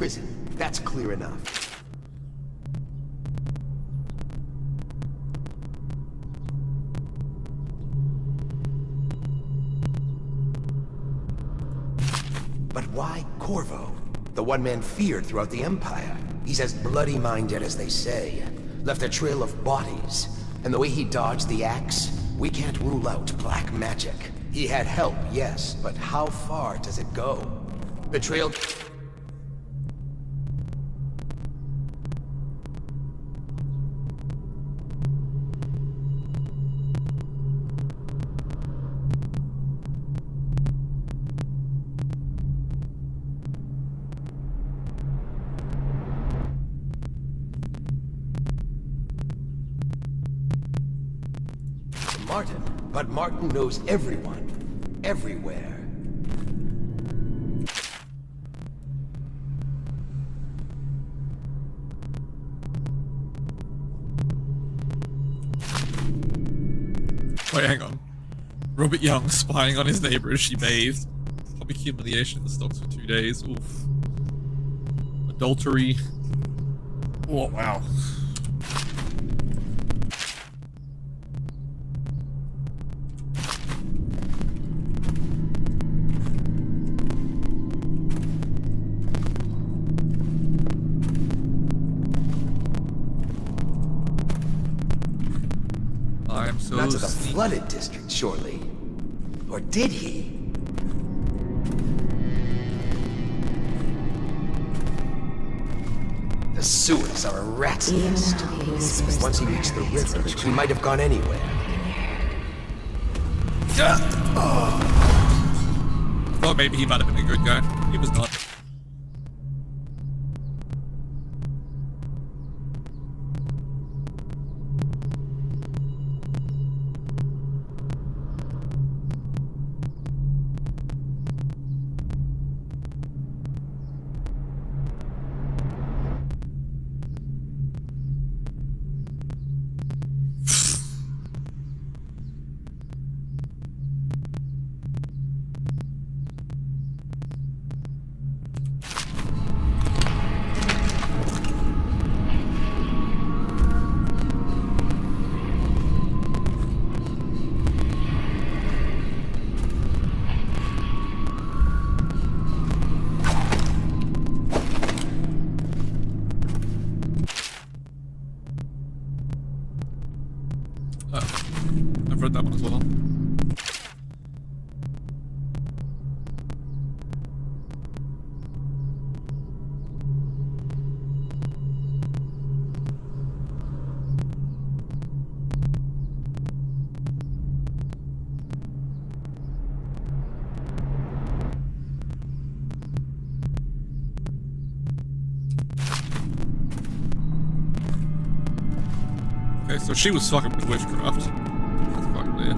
prison. That's clear enough. But why Corvo? The one man feared throughout the Empire. He's as bloody-minded as they say. Left a trail of bodies. And the way he dodged the axe, we can't rule out black magic. He had help, yes, but how far does it go? The trail... Martin. But Martin knows everyone. Everywhere. Wait, hang on. Robert Young spying on his neighbor as she bathed. Public humiliation in the stocks for 2 days. Oof. Adultery. Oh, wow. Not to the flooded district, surely. Or did he? The sewers are a rat's nest. Once he reached the river, he might have gone anywhere. Well, maybe he might have been a good guy. He was not. I've read that one as well. Okay, so she was fucking with witchcraft. That's quite clear.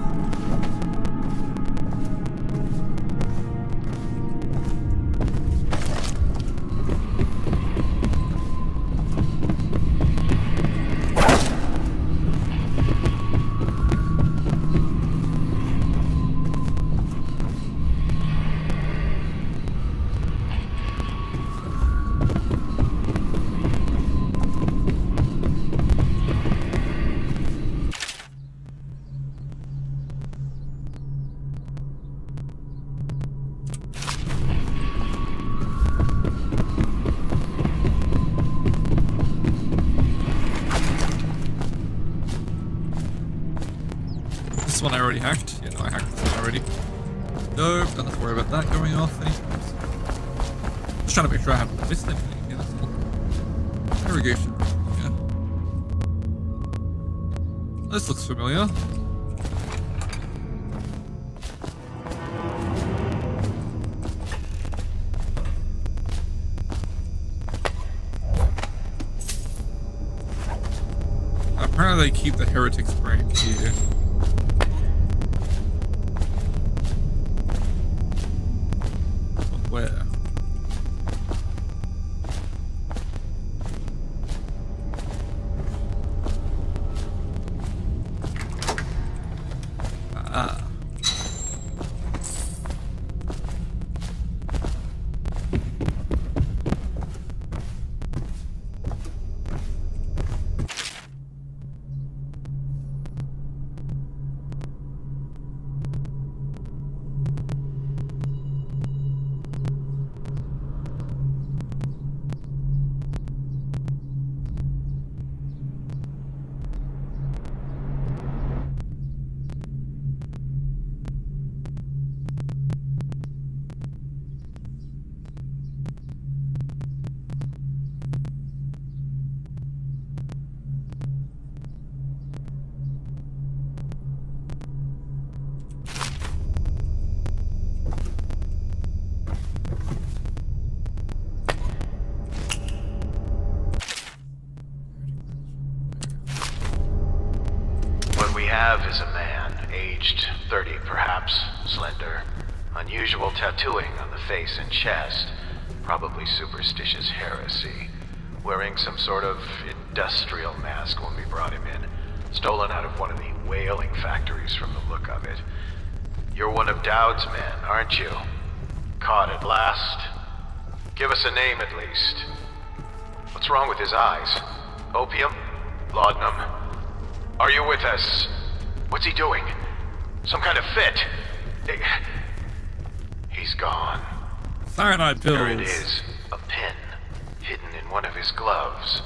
This one I already hacked. Yeah, no, I hacked this one already. Nope, don't have to worry about that going off. Just trying to make sure I haven't missed anything. Yeah, that's all. Irrigation. Yeah. This looks familiar. Apparently they keep the heretic's brain here. Where? Ah. have is a man, aged 30 perhaps, slender. Unusual tattooing on the face and chest, probably superstitious heresy. Wearing some sort of industrial mask when we brought him in. Stolen out of one of the whaling factories from the look of it. You're one of Dowd's men, aren't you? Caught at last? Give us a name at least. What's wrong with his eyes? Opium? Laudanum? Are you with us? What's he doing? Some kind of fit? He's gone. Cyanide pills. There it is. A pin. Hidden in one of his gloves.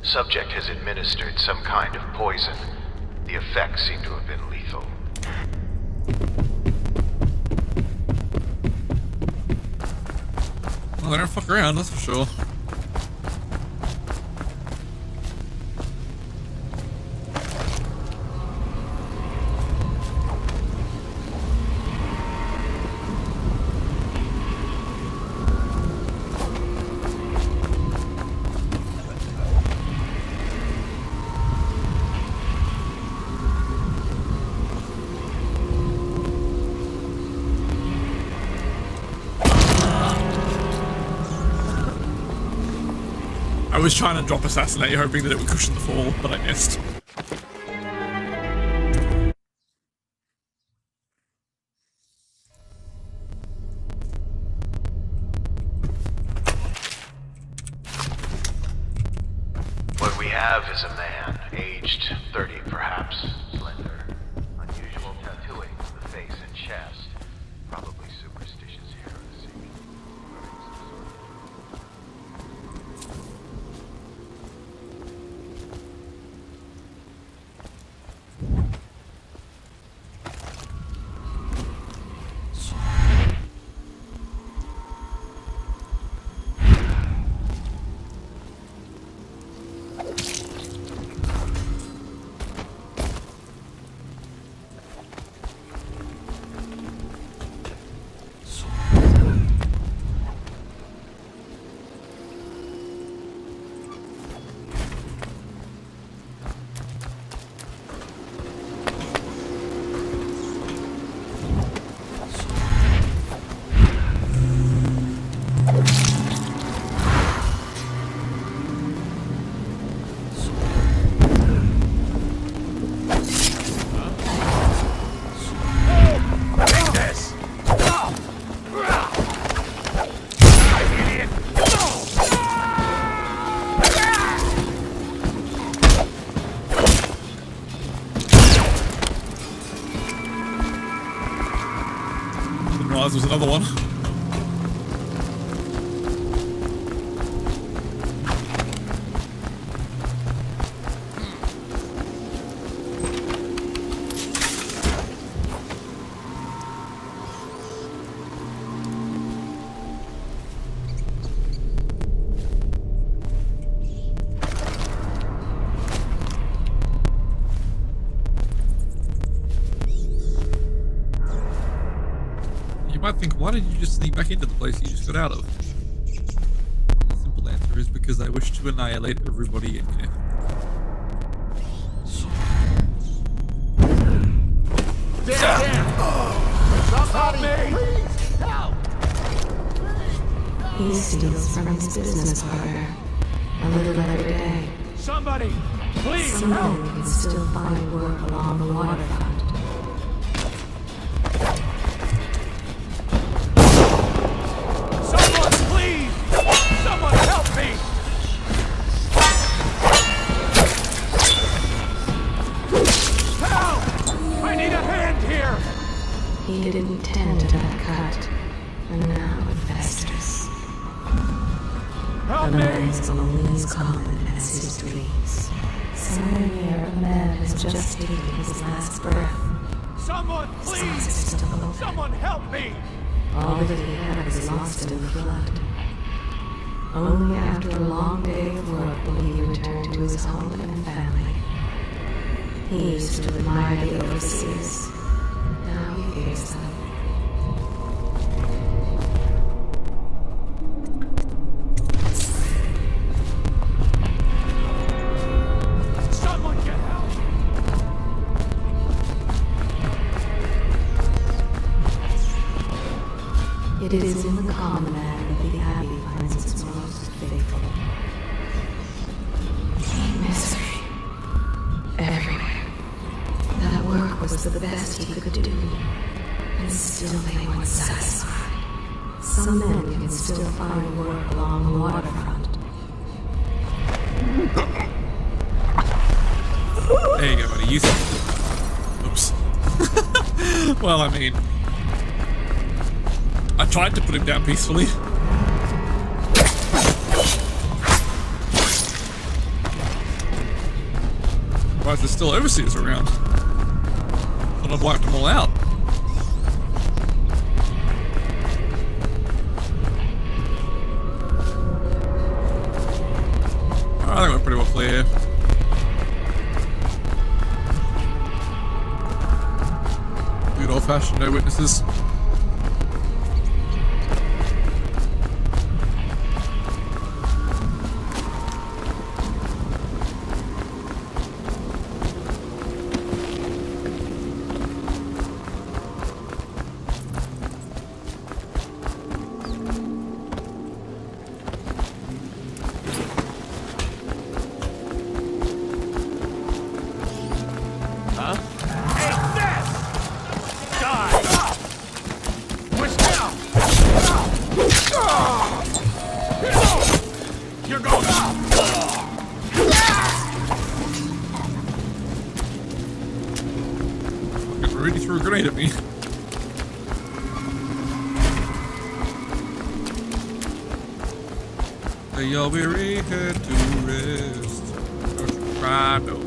Subject has administered some kind of poison. The effects seem to have been lethal. Well, they don't fuck around, that's for sure. I was trying to drop assassinate, hoping that it would cushion the fall, but I missed. What we have is a man, aged 30 perhaps, slender. Unusual tattooing on the face and chest. Probably superstitious heresy. There's another one. You might think, why did you just sneak back into the place you just got out of? The simple answer is because I wish to annihilate everybody in here. He steals from his business partner a little every day. Somebody, please! Somehow he can still find work along the waterfront. Someone, please! Someone help me! Help! I need a hand here! He didn't tend to that cut, and now it festers. Help The me! man's only as common as his dreams. Somewhere near, a man has just taken his last breath. Someone, His eyes are please! still open. Someone help me! All that he had was lost in the flood. Only after a long day of work will he return to his home and family. He used to admire the overseas. Now he fears them. Someone get help! It is in the common man that the Abbey finds its most faithful. Misery. Everywhere. That work was the best he could do. And still they weren't satisfied. Some men can still find work along the waterfront. There you go, buddy. You oops. Well, I mean, I tried to put him down peacefully. Why is there still overseers around? Thought I've wiped them all out. I think we're pretty well clear. Good old-fashioned no witnesses. At me. They all weary head to rest. Don't you cry, no.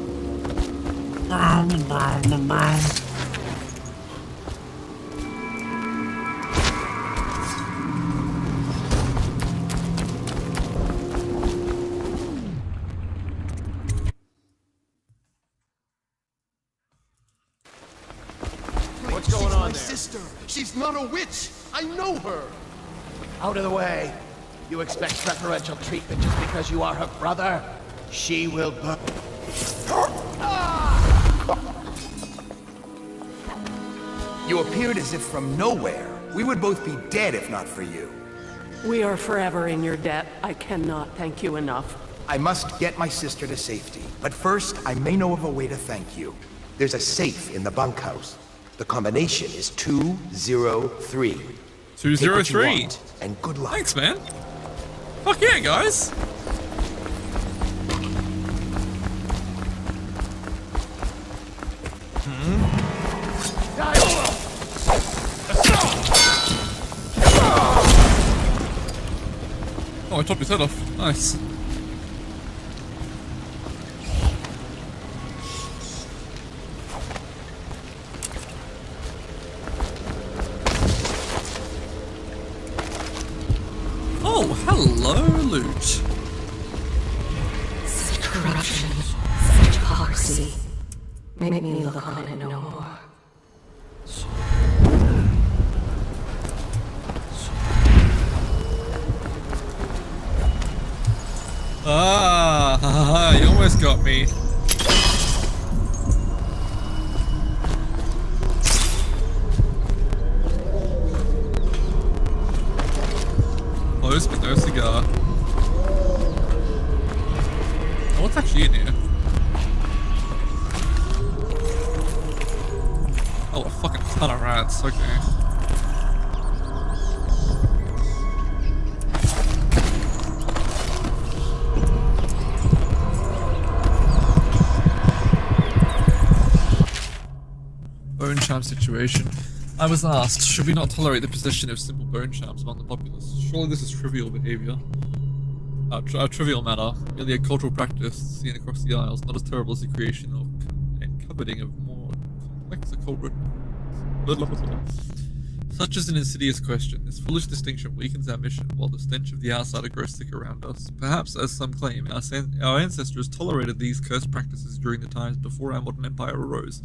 She's not a witch! I know her! Out of the way. You expect preferential treatment just because you are her brother? She will burn. You appeared as if from nowhere. We would both be dead if not for you. We are forever in your debt. I cannot thank you enough. I must get my sister to safety. But first, I may know of a way to thank you. There's a safe in the bunkhouse. The combination is 203. 203. And good luck. Thanks, man. Fuck yeah, guys. Oh, I chopped his head off. Nice. Oh, hello, loot. Such corruption, such hypocrisy. Make me look on it no more. Ah, you almost got me. Close but no cigar. Oh, what's actually in here? Oh, a fucking ton of rats. Okay. Bone charm situation. I was asked, should we not tolerate the possession of simple bone charms among the populace? Surely this is trivial behavior. A trivial matter, merely a cultural practice seen across the Isles, not as terrible as the creation of and coveting of more complex occult such is an insidious question. This foolish distinction weakens our mission, while the stench of the outsider grows thick around us. Perhaps, as some claim, our ancestors tolerated these cursed practices during the times before our modern empire arose,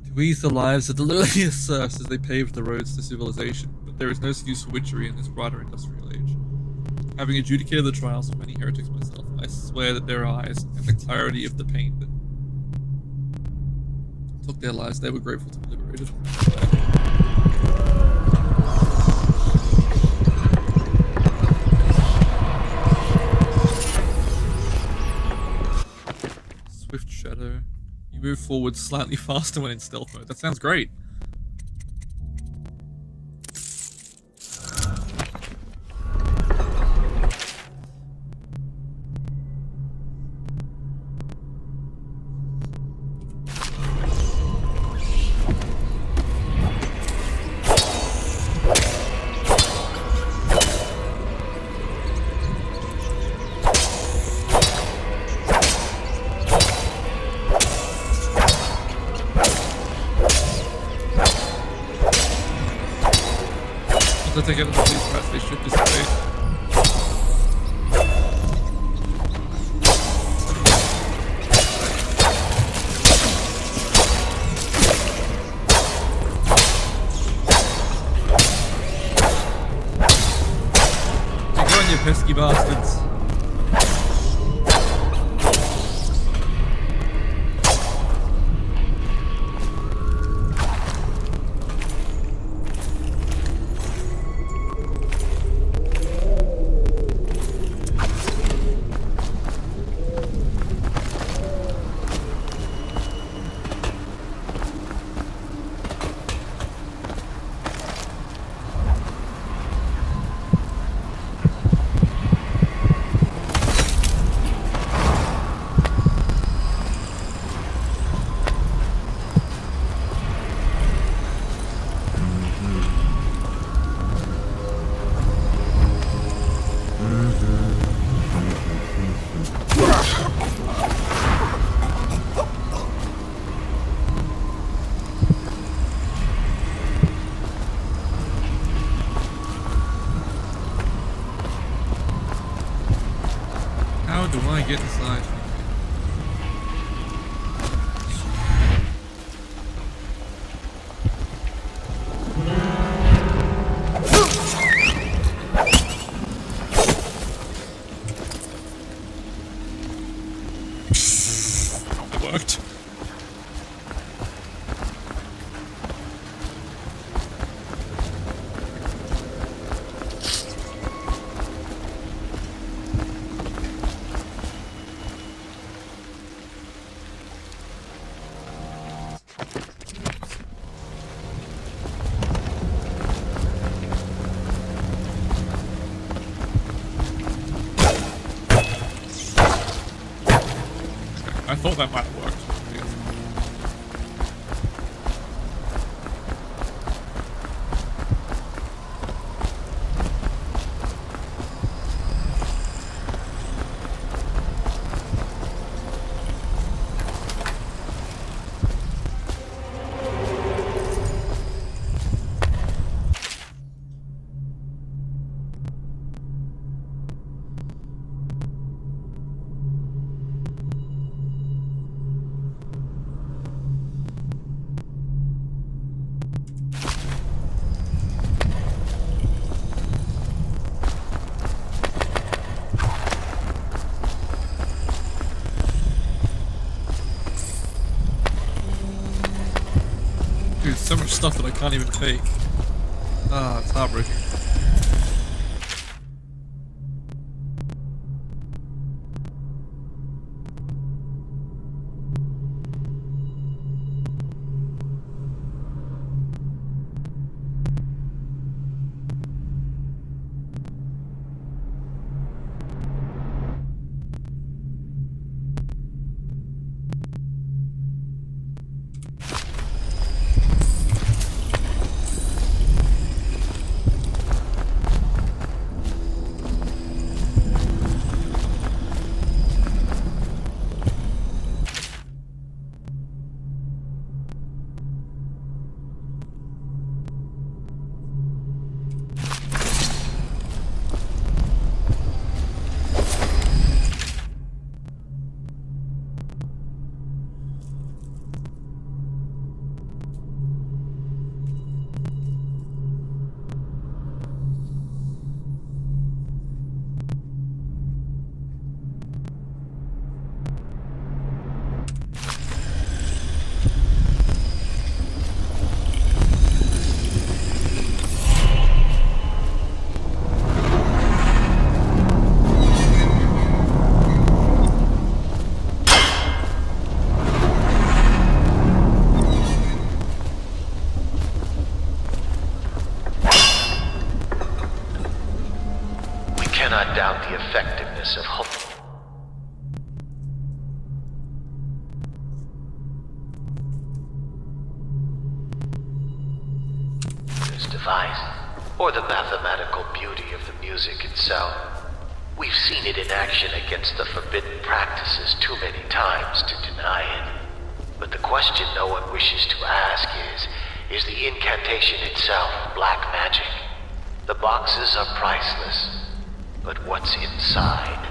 to ease the lives of the lowliest serfs as they paved the roads to civilization. But there is no excuse for witchery in this brighter industrial age. Having adjudicated the trials of many heretics myself, I swear that their eyes and the clarity of the pain that took their lives, they were grateful to be liberated. You move forward slightly faster when in stealth mode. That sounds great. Once I take out the police cars, they should dissipate. Take on, you pesky bastards. How do I get inside? It worked. I thought that might have worked. Dude, so much stuff that I can't even take. Ah, it's heartbreaking. doubt the effectiveness of this device, or the mathematical beauty of the music itself. We've seen it in action against the forbidden practices too many times to deny it. But the question no one wishes to ask is the incantation itself black magic? The boxes are priceless, but what's inside?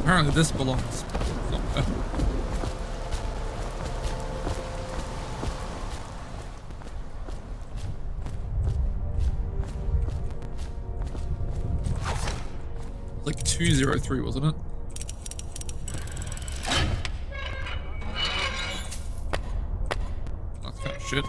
Apparently this belongs somewhere. Like 203, wasn't it? That's kind of shit.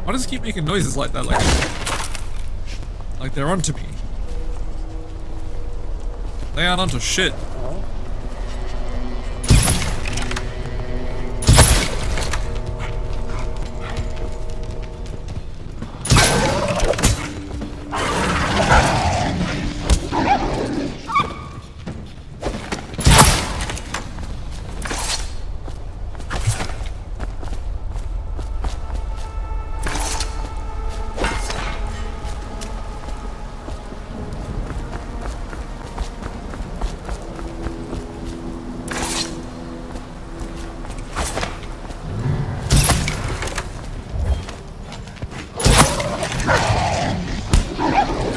Why does it keep making noises like that? Like they're onto me. They aren't onto shit.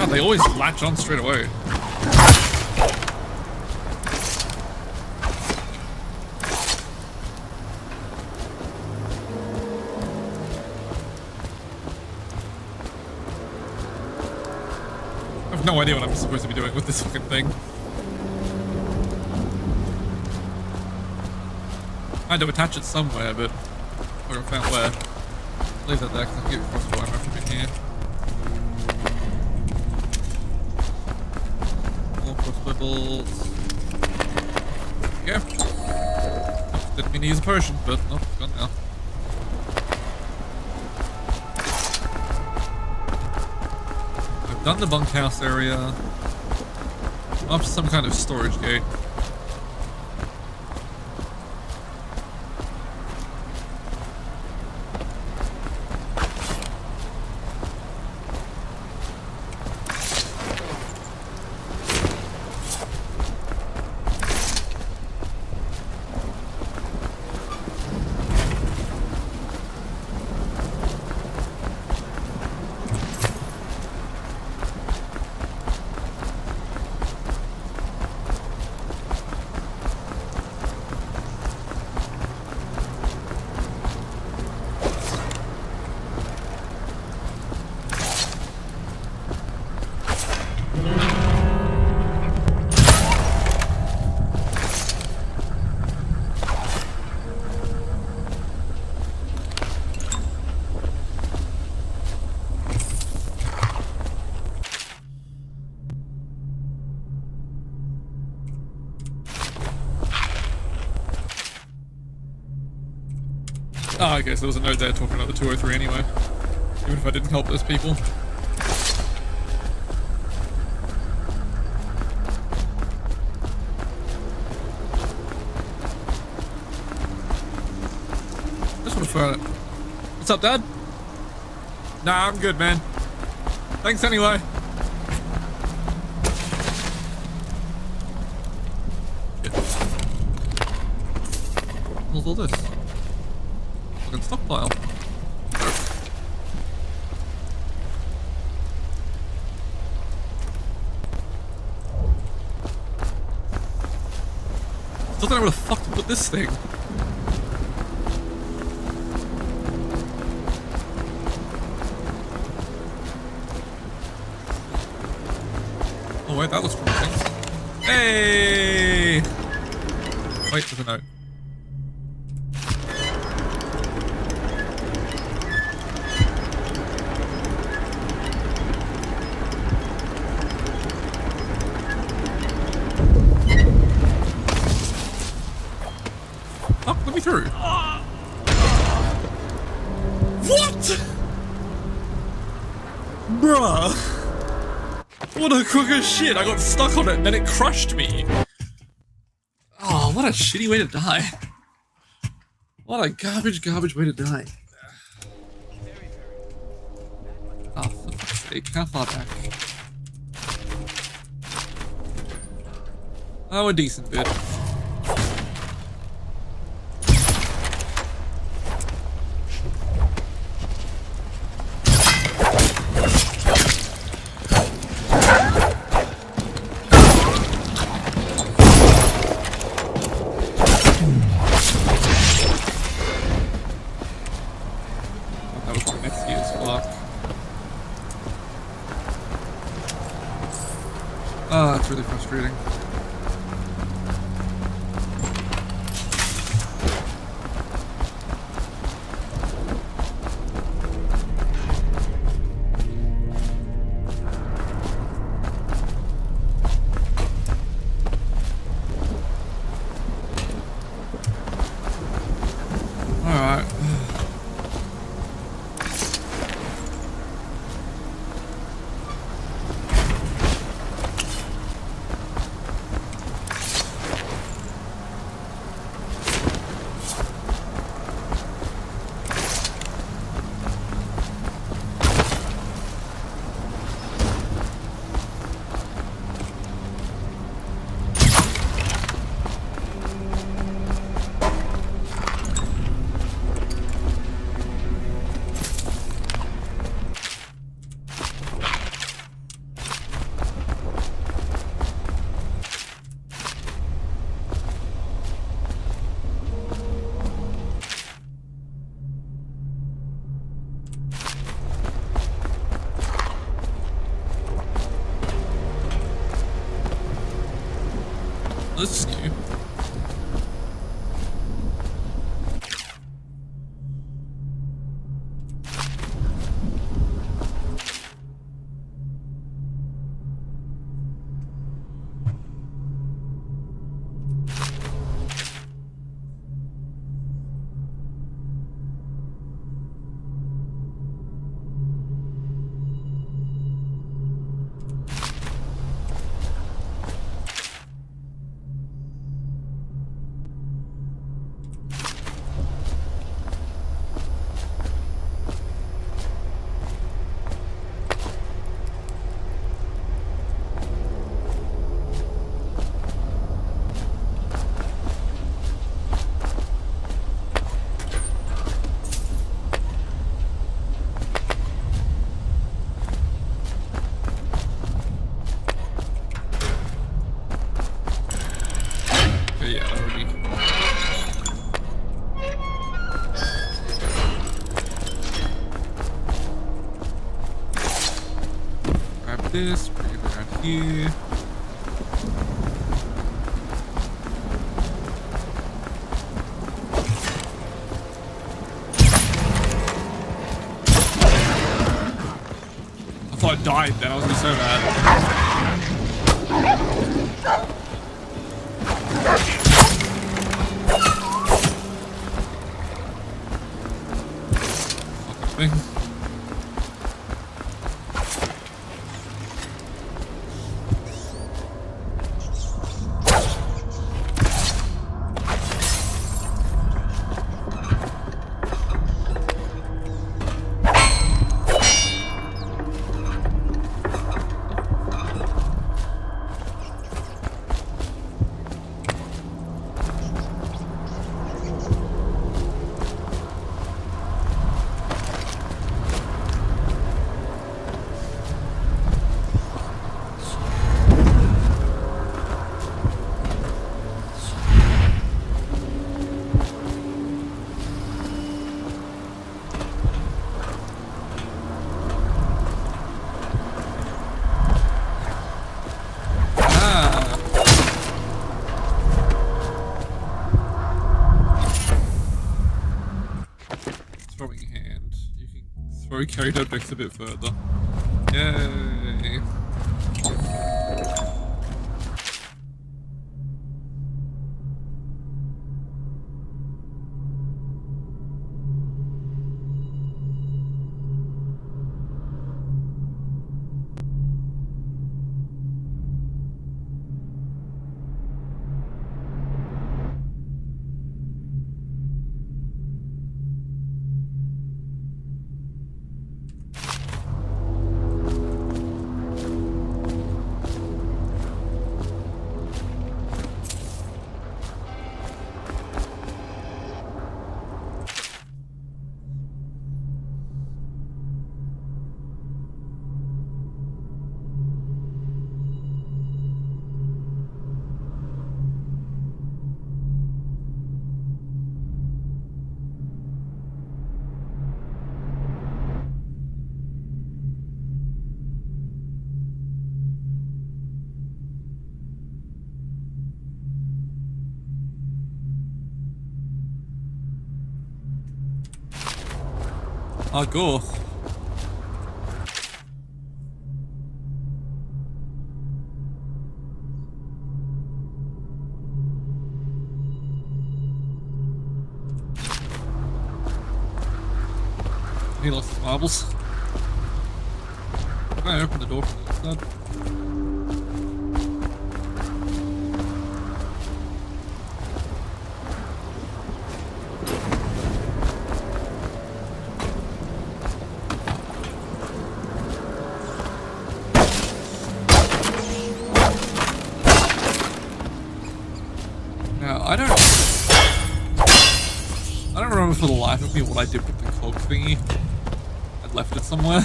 They always latch on straight away. I have no idea what I'm supposed to be doing with this fucking thing. I had to attach it somewhere, but I haven't found where. Leave that there because I can get a crossbow ammo from in here. Bullets. Yeah. Didn't mean to use a potion, but nope, gone now. I've done the bunkhouse area. Up to some kind of storage gate. Oh, okay, so there was a note there talking about the 203 anyway. Even if I didn't help those people. Just want to throw it. What's up, Dad? Nah, I'm good, man. Thanks anyway. What's all this? Fucking stockpile. Still don't know where the fuck to put this thing. Oh wait, that looks promising. Hey! Wait, there's a note. Oh, let me through. What? Bruh. What a crook of shit. I got stuck on it and then it crushed me. Oh, what a shitty way to die. What a garbage way to die. Oh, for fuck's sake, how far back? Oh, a decent bit. Oh, that's really frustrating. Alright. This is new. This, bring it around here. I thought I died then, I was gonna be so bad. thing. Throwing hand. You can throw carried objects a bit further. Yay! Oh, go. He lost his marbles. Can I open the door from the inside? I don't remember for the life of me what I did with the cloak thingy. I'd left it somewhere.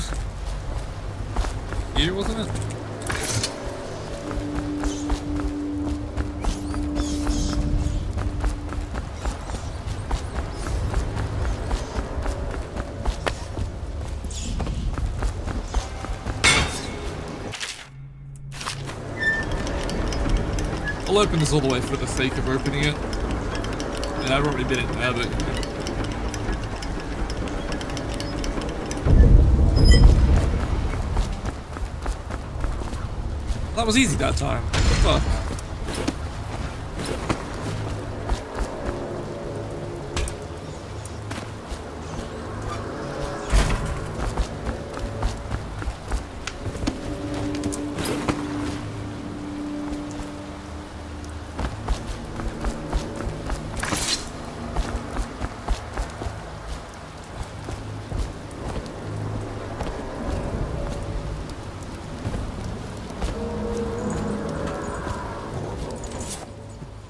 Here, wasn't it? I'll open this all the way for the sake of opening it. And I've already been in there, but... That was easy that time. Fuck.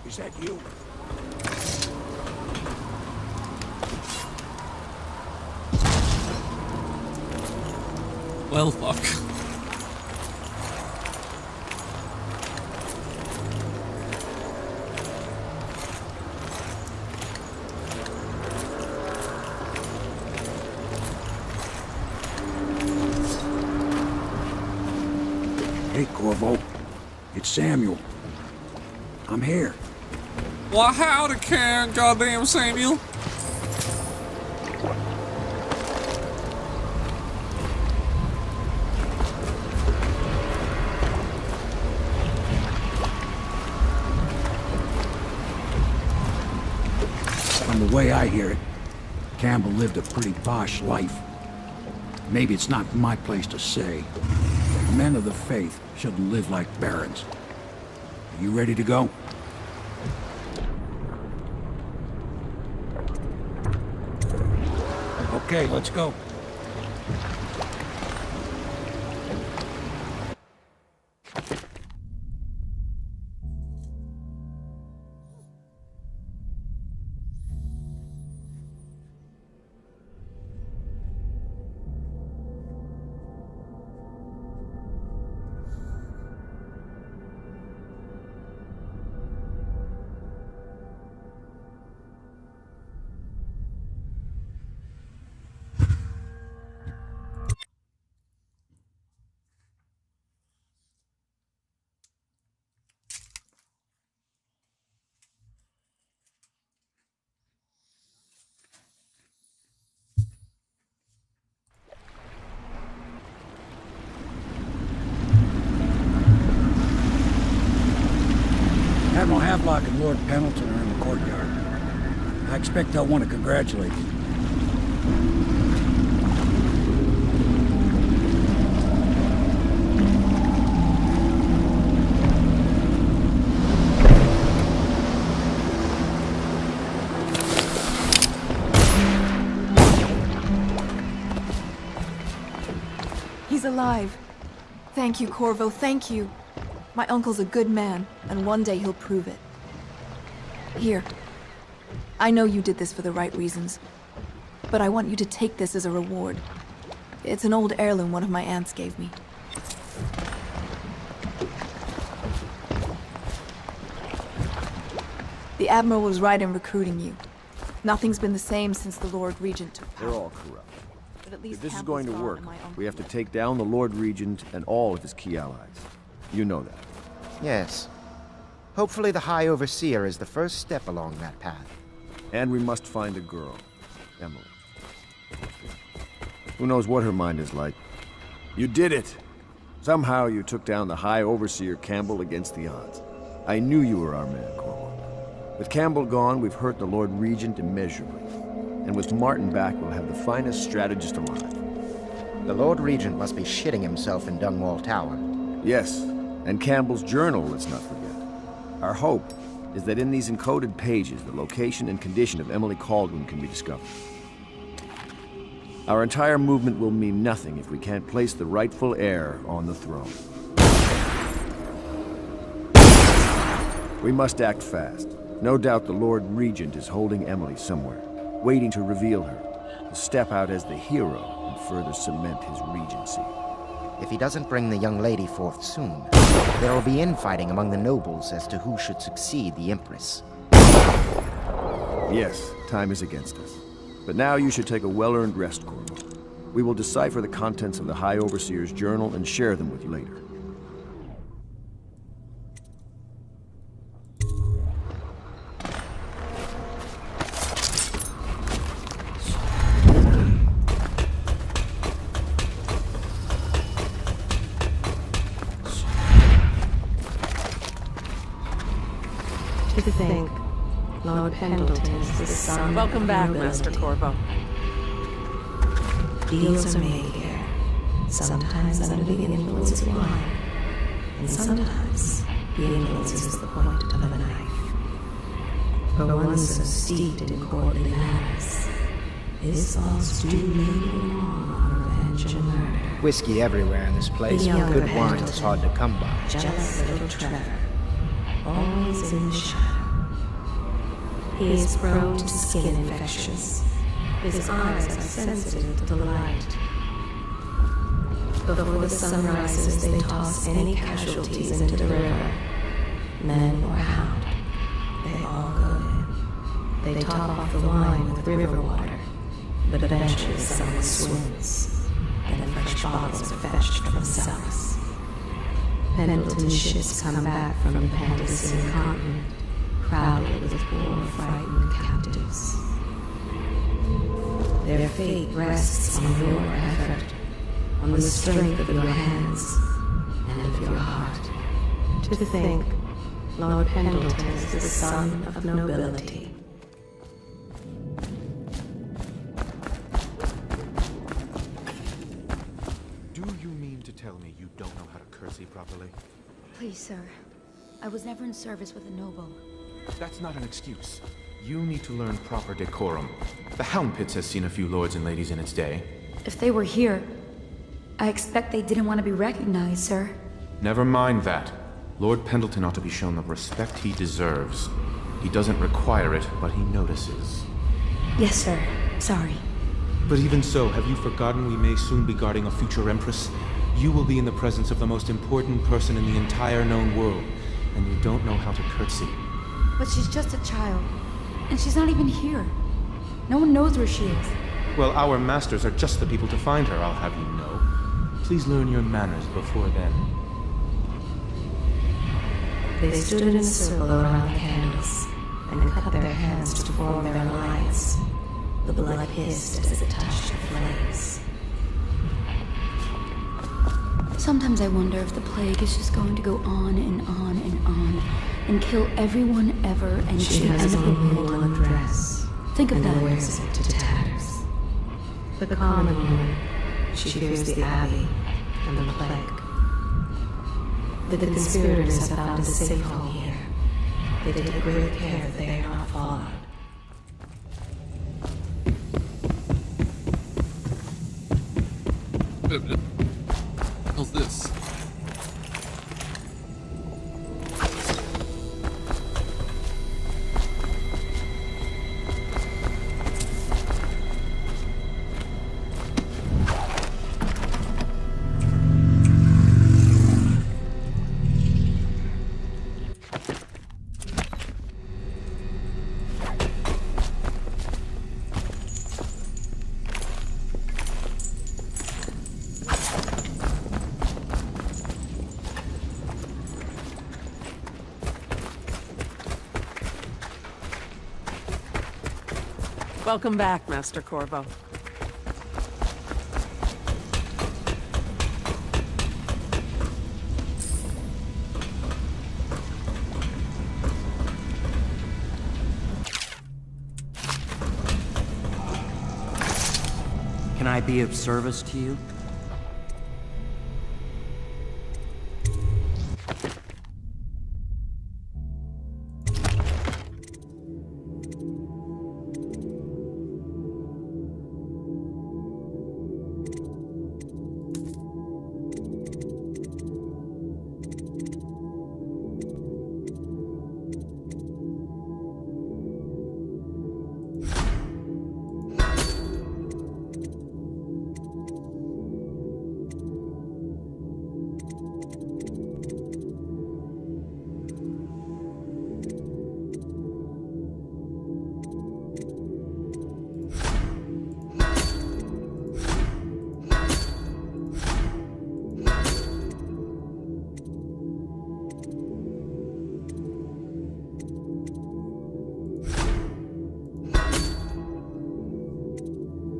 Is that you? Well, fuck. Hey, Corvo. It's Samuel. I'm here. Well, howdy, can, goddamn Samuel. From the way I hear it, Campbell lived a pretty posh life. Maybe it's not my place to say, but men of the faith shouldn't live like barons. Are you ready to go? Okay, let's go. Admiral Havelock and Lord Pendleton are in the courtyard. I expect they'll want to congratulate you. He's alive. Thank you, Corvo, thank you. My uncle's a good man, and one day he'll prove it. Here. I know you did this for the right reasons, but I want you to take this as a reward. It's an old heirloom one of my aunts gave me. The Admiral was right in recruiting you. Nothing's been the same since the Lord Regent took power. They're all corrupt. But at least If this is Campbell's going to gone work, and my uncle- we have to take down the Lord Regent and all of his key allies. You know that. Yes. Hopefully the High Overseer is the first step along that path. And we must find a girl, Emily. Who knows what her mind is like? You did it! Somehow you took down the High Overseer Campbell against the odds. I knew you were our man, Corvo. With Campbell gone, we've hurt the Lord Regent immeasurably. And with Martin back, we'll have the finest strategist alive. The Lord Regent must be shitting himself in Dungwall Tower. Yes, and Campbell's journal, let's not forget. Our hope is that in these encoded pages, the location and condition of Emily Kaldwin can be discovered. Our entire movement will mean nothing if we can't place the rightful heir on the throne. We must act fast. No doubt the Lord Regent is holding Emily somewhere, waiting to reveal her, to step out as the hero and further cement his regency. If he doesn't bring the young lady forth soon, there will be infighting among the nobles as to who should succeed the Empress. Yes, time is against us. But now you should take a well-earned rest, Corvo. We will decipher the contents of the High Overseer's journal and share them with you later. To think, Lord Pendleton is the son. Welcome back, Master Corvo. Deals are made here, sometimes under the influence of wine, and sometimes the influence is the point of a knife. For one so steeped in courtly manners, his thoughts do linger long on revenge and murder. Whiskey everywhere in this place, The but younger good wine Pendleton, is hard to come by. Jealous little Trevor, always in the shadow. He is prone to skin infections. His eyes are sensitive to the light. Before the sun rises, they toss any casualties into the river. Men or hound, they all go in. They top off the wine with river water, but eventually someone swims. Then fresh bottles are fetched from the cellars. Pendleton's ships come back from the Pandician continent, crowded with war-frightened captives. Their fate rests on your effort, on the strength of your hands and of your heart. To think, Lord Pendleton is the son of nobility. don't know how to curtsy properly? Please, sir. I was never in service with a noble. That's not an excuse. You need to learn proper decorum. The Hound Pits has seen a few lords and ladies in its day. If they were here, I expect they didn't want to be recognized, sir. Never mind that. Lord Pendleton ought to be shown the respect he deserves. He doesn't require it, but he notices. Yes, sir. Sorry. But even so, have you forgotten we may soon be guarding a future Empress? You will be in the presence of the most important person in the entire known world, and you don't know how to curtsy. But she's just a child, and she's not even here. No one knows where she is. Well, our masters are just the people to find her, I'll have you know. Please learn your manners before then. They stood in a circle around the candles and cut their hands to form their alliance. The blood hissed as it touched the flames. Sometimes I wonder if the plague is just going to go on and on and on and kill everyone ever, and She has only one dress. Think of and that. wears it to tatters. The common woman, she fears the Abbey and the plague. But the conspirators have found a safe home here. They take great care that they are not followed. Wait a minute. How's this? Welcome back, Master Corvo. Can I be of service to you?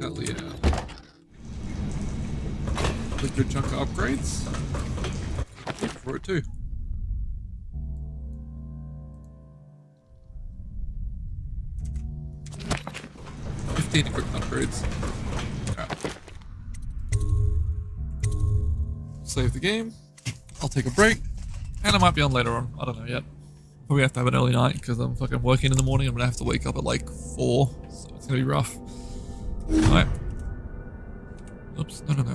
Hell yeah. A good chunk of upgrades. Look for it too. Equipment upgrades. Okay. Save the game. I'll take a break. And I might be on later on. I don't know yet. Probably have to have an early night because I'm fucking working in the morning. I'm gonna have to wake up at like 4. So it's gonna be rough. Alright. Oops. No.